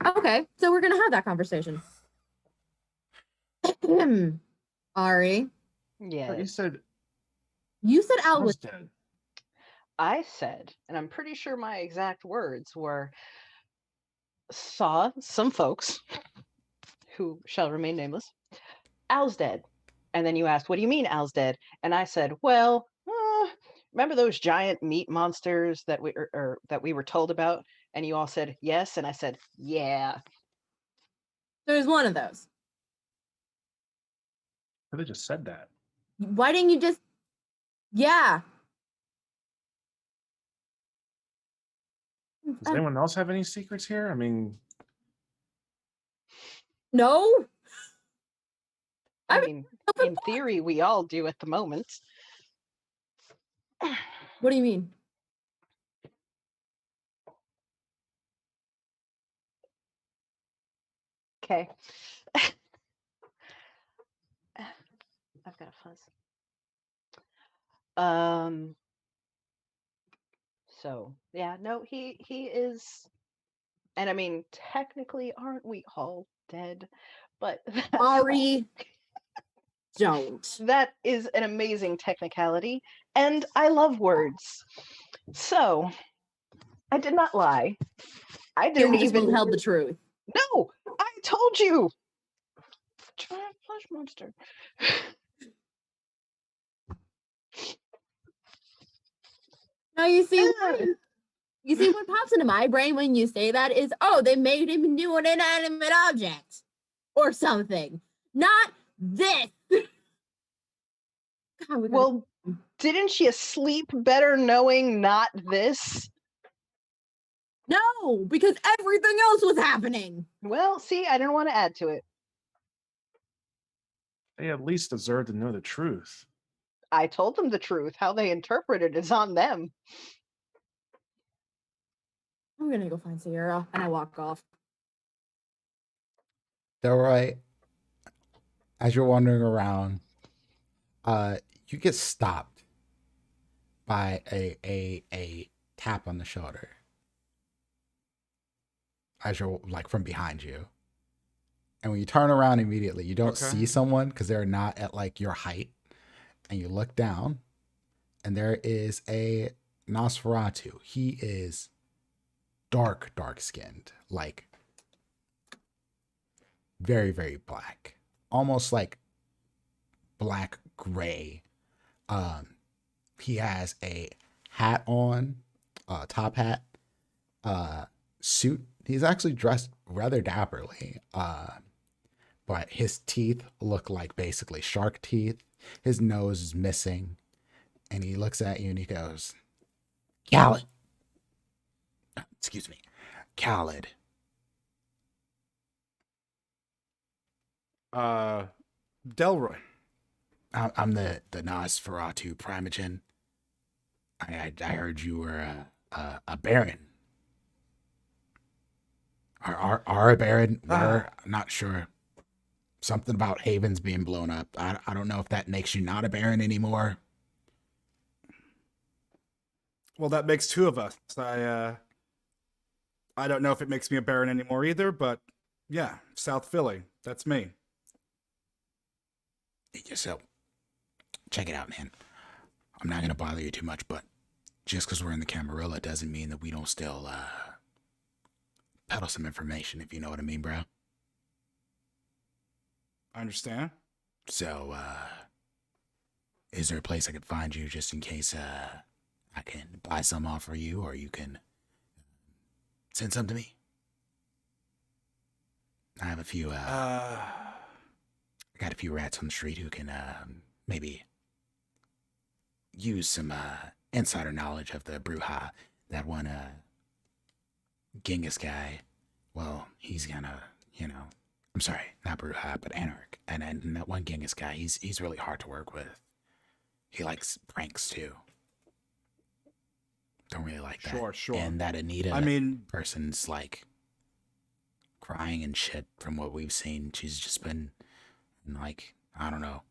Okay, so we're gonna have that conversation. Ari, Yeah. You said Al was dead. I said, and I'm pretty sure my exact words were, saw some folks who shall remain nameless. Al's dead. And then you asked, what do you mean Al's dead? And I said, well, remember those giant meat monsters that we were told about? And you all said yes, and I said, yeah. There's one of those. I could have just said that. Why didn't you just? Yeah. Does anyone else have any secrets here? I mean, No. I mean, in theory, we all do at the moment. What do you mean? Okay. I've got a fuzz. So yeah, no, he is, and I mean, technically, aren't we all dead? But Ari, don't. That is an amazing technicality, and I love words. So I did not lie. I didn't even held the truth. No, I told you. Giant flesh monster. Now you see what pops into my brain when you say that is, oh, they made him into an inanimate object or something. Not this. God, well, didn't you sleep better knowing not this? No, because everything else was happening. Well, see, I didn't want to add to it. They at least deserve to know the truth. I told them the truth. How they interpret it is on them. I'm gonna go find Sierra, and I walk off. Delroy, as you're wandering around, you get stopped by a tap on the shoulder as you're like from behind you. And when you turn around immediately, you don't see someone because they're not at like your height. And you look down, and there is a Nosferatu. He is dark skinned, like very, very black, almost like black gray. He has a hat on, top hat, suit. He's actually dressed rather dapperly, but his teeth look like basically shark teeth. His nose is missing, and he looks at you and he goes, Khaled. Excuse me, Khaled. Delroy. I'm the Nosferatu Primogen. I heard you were a baron. Are a baron? We're not sure. Something about Havens being blown up. I don't know if that makes you not a baron anymore. Well, that makes two of us. I don't know if it makes me a baron anymore either, but yeah, South Philly. That's me. So, check it out, man. I'm not gonna bother you too much, but just because we're in the Camarilla doesn't mean that we don't still peddle some information, if you know what I mean, bro. I understand. So, is there a place I could find you just in case I can buy some off for you, or you can send some to me? I have a few. I got a few rats on the street who can maybe use some insider knowledge of the Bruja. That one Genghis guy. Well, he's gonna, I'm sorry, not Bruja, but Anarch. And that one Genghis guy, he's really hard to work with. He likes pranks too. Don't really like that. Sure. And that Anita person's like crying and shit from what we've seen. She's just been in, like, I don't know,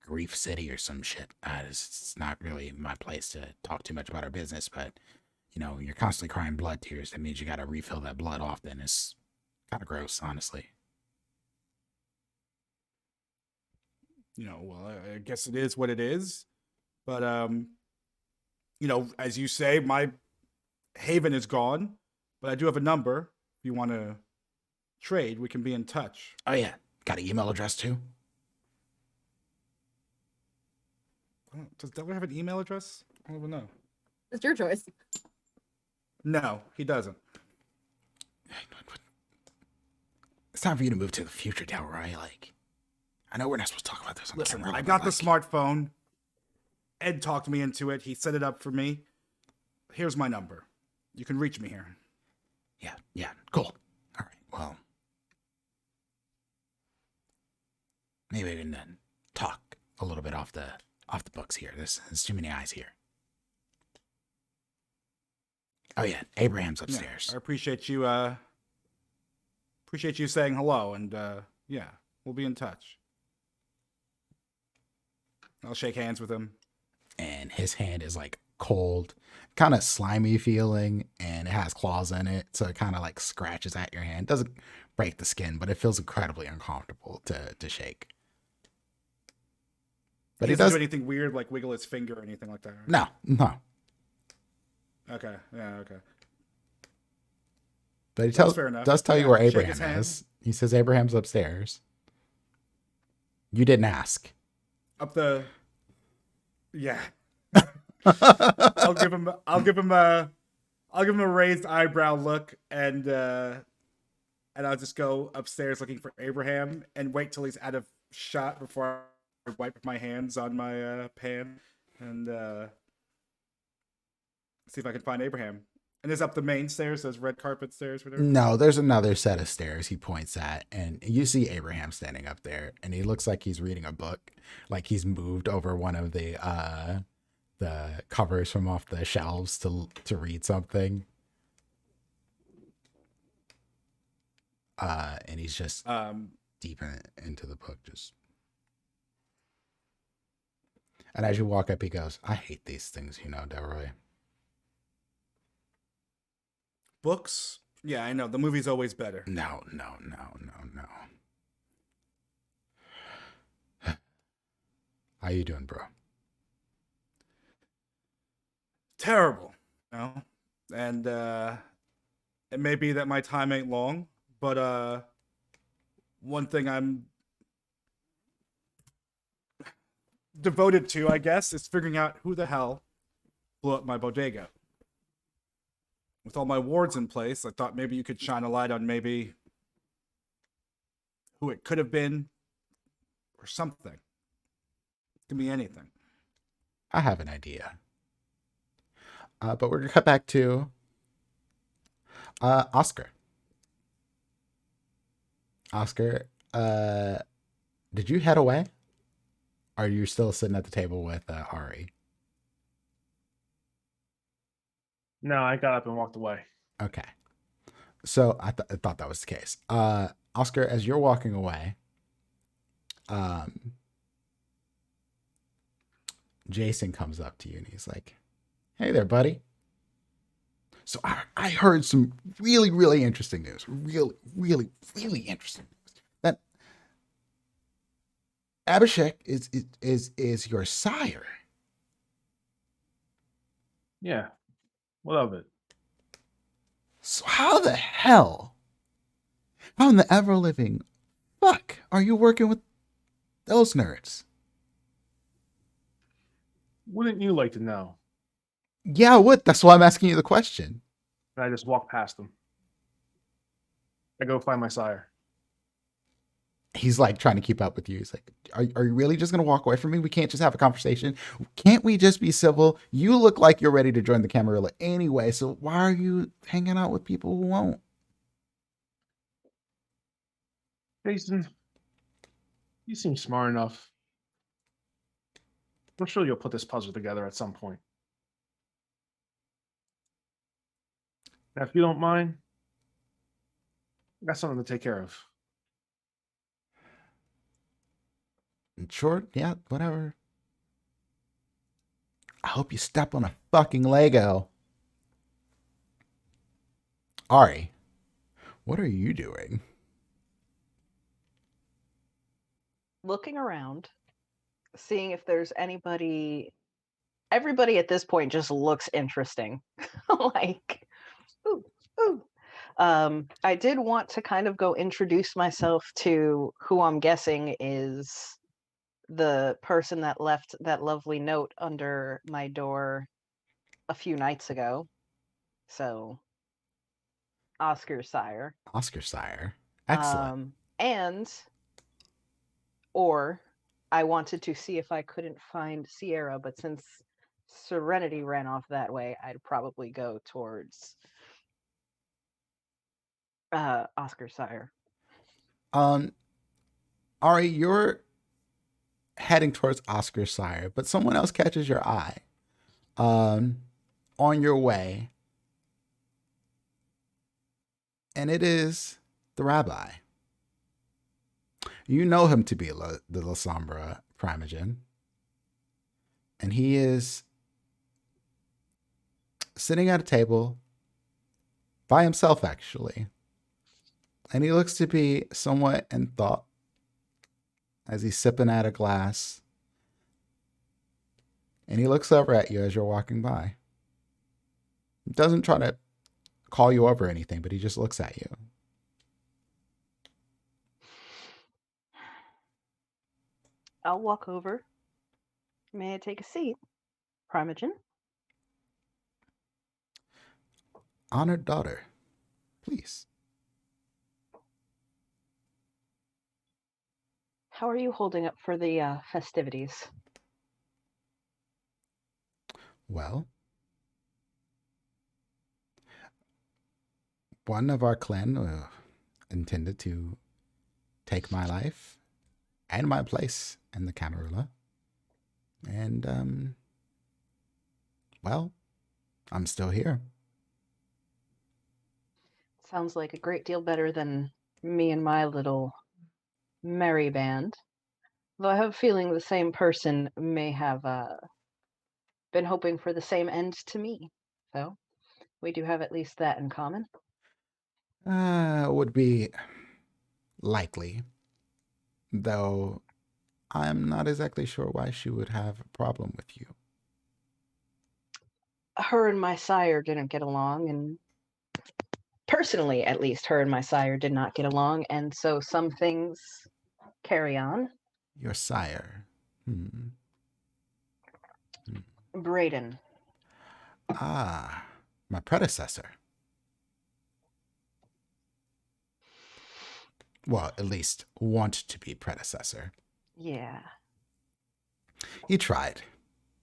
Grief City or some shit. It's not really my place to talk too much about our business, but you're constantly crying blood tears. That means you gotta refill that blood often. It's kind of gross, honestly. Well, I guess it is what it is. But, as you say, my haven is gone. But I do have a number. If you want to trade, we can be in touch. Oh, yeah. Got an email address, too? Does Delaware have an email address? I don't even know. It's your choice. No, he doesn't. It's time for you to move to the future, Delroy. I know we're not supposed to talk about this on Listen, camera. I got the smartphone. Ed talked me into it. He set it up for me. Here's my number. You can reach me here. Yeah, cool. All right, well, maybe we can then talk a little bit off the books here. There's too many eyes here. Oh yeah, Abraham's upstairs. Yeah, I appreciate you saying hello, and yeah, we'll be in touch. I'll shake hands with him. And his hand is like cold, kind of slimy feeling, and it has claws in it, so it kind of like scratches at your hand. Doesn't break the skin, but it feels incredibly uncomfortable to shake. But he doesn't do anything weird, like wiggle his finger or anything like that, right? No. Okay, yeah, okay. But he does tell you where Abraham is. He says Abraham's upstairs. You didn't ask. Yeah. I'll give him a raised eyebrow look, and I'll just go upstairs looking for Abraham and wait till he's out of shot before I wipe my hands on my pan and see if I can find Abraham. And is up the main stairs, those red carpet stairs, whatever? No, there's another set of stairs he points at, and you see Abraham standing up there, and he looks like he's reading a book, like he's moved over one of the covers from off the shelves to read something. And he's just deep into the book, just. And as you walk up, he goes, "I hate these things, Delroy." Books? Yeah, I know. The movie's always better. No. How you doing, bro? Terrible. And it may be that my time ain't long, but one thing I'm devoted to, I guess, is figuring out who the hell blew up my bodega. With all my wards in place, I thought maybe you could shine a light on maybe who it could have been or something. It can be anything. I have an idea. But we're going to cut back to Oscar. Oscar, did you head away? Or are you still sitting at the table with Ari? No, I got up and walked away. Okay. So I thought that was the case. Oscar, as you're walking away, Jason comes up to you and he's like, "Hey there, buddy. So I heard some really, really interesting news. Really, really, really interesting news. That Abhishek is your sire." Yeah. What of it? So how the hell, how in the ever living fuck are you working with those nerds? Wouldn't you like to know? Yeah, I would. That's why I'm asking you the question. And I just walk past them. I go find my sire. He's like trying to keep up with you. He's like, are you really just going to walk away from me? We can't just have a conversation. Can't we just be civil? You look like you're ready to join the Camarilla anyway. So why are you hanging out with people who won't? Jason, you seem smart enough. I'm sure you'll put this puzzle together at some point. Now, if you don't mind, I got something to take care of. Sure, yeah, whatever. I hope you step on a fucking Lego. Ari, what are you doing? Looking around, seeing if there's anybody. Everybody at this point just looks interesting. Like, ooh, ooh. I did want to kind of go introduce myself to who I'm guessing is the person that left that lovely note under my door a few nights ago. So, Oscar sire. Oscar sire. Excellent. And or I wanted to see if I couldn't find Sierra, but since Serenity ran off that way, I'd probably go towards Oscar sire. Ari, you're heading towards Oscar sire, but someone else catches your eye. On your way, and it is the rabbi. You know him to be the La Sombra Primogen, and he is sitting at a table by himself, actually, and he looks to be somewhat in thought as he's sipping at a glass, and he looks over at you as you're walking by. He doesn't try to call you over or anything, but he just looks at you. I'll walk over. May I take a seat, Primogen? Honored daughter, please. How are you holding up for the festivities? Well, one of our clan intended to take my life and my place in the Camarilla. And, well, I'm still here. Sounds like a great deal better than me and my little merry band. Though I have a feeling the same person may have been hoping for the same end to me. So we do have at least that in common. Would be likely, though I'm not exactly sure why she would have a problem with you. Her and my sire didn't get along, and personally, at least, her and my sire did not get along, and so some things carry on. Your sire. Brayden. Ah, my predecessor. Well, at least want to be predecessor. Yeah, He tried.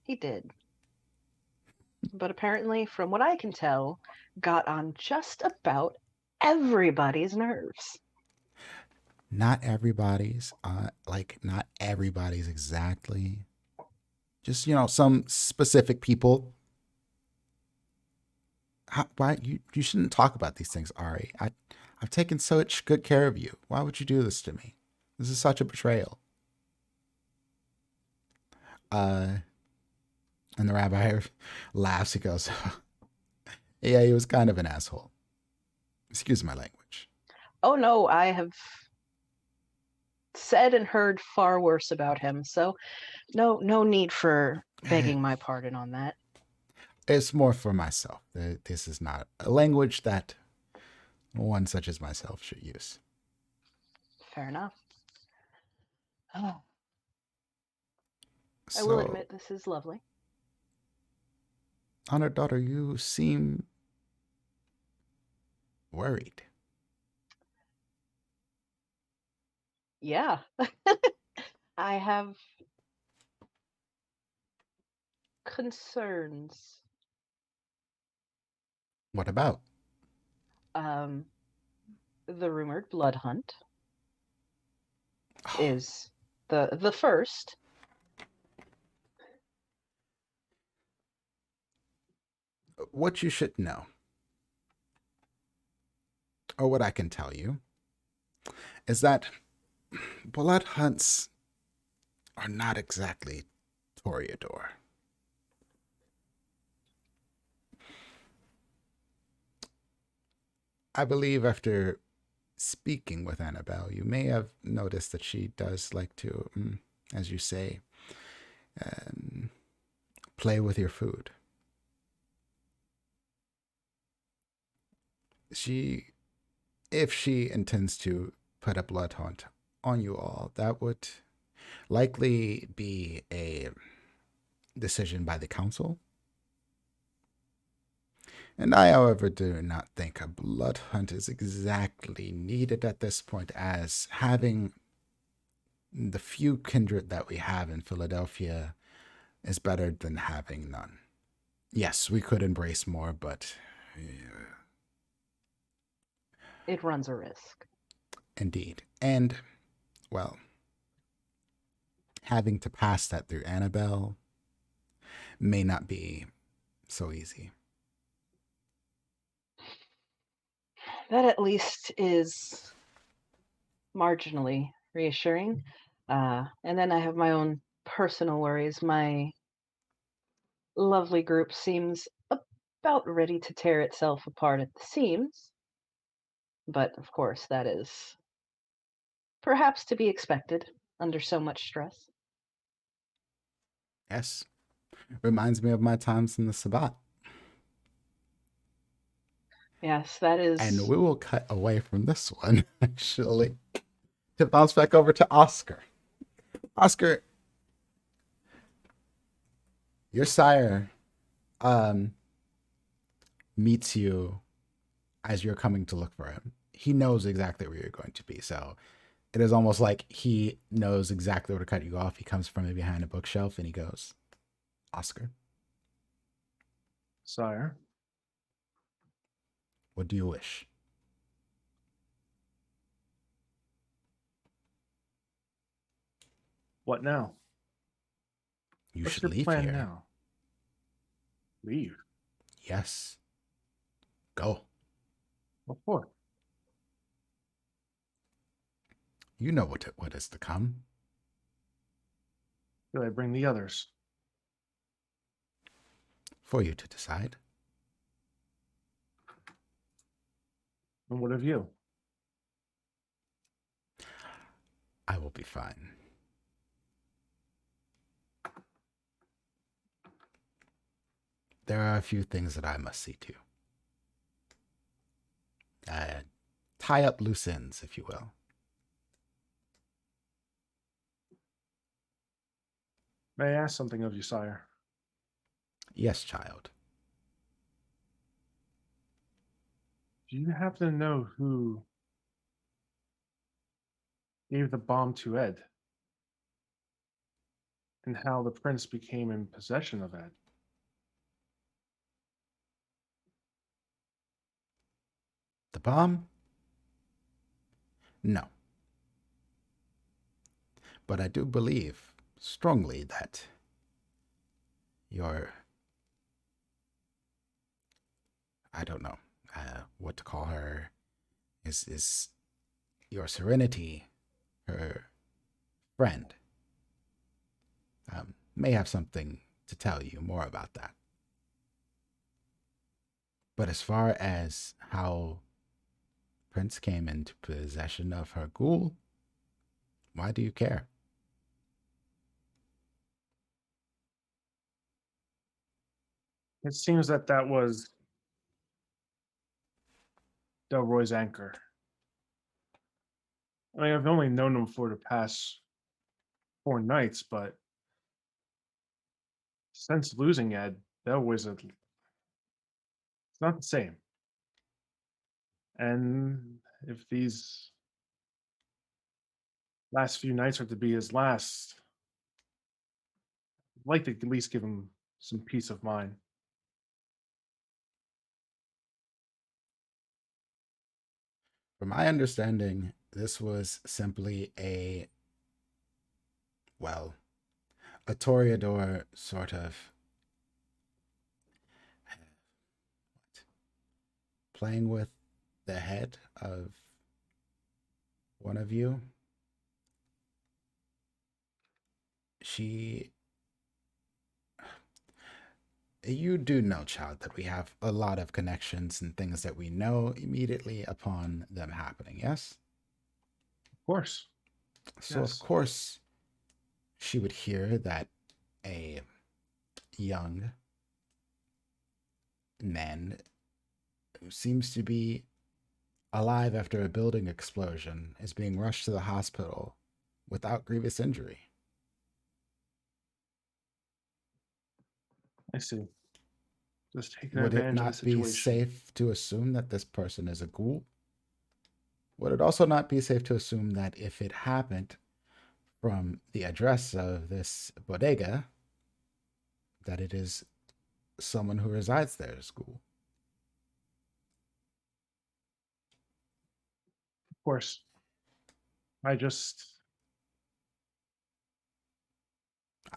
he did. But apparently, from what I can tell, got on just about everybody's nerves. Not everybody's, not everybody's exactly. Just, some specific people. Why you shouldn't talk about these things, Ari. I've taken such good care of you. Why would you do this to me? This is such a betrayal. And the rabbi laughs. He goes, yeah, he was kind of an asshole. Excuse my language. Oh no, I have said and heard far worse about him, so no need for begging my pardon on that. It's more for myself. This is not a language that one such as myself should use. Fair enough. Oh, I So, will admit this is lovely. honored daughter, you seem worried. Yeah. I have concerns. What about? The rumored blood hunt is the first. What you should know, or what I can tell you, is that blood hunts are not exactly Toreador. I believe after speaking with Annabelle, you may have noticed that she does like to, as you say, play with your food. If she intends to put a blood hunt on you all, that would likely be a decision by the council. And I, however, do not think a blood hunt is exactly needed at this point, as having the few kindred that we have in Philadelphia is better than having none. Yes, we could embrace more, but It runs a risk. Indeed. And, well, having to pass that through Annabelle may not be so easy. That at least is marginally reassuring. And then I have my own personal worries. My lovely group seems about ready to tear itself apart at the seams. But of course, that is perhaps to be expected under so much stress. Yes. Reminds me of my times in the Sabbat. Yes, that is. And we will cut away from this one, actually, to bounce back over to Oscar. Oscar, your sire meets you as you're coming to look for him. He knows exactly where you're going to be, so it is almost like he knows exactly where to cut you off. He comes from behind a bookshelf and he goes, Oscar, Sire, what do you wish? what now? You What's should your leave plan here. now? Leave? Yes. Go. What for? You know what is to come. Do I bring the others? For you to decide. And what of you? I will be fine. There are a few things that I must see to. Tie up loose ends, if you will. May I ask something of you, sire? Yes, child. Do you happen to know who gave the bomb to Ed? And how the prince became in possession of Ed? The bomb? No. But I do believe strongly that your I don't know what to call her, is your Serenity, her friend, may have something to tell you more about that. But as far as how Prince came into possession of her ghoul, why do you care? It seems that was Delroy's anchor. I mean, I've only known him for the past 4 nights, but since losing Ed, it's not the same. And if these last few nights are to be his last, I'd like to at least give him some peace of mind. From my understanding, this was simply a toreador sort of playing with the head of one of you. You do know, child, that we have a lot of connections and things that we know immediately upon them happening, yes? Of course. So, Yes. of course, she would hear that a young man who seems to be alive after a building explosion is being rushed to the hospital without grievous injury. I see. Just taking Would it advantage of the not be situation. safe to assume that this person is a ghoul? Would it also not be safe to assume that if it happened from the address of this bodega, that it is someone who resides there at school? Of course.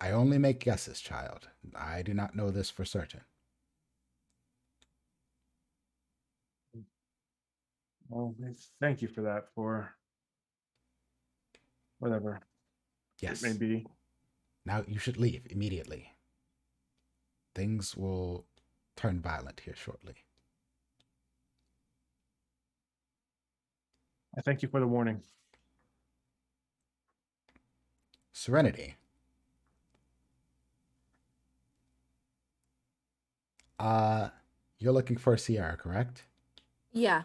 I only make guesses, child. I do not know this for certain. Well, thank you for that, for whatever Yes. it may be. Now you should leave immediately. Things will turn violent here shortly. I thank you for the warning. Serenity. You're looking for Sierra, correct? Yeah.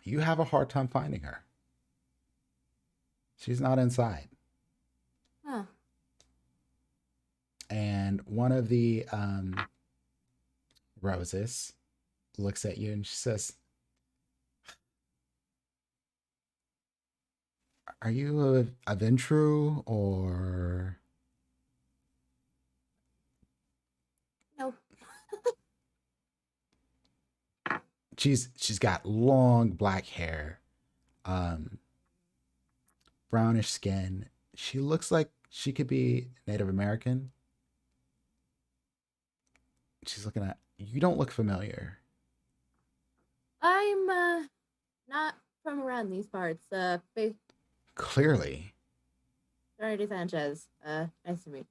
You have a hard time finding her. She's not inside. Huh. And one of the roses looks at you and she says, "Are you a Ventru or?" Nope. She's got long black hair, brownish skin. She looks like she could be Native American. She's looking at you. Don't look familiar. I'm not from around these parts. Clearly. Serenity Sanchez. Nice to meet you.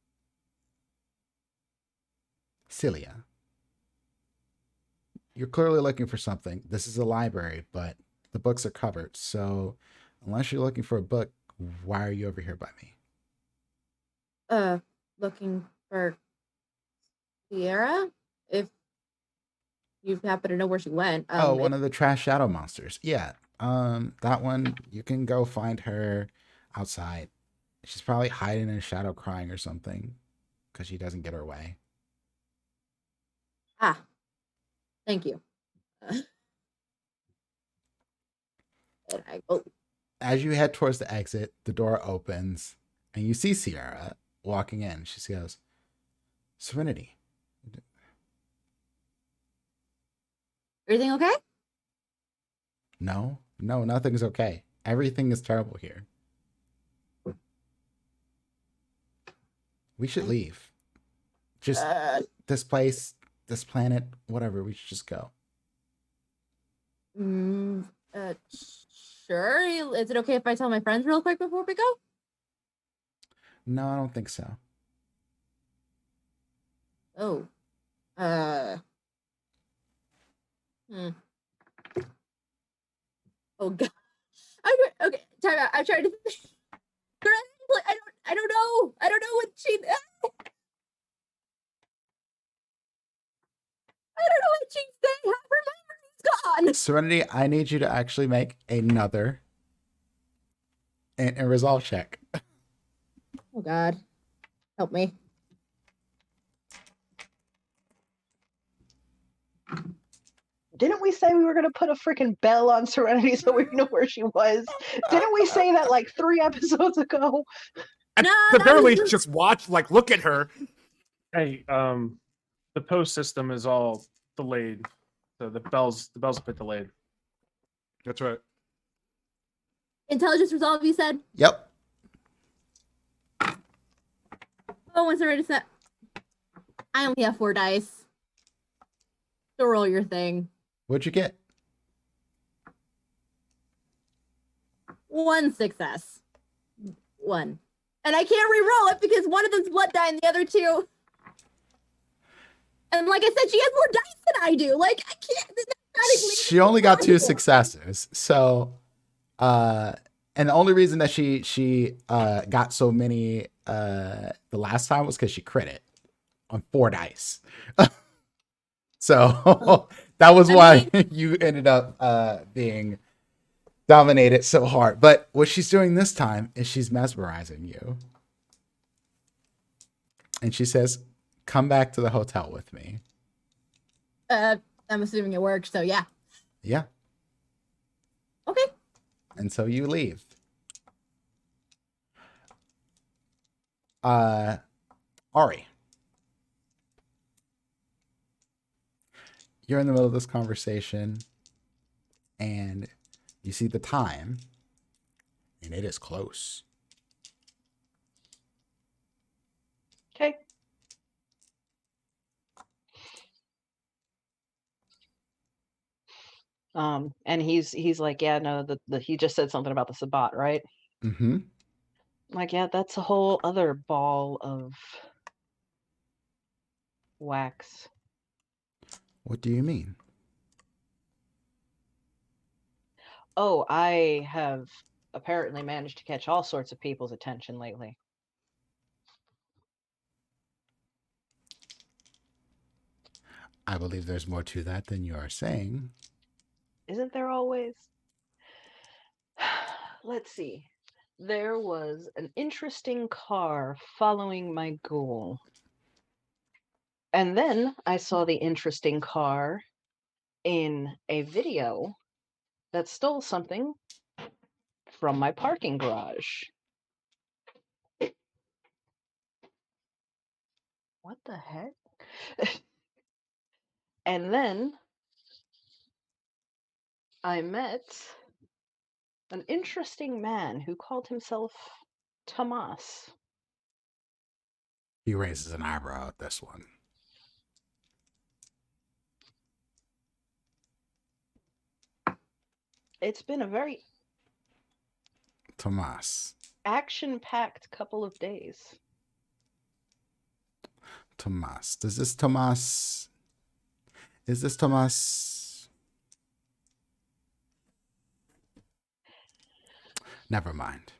Celia. You're clearly looking for something. This is a library, but the books are covered. So, unless you're looking for a book, why are you over here by me? Looking for Sierra? If you happen to know where she went. One of the trash shadow monsters. Yeah. That one, you can go find her outside. She's probably hiding in a shadow crying or something because she doesn't get her way. Thank you. And I go. As you head towards the exit, the door opens and you see Sierra walking in. She goes, "Serenity." Everything okay? No, nothing's okay. Everything is terrible here. We should leave. Just this place, this planet, whatever. We should just go. Sure. Is it okay if I tell my friends real quick before we go? No, I don't think so. Oh. Oh god. Okay. Time out. I'm trying to. I don't know. I don't know what she. I don't know what she's saying. Half her memory's gone. Serenity, I need you to actually make another and resolve check. Oh god. Help me. Didn't we say we were going to put a freaking bell on Serenity so we knew where she was? Didn't we say that like 3 episodes ago? At No, the that very was least, just watch, like, look at her. Hey, the post system is all delayed, so the bells a bit delayed. That's right. Intelligence resolve, you said? Yep. Oh, once already set. I only have 4 dice. So roll your thing. What'd you get? 1 success. 1. And I can't re-roll it because one of them's blood die and the other 2. And like I said, she has more dice than I do. Like, I can't. She only got 2 successes. So, and the only reason that she got so many the last time was because she crit it on 4 dice. So that was why you ended up being dominated so hard. But what she's doing this time is she's mesmerizing you. And she says, come back to the hotel with me. I'm assuming it worked, so yeah. Yeah. Okay. And so you leave. Ari. You're in the middle of this conversation and you see the time and it is close. Okay. And he's like, yeah, no, he just said something about the Sabbat, right? Mm-hmm. Like, yeah, that's a whole other ball of wax. What do you mean? Oh, I have apparently managed to catch all sorts of people's attention lately. I believe there's more to that than you are saying. Isn't there always? Let's see. There was an interesting car following my ghoul. And then I saw the interesting car in a video that stole something from my parking garage. What the heck? And then I met an interesting man who called himself Tomas. He raises an eyebrow at this one. It's been a very Tomas. action-packed couple of days. Tomas. Is this Tomas? Never mind.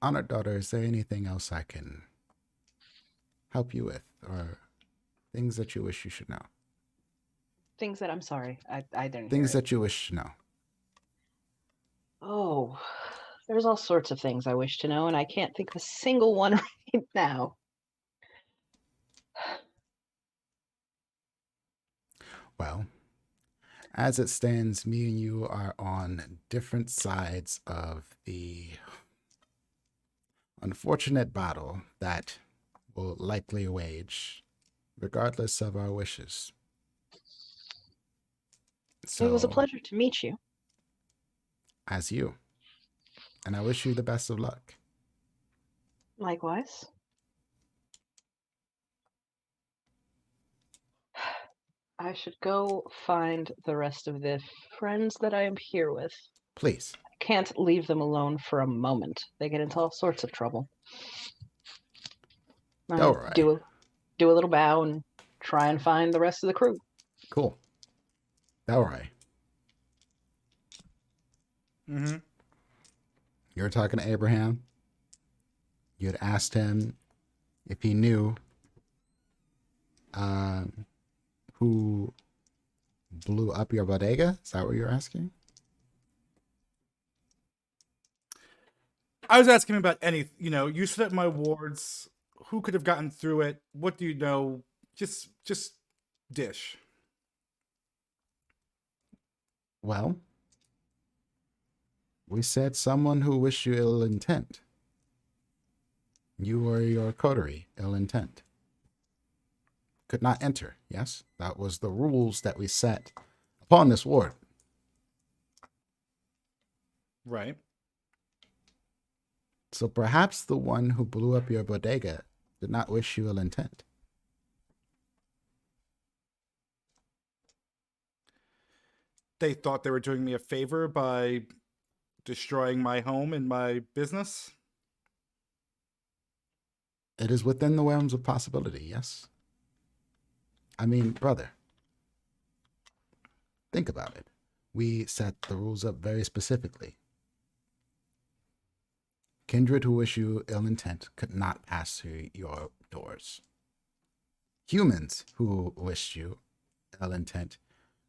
Honored daughter, is there anything else I can help you with, or things that you wish you should know? Things that I'm sorry, I didn't Things hear it. that you wish to know. Oh, there's all sorts of things I wish to know, and I can't think of a single one right now. Well, as it stands, me and you are on different sides of the unfortunate battle that will likely wage, regardless of our wishes. So, It was a pleasure to meet you. as you. And I wish you the best of luck. Likewise. I should go find the rest of the friends that I am here with. Please. I can't leave them alone for a moment. They get into all sorts of trouble. All right. Do a little bow and try and find the rest of the crew. Cool. All right. Mm-hmm. You were talking to Abraham. You had asked him if he knew who blew up your bodega. Is that what you're asking? I was asking him about any, you set up my wards. Who could have gotten through it? What do you know? Just dish. Well, we said someone who wished you ill intent. You or your coterie, ill intent. Could not enter, yes? That was the rules that we set upon this ward. Right. So perhaps the one who blew up your bodega did not wish you ill intent. They thought they were doing me a favor by destroying my home and my business. It is within the realms of possibility, yes? I mean, brother, think about it. We set the rules up very specifically. Kindred who wish you ill intent could not pass through your doors. Humans who wished you ill intent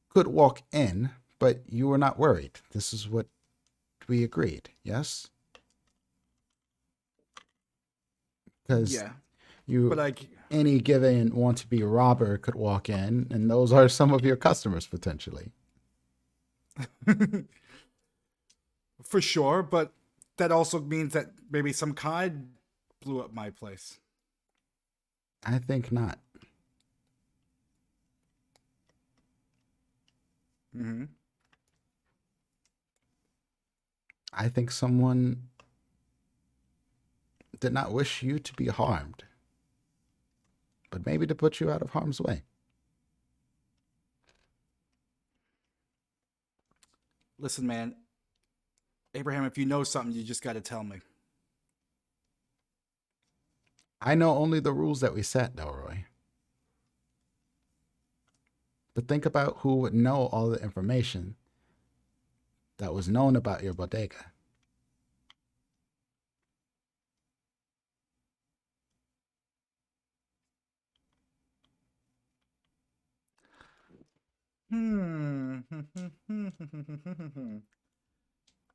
could walk in, but you were not worried. This is what we agreed, yes? Because Yeah. you, But any given want-to-be robber could walk in, and those are some of your customers potentially. For sure, but that also means that maybe some kind blew up my place. I think not. Mm-hmm. I think someone did not wish you to be harmed, but maybe to put you out of harm's way. Listen, man. Abraham, if you know something, you just got to tell me. I know only the rules that we set, Delroy. But think about who would know all the information that was known about your bodega.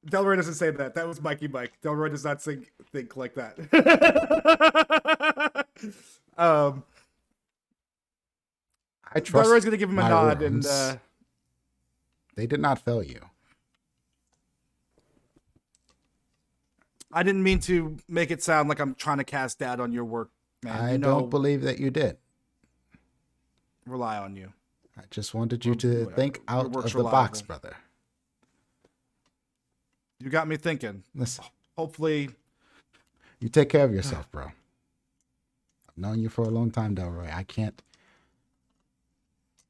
Delroy doesn't say that. That was Mikey Mike. Delroy does not think like that. I trust Delroy's gonna give him a my nod, rules. and They did not fail you. I didn't mean to make it sound like I'm trying to cast doubt on your work, man. I don't believe that you did. Rely on you. I just wanted you to think out of work's the box, reliable. brother. You got me thinking. Listen, Hopefully, you take care of yourself, bro. I've known you for a long time, Delroy. I can't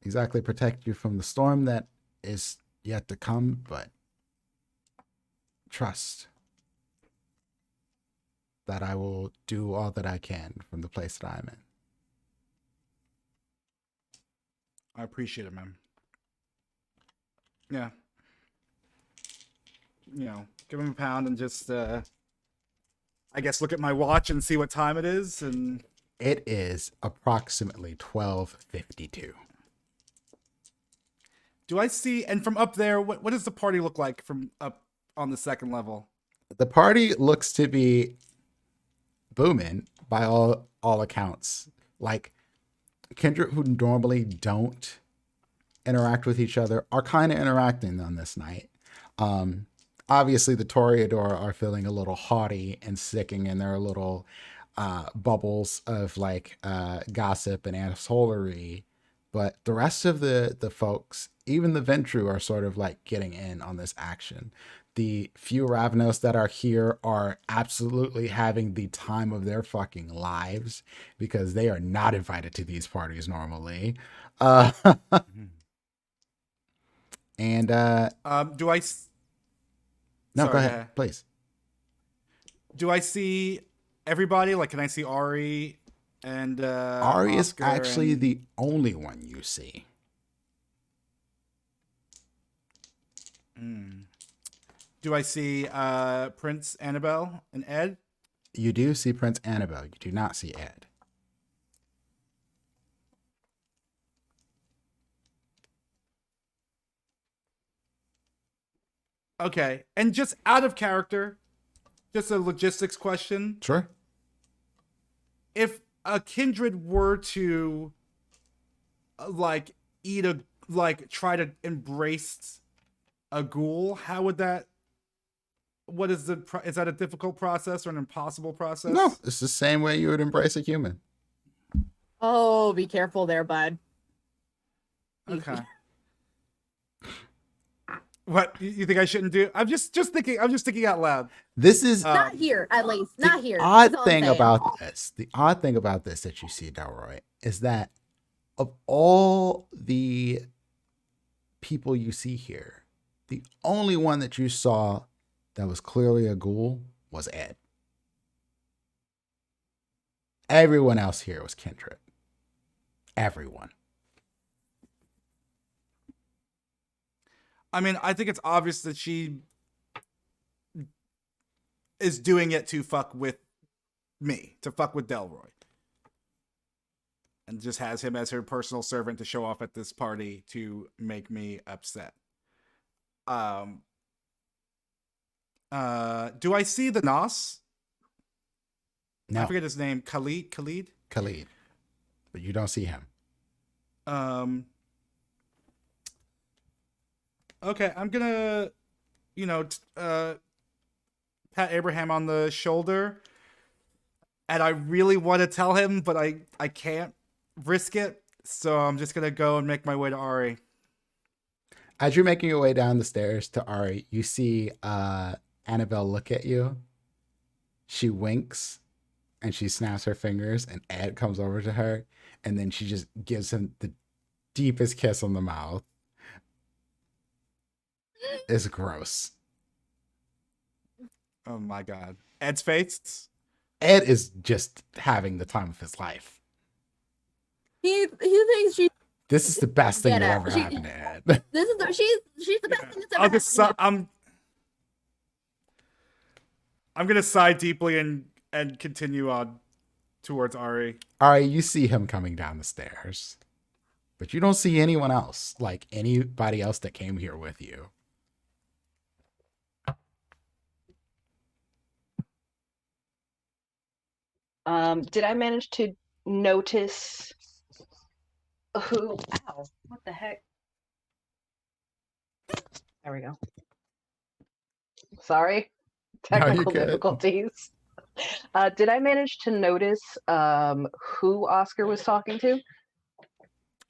exactly protect you from the storm that is yet to come, but trust that I will do all that I can from the place that I'm in. I appreciate it, man. Yeah. Give him a pound and just, I guess, look at my watch and see what time it is. And It is approximately 12:52. do I see? And from up there, what does the party look like from up on the second level? The party looks to be booming by all accounts. Like, kindred who normally don't interact with each other are kind of interacting on this night. Obviously, the Toreador are feeling a little haughty and sticking in their little bubbles of like gossip and assholery. But the rest of the folks, even the Ventru, are sort of like getting in on this action. the few Ravnos that are here are absolutely having the time of their fucking lives because they are not invited to these parties normally. And Do I? no, Sorry, go ahead, please. Do I see everybody? Like, can I see Ari and Ari is Oscar actually and... the only one you see. Do I see Prince, Annabelle, and Ed? You do see Prince Annabelle. You do not see Ed. Okay. And just out of character, just a logistics question. Sure. If a kindred were to like try to embrace a ghoul, how would that... What is is that a difficult process or an impossible process? No, it's the same way you would embrace a human. Oh, be careful there, bud. Okay. What you think I shouldn't do? I'm just thinking. I'm just thinking out loud. This is Not here, at least. Not here. the odd is all I'm thing saying. about this. The odd thing about this that you see, Delroy, is that of all the people you see here, the only one that you saw that was clearly a ghoul was Ed. Everyone else here was kindred. Everyone. I mean, I think it's obvious that she is doing it to fuck with me, to fuck with Delroy. And just has him as her personal servant to show off at this party to make me upset. Do I see the Nos? No. I forget his name. Khalid? Khalid. But you don't see him. Okay, I'm gonna, pat Abraham on the shoulder. And I really want to tell him, but I can't risk it. So I'm just gonna go and make my way to Ari. As you're making your way down the stairs to Ari, you see Annabelle look at you. She winks and she snaps her fingers, and Ed comes over to her, and then she just gives him the deepest kiss on the mouth. It's gross. Oh my god. Ed's face? Ed is just having the time of his life. He thinks she. This is the best thing Get that out. ever She- happened to Ed. This is she's the best thing that's ever I'll just happened. I'm gonna sigh deeply and continue on towards Ari. Ari, you see him coming down the stairs, but you don't see anyone else, like anybody else that came here with you. Did I manage to notice who? Ow! What the heck? There we go. Sorry, No, you're technical good. difficulties. Did I manage to notice who Oscar was talking to?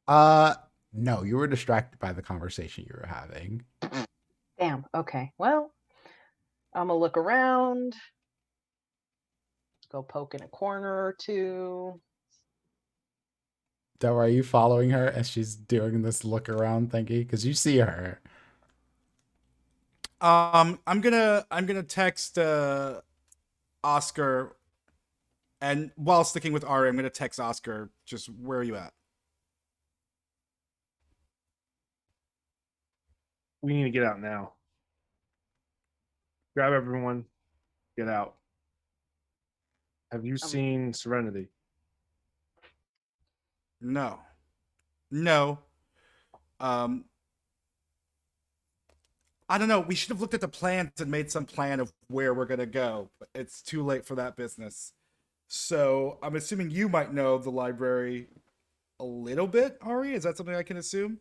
No, you were distracted by the conversation you were having. Damn. Okay. Well, I'm gonna look around. Go poke in a corner or two. Deborah, are you following her as she's doing this look around thingy? Because you see her. I'm gonna text Oscar, and while sticking with Ari, I'm gonna text Oscar. Just where are you at? We need to get out now. Grab everyone. Get out. Have you seen Serenity? No. I don't know. We should have looked at the plans and made some plan of where we're gonna go. But it's too late for that business. So I'm assuming you might know the library a little bit, Ari. Is that something I can assume?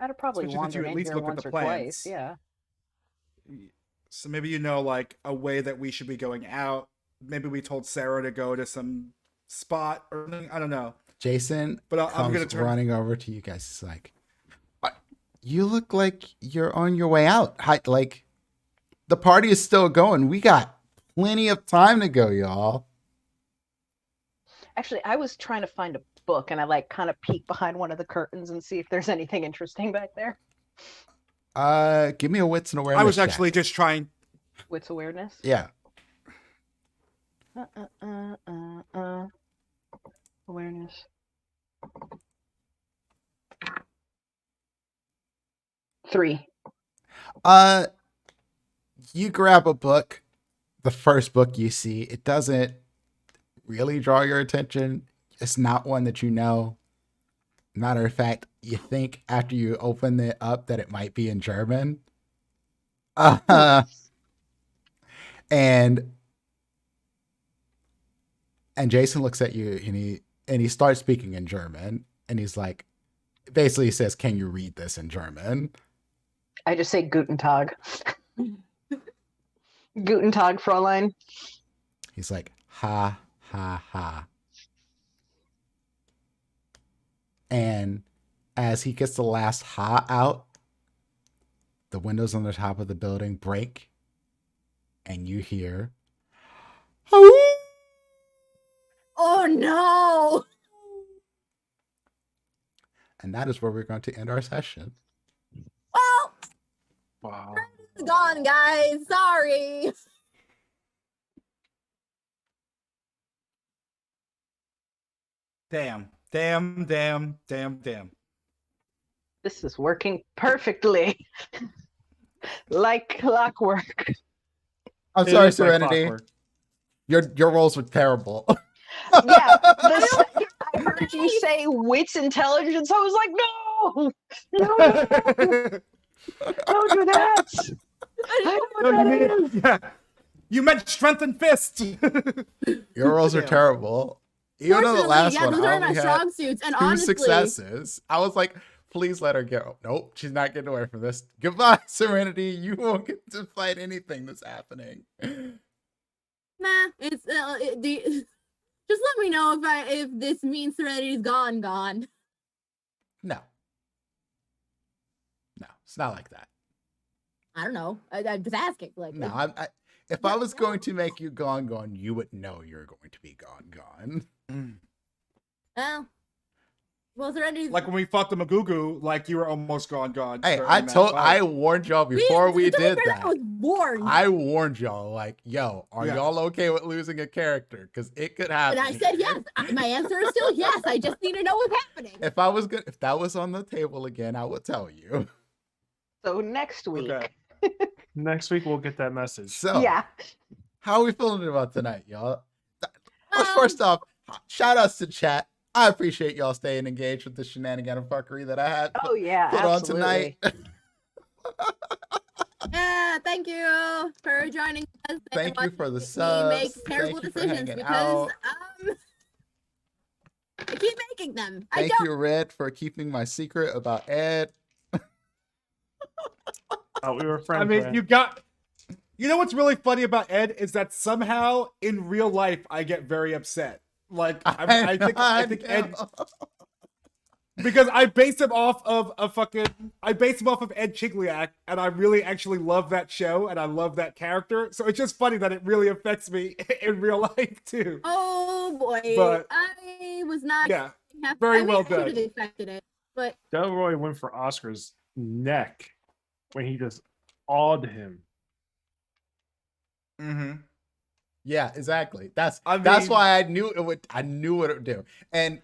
I'd have probably Especially since you wandered at in least here looked at once the or twice. plans. Yeah. So maybe you know like a way that we should be going out. Maybe we told Sarah to go to some spot or something. I don't know. Jason But I'm comes gonna turn... running over to you guys. He's like, You look like you're on your way out. Like, the party is still going. We got plenty of time to go, y'all. Actually, I was trying to find a book, and I like kind of peek behind one of the curtains and see if there's anything interesting back there. Give me a wits and awareness. I was check. actually just trying. Wits awareness. Yeah. Awareness. Three. You grab a book, the first book you see. It doesn't really draw your attention. It's not one that you know. Matter of fact, you think after you open it up that it might be in German. And Jason looks at you and he starts speaking in German, and he's like, basically he says, "Can you read this in German?" I just say Guten Tag. Guten Tag, Fräulein. He's like, ha, ha, ha. And as he gets the last ha out, the windows on the top of the building break, and you hear, "Oh, Oh no! and that is where we're going to end our session. Well, Wow. it's gone, guys. Sorry. Damn. This is working perfectly. Like clockwork. I'm It sorry, is like Serenity. clockwork. Your rolls were terrible. Yeah, the second I heard you say wits intelligence, I was like, no, don't do that. I know what that is. Yeah. You meant strength and fist. Your rolls are Yeah. terrible. Even though the last yeah, one, those I are my only had strong suits, and 2 honestly, successes. I was like, please let her go. Nope, she's not getting away from this. Goodbye, Serenity. You won't get to fight anything that's happening. nah, it's just let me know if this means Serenity's gone. No, it's not like that. I don't know. I'm just asking. Like, No, if I was going to make you gone, you would know you're going to be gone. well, Serenity's Like when we fought the Magugu, like you were almost gone. Hey, during I that fight. I warned y'all before we to be did fair, that. I was warned. I warned y'all, like, yo, are Yeah. y'all okay with losing a character? Because it could happen. And I said yes. My answer is still yes. I just need to know what's happening. If that was on the table again, I would tell you. So next week. Okay. Next week we'll get that message. So, Yeah. how are we feeling about tonight, y'all? Well- First off, shout outs to chat. I appreciate y'all staying engaged with the shenanigan and fuckery that I had Oh yeah, put on absolutely. tonight. Yeah, thank you for joining us. Thank you for the Me subs. make terrible Thank you for decisions hanging because out. I keep making them. Thank you, Red, for keeping my secret about Ed. We were friends. I mean, right? you know what's really funny about Ed is that somehow in real life I get very upset. Like I think Ed, because I base him off of Ed Chigliak, and I really actually love that show and I love that character. So it's just funny that it really affects me in real life too. Oh boy, But- I was not. Yeah, happy. very I mean, well I should done. have expected it, but Delroy went for Oscar's neck when he just awed him. Mm-hmm. Yeah, exactly. That's I that's mean- why I knew it would. I knew what it would do. And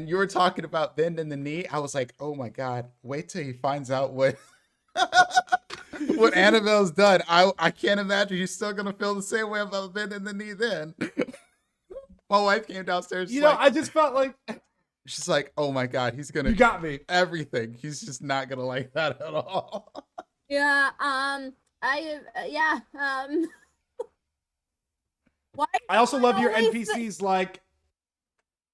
you were talking about bending the knee. I was like, oh my god, wait till he finds out what what Annabelle's done. I can't imagine he's still gonna feel the same way about bending the knee then. My wife came downstairs. You know, I just felt like she's like, oh my god, he's gonna you got me. everything. He's just not gonna like that at all. yeah, why? I also love your always NPCs.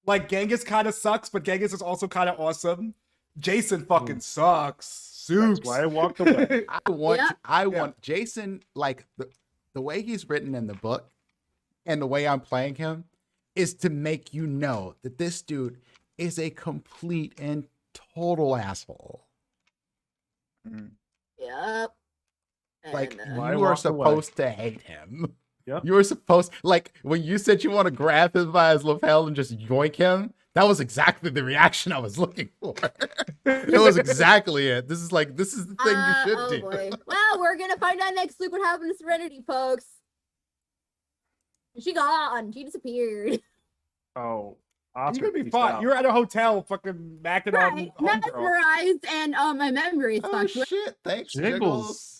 Like Genghis kind of sucks, but Genghis is also kind of awesome. Jason fucking sucks. That's Soups. why I walked away. I want Jason, like the way he's written in the book and the way I'm playing him is to make you know that this dude is a complete and total asshole. Yep. Like, And, I you were walked away. supposed to hate him. Yep. You were supposed, like, when you said you want to grab him by his lapel and just yoink him, that was exactly the reaction I was looking for. It was exactly it. This is the thing you should oh do. boy. Well, we're gonna find out next week what happened to Serenity, folks. She gone. She disappeared. Oh, You're Oscar, gonna be peace fine. out. You're at a hotel, fucking macking Right. on homegirl. Mesmerized and my memory is Oh fucked with. shit! Thanks, Jiggles. Jiggles.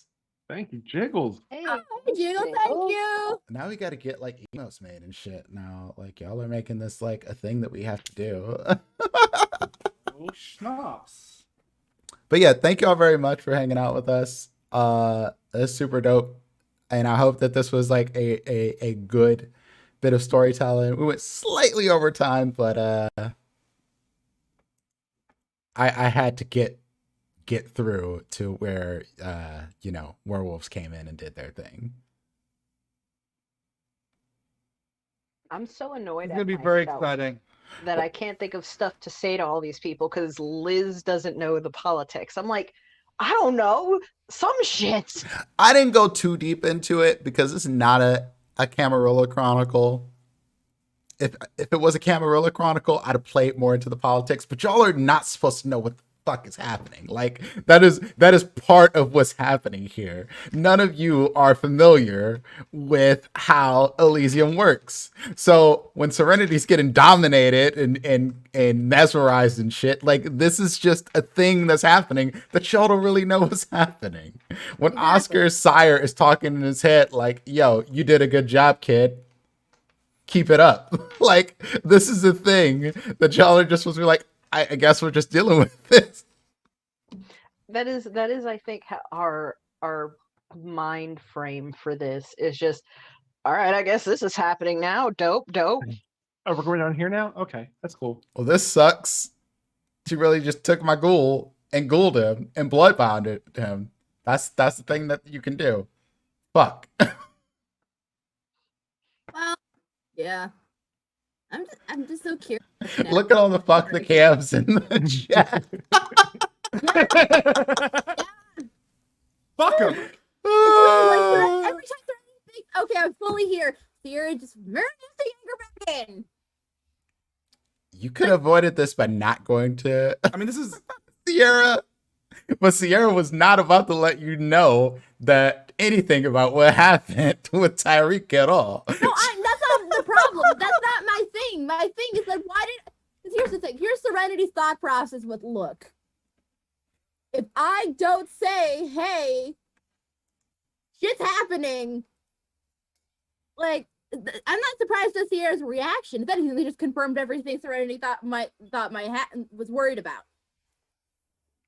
Thank you, Jiggles. Hey, Oh, Jiggle, thank you. Now we got to get like emotes made and shit. Now, like y'all are making this like a thing that we have to do. Oh, schnapps. But yeah, thank y'all very much for hanging out with us. It's super dope, and I hope that this was like a good bit of storytelling. We went slightly over time, but I had to get through to where werewolves came in and did their thing. I'm so annoyed It's at gonna be very myself exciting. that I can't think of stuff to say to all these people because Liz doesn't know the politics. I'm like, I don't know, some shit. I didn't go too deep into it because it's not a Camarilla Chronicle. If it was a Camarilla Chronicle, I'd have played more into the politics, but y'all are not supposed to know what the fuck is happening. Like, that is part of what's happening here. None of you are familiar with how Elysium works. So when Serenity's getting dominated and mesmerized and shit, like, this is just a thing that's happening that y'all don't really know what's happening. When Exactly. Oscar's sire is talking in his head like, yo, you did a good job, kid. Keep it up. Like, this is a thing that y'all are just supposed to be like, I guess we're just dealing with this. That is, I think, our mind frame for this is just, all right, I guess this is happening now. Dope. Oh, we're going down here now? Okay, that's cool. Well, this sucks. She really just took my ghoul and ghouled him and bloodbounded him. That's the thing that you can do. Fuck. Well, yeah. I'm just so curious. now. Look at all the fuck the cams in the chat. Fuck him. Like, every time Serenity thinks, okay, I'm fully here, Sierra just merges the anger back in. You could have avoided this by not going to I mean, this is Sierra. But Sierra was not about to let you know that anything about what happened with Tyreek at all. No, that's not the problem. That's not my thing. My thing is that because here's the thing. Here's Serenity's thought process with look. If I don't say, hey, shit's happening, like, I'm not surprised at Sierra's reaction. If anything, they just confirmed everything Serenity thought was worried about.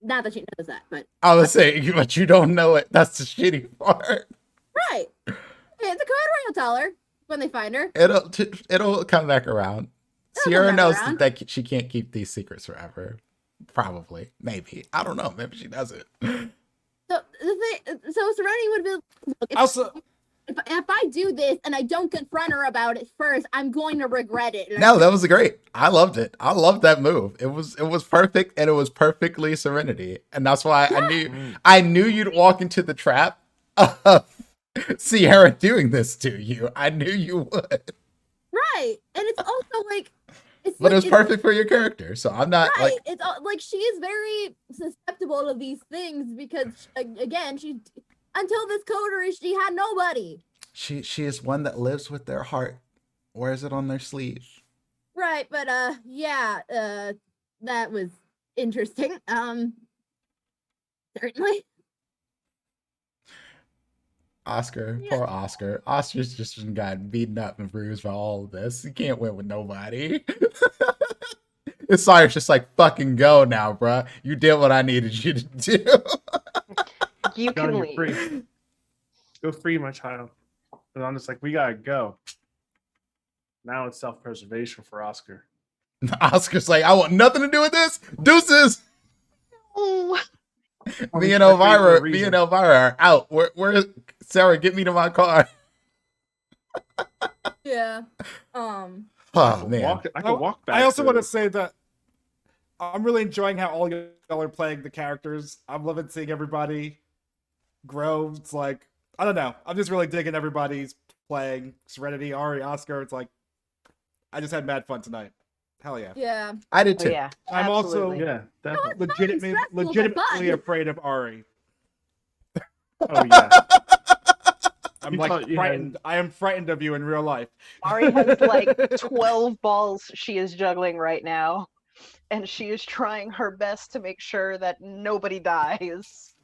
Not that she knows that, but I was saying, but you don't know it. That's the shitty part. right. Okay, it's a code ring will tell her when they find her. It'll come back around. It'll Sierra come back knows around. that she can't keep these secrets forever. Probably, maybe. I don't know. Maybe she doesn't. So Serenity would be look, also. if I do this and I don't confront her about it first, I'm going to regret it. No, that was great. I loved it. I loved that move. It was perfect, and it was perfectly Serenity, and that's why I knew you'd walk into the trap of Sierra doing this to you. I knew you would. Right, and it's also like But it was perfect for your character, so I'm not right. like. It's like she is very susceptible to these things because again, she until this coterie she had nobody. She is one that lives with their heart, wears it on their sleeve. Right, but yeah, that was interesting. Certainly. Oscar, poor Oscar. Oscar's just gotten beaten up and bruised by all of this. He can't win with nobody. His sire's just like, fucking go now, bruh. You did what I needed you to do. You John, can you're leave. free. Go free, my child. And I'm just like, we gotta go. Now it's self-preservation for Oscar. Oscar's like, I want nothing to do with this. Deuces. Oh, Me and Elvira are out. Where Sarah, get me to my car. Yeah. Oh I man. can walk back. I also to- want to say that I'm really enjoying how all y'all are playing the characters. I'm loving seeing everybody grow. It's like, I don't know. I'm just really digging everybody's playing. Serenity, Ari, Oscar. It's like, I just had mad fun tonight. Hell yeah. Yeah. I did Oh too. yeah, I'm also absolutely. Yeah, definitely. legitimately fun. afraid of Ari. Oh yeah. I'm You like thought you had- frightened. I am frightened of you in real life. Ari has like 12 balls she is juggling right now, and she is trying her best to make sure that nobody dies.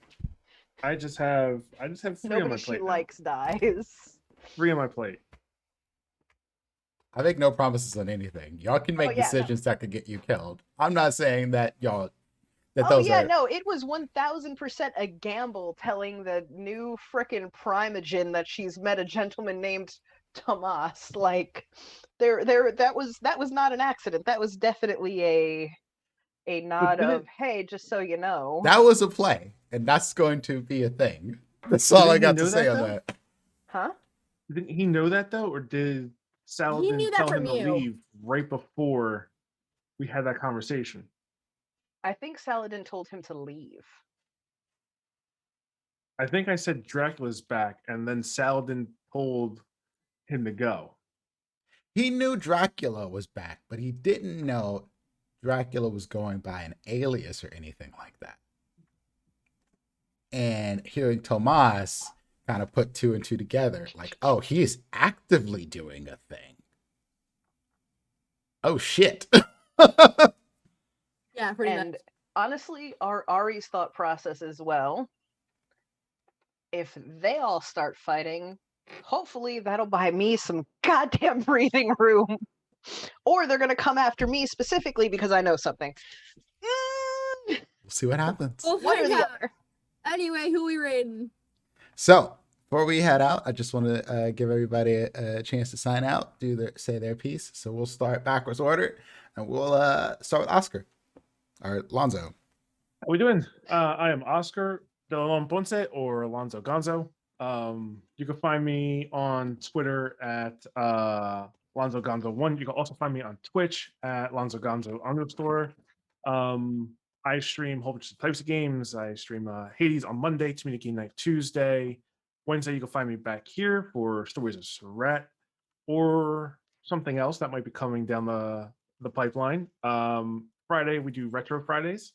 I just have 3 on Nobody my she plate. likes dies. 3 on my plate. I make no promises on anything. Y'all can make yeah, no. decisions that could get you killed. I'm not saying that y'all that Oh those yeah, are no, it was 1000% a gamble telling the new frickin' Primogen that she's met a gentleman named Tomas. Like, that was not an accident. That was definitely a nod didn't- of, hey, just so you know. that was a play, and that's going to be a thing. That's all Didn't I he got to know say that, on though? that. Huh? Didn't he know that though, or did Saladin knew that tell from him to you. leave right before we had that conversation? I think Saladin told him to leave. I think I said Dracula's back, and then Saladin told him to go. He knew Dracula was back, but he didn't know Dracula was going by an alias or anything like that. And hearing Tomas kind of put 2 and 2 together, like, oh, he is actively doing a thing. Oh shit. Yeah, pretty And much. honestly, Ari's thought process as well. If they all start fighting, hopefully that'll buy me some goddamn breathing room. Or they're gonna come after me specifically because I know something. We'll see what happens. We'll One or find the out. other. Anyway, who we raiding? So before we head out, I just want to give everybody a chance to sign out, say their piece. So we'll start backwards order, and we'll start with Oscar or Lonzo. How we doing? I am Oscar de Leon Ponce, or Alonzo Gonzo. You can find me on Twitter at Lonzo Gonzo 1. You can also find me on Twitch at Lonzo Gonzo _. I stream a whole bunch of types of games. I stream Hades on Monday, Community Night Tuesday. Wednesday, you can find me back here for Stories of Surratt or something else that might be coming down the pipeline. Friday, we do Retro Fridays.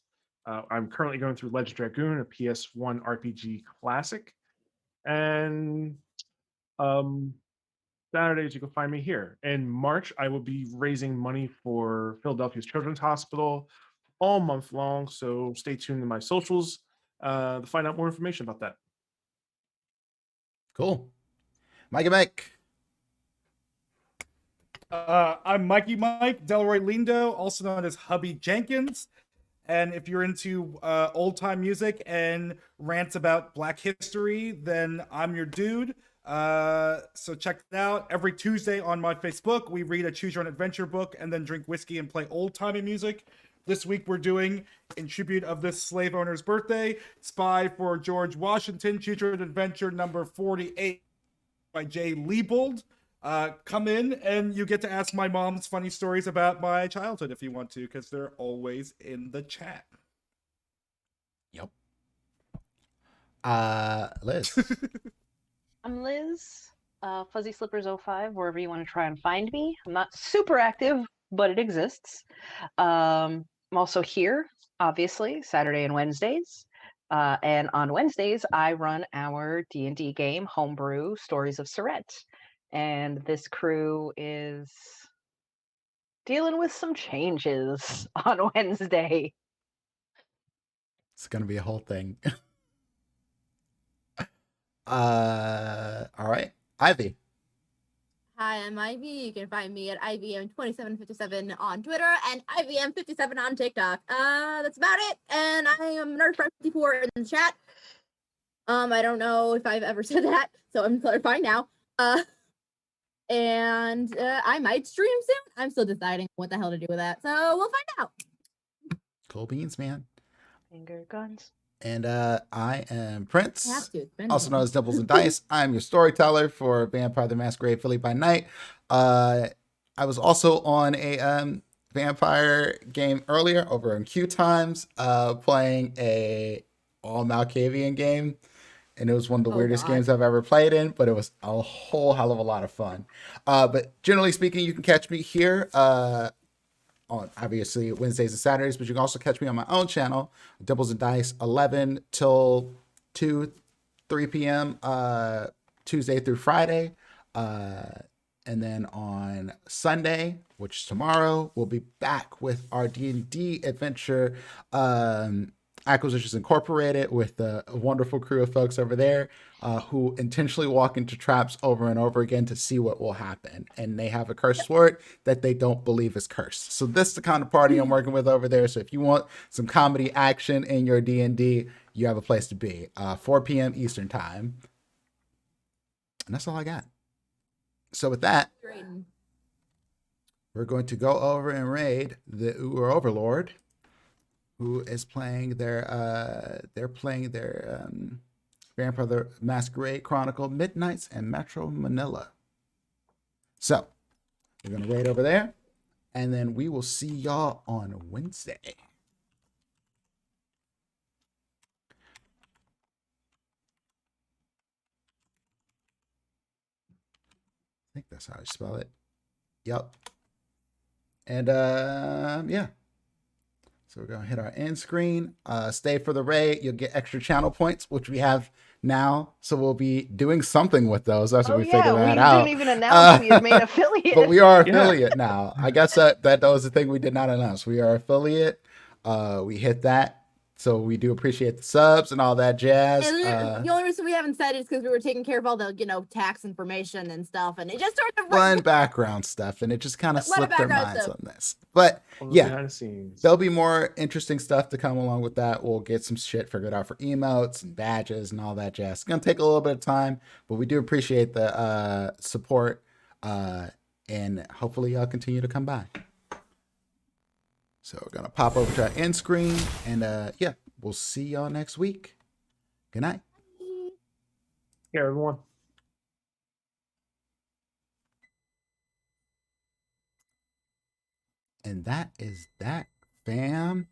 I'm currently going through Legend Dragoon, a PS1 RPG classic. And Saturdays, you can find me here. In March, I will be raising money for Philadelphia's Children's Hospital all month long. So stay tuned to my socials to find out more information about that. Cool. Mike. I'm Mikey Mike Delroy Lindo, also known as Hubby Jenkins. And if you're into old time music and rants about Black history, then I'm your dude. So check it out. Every Tuesday on my Facebook, we read a Choose Your Own Adventure book and then drink whiskey and play old timey music. This week we're doing, in tribute of this slave owner's birthday, Spy for George Washington, Choose Your Own Adventure number 48 by Jay Liebold. Come in and you get to ask my mom's funny stories about my childhood if you want to, because they're always in the chat. Yep. Liz. I'm Liz, Fuzzy Slippers 05, wherever you want to try and find me. I'm not super active, but it exists. I'm also here, obviously, Saturday and Wednesdays. And on Wednesdays, I run our D&D game, Homebrew Stories of Surratt. And this crew is dealing with some changes on Wednesday. It's gonna be a whole thing. All right, Ivy. Hi, I'm Ivy. You can find me at IVM2757 on Twitter and IVM57 on TikTok. That's about it. And I am NerdFriend54 in the chat. I don't know if I've ever said that, so I'm clarifying now. And I might stream soon. I'm still deciding what the hell to do with that, so we'll find out. Cool beans, man. Finger guns. And I am Prince, I have to. It's been also a known while. as Doubles and Dice. I'm your storyteller for Vampire the Masquerade Philly by Night. I was also on a vampire game earlier over in Q Times, playing a all Malkavian game. And it was one of the weirdest games I've ever played in, but it was a whole hell of a lot of fun. But generally speaking, you can catch me here on obviously Wednesdays and Saturdays, but you can also catch me on my own channel, Doubles and Dice, 11 till 3 p.m. Tuesday through Friday. And then on Sunday, which is tomorrow, we'll be back with our D&D adventure, Acquisitions Incorporated, with a wonderful crew of folks over there who intentionally walk into traps over and over again to see what will happen. And they have a cursed word that they don't believe is cursed. So this is the kind of party I'm working with over there. So if you want some comedy action in your D&D, you have a place to be. 4 p.m. Eastern time. And that's all I got. So with that, we're going to go over and raid the Uber Overlord, who is playing their Vampire the Masquerade Chronicle Midnights in Metro Manila. So we're gonna raid over there, and then we will see y'all on Wednesday. I think that's how I spell it. Yep. And yeah. So we're gonna hit our end screen. Stay for the raid. You'll get extra channel points, which we have now. So we'll be doing something with those after we figure that out. We didn't even announce we had made affiliate. But we are affiliate now. I guess that was the thing we did not announce. We are affiliate. We hit that. So we do appreciate the subs and all that jazz. And the only reason we haven't said it is because we were taking care of all the, tax information and stuff, and it just sort of fun background stuff, and it just kind of slipped their minds on this. But yeah, there'll be more interesting stuff to come along with that. We'll get some shit figured out for emotes and badges and all that jazz. It's gonna take a little bit of time, but we do appreciate the support, and hopefully y'all continue to come by. So we're gonna pop over to our end screen, and yeah, we'll see y'all next week. Good night. Yeah, everyone. And that is that, fam.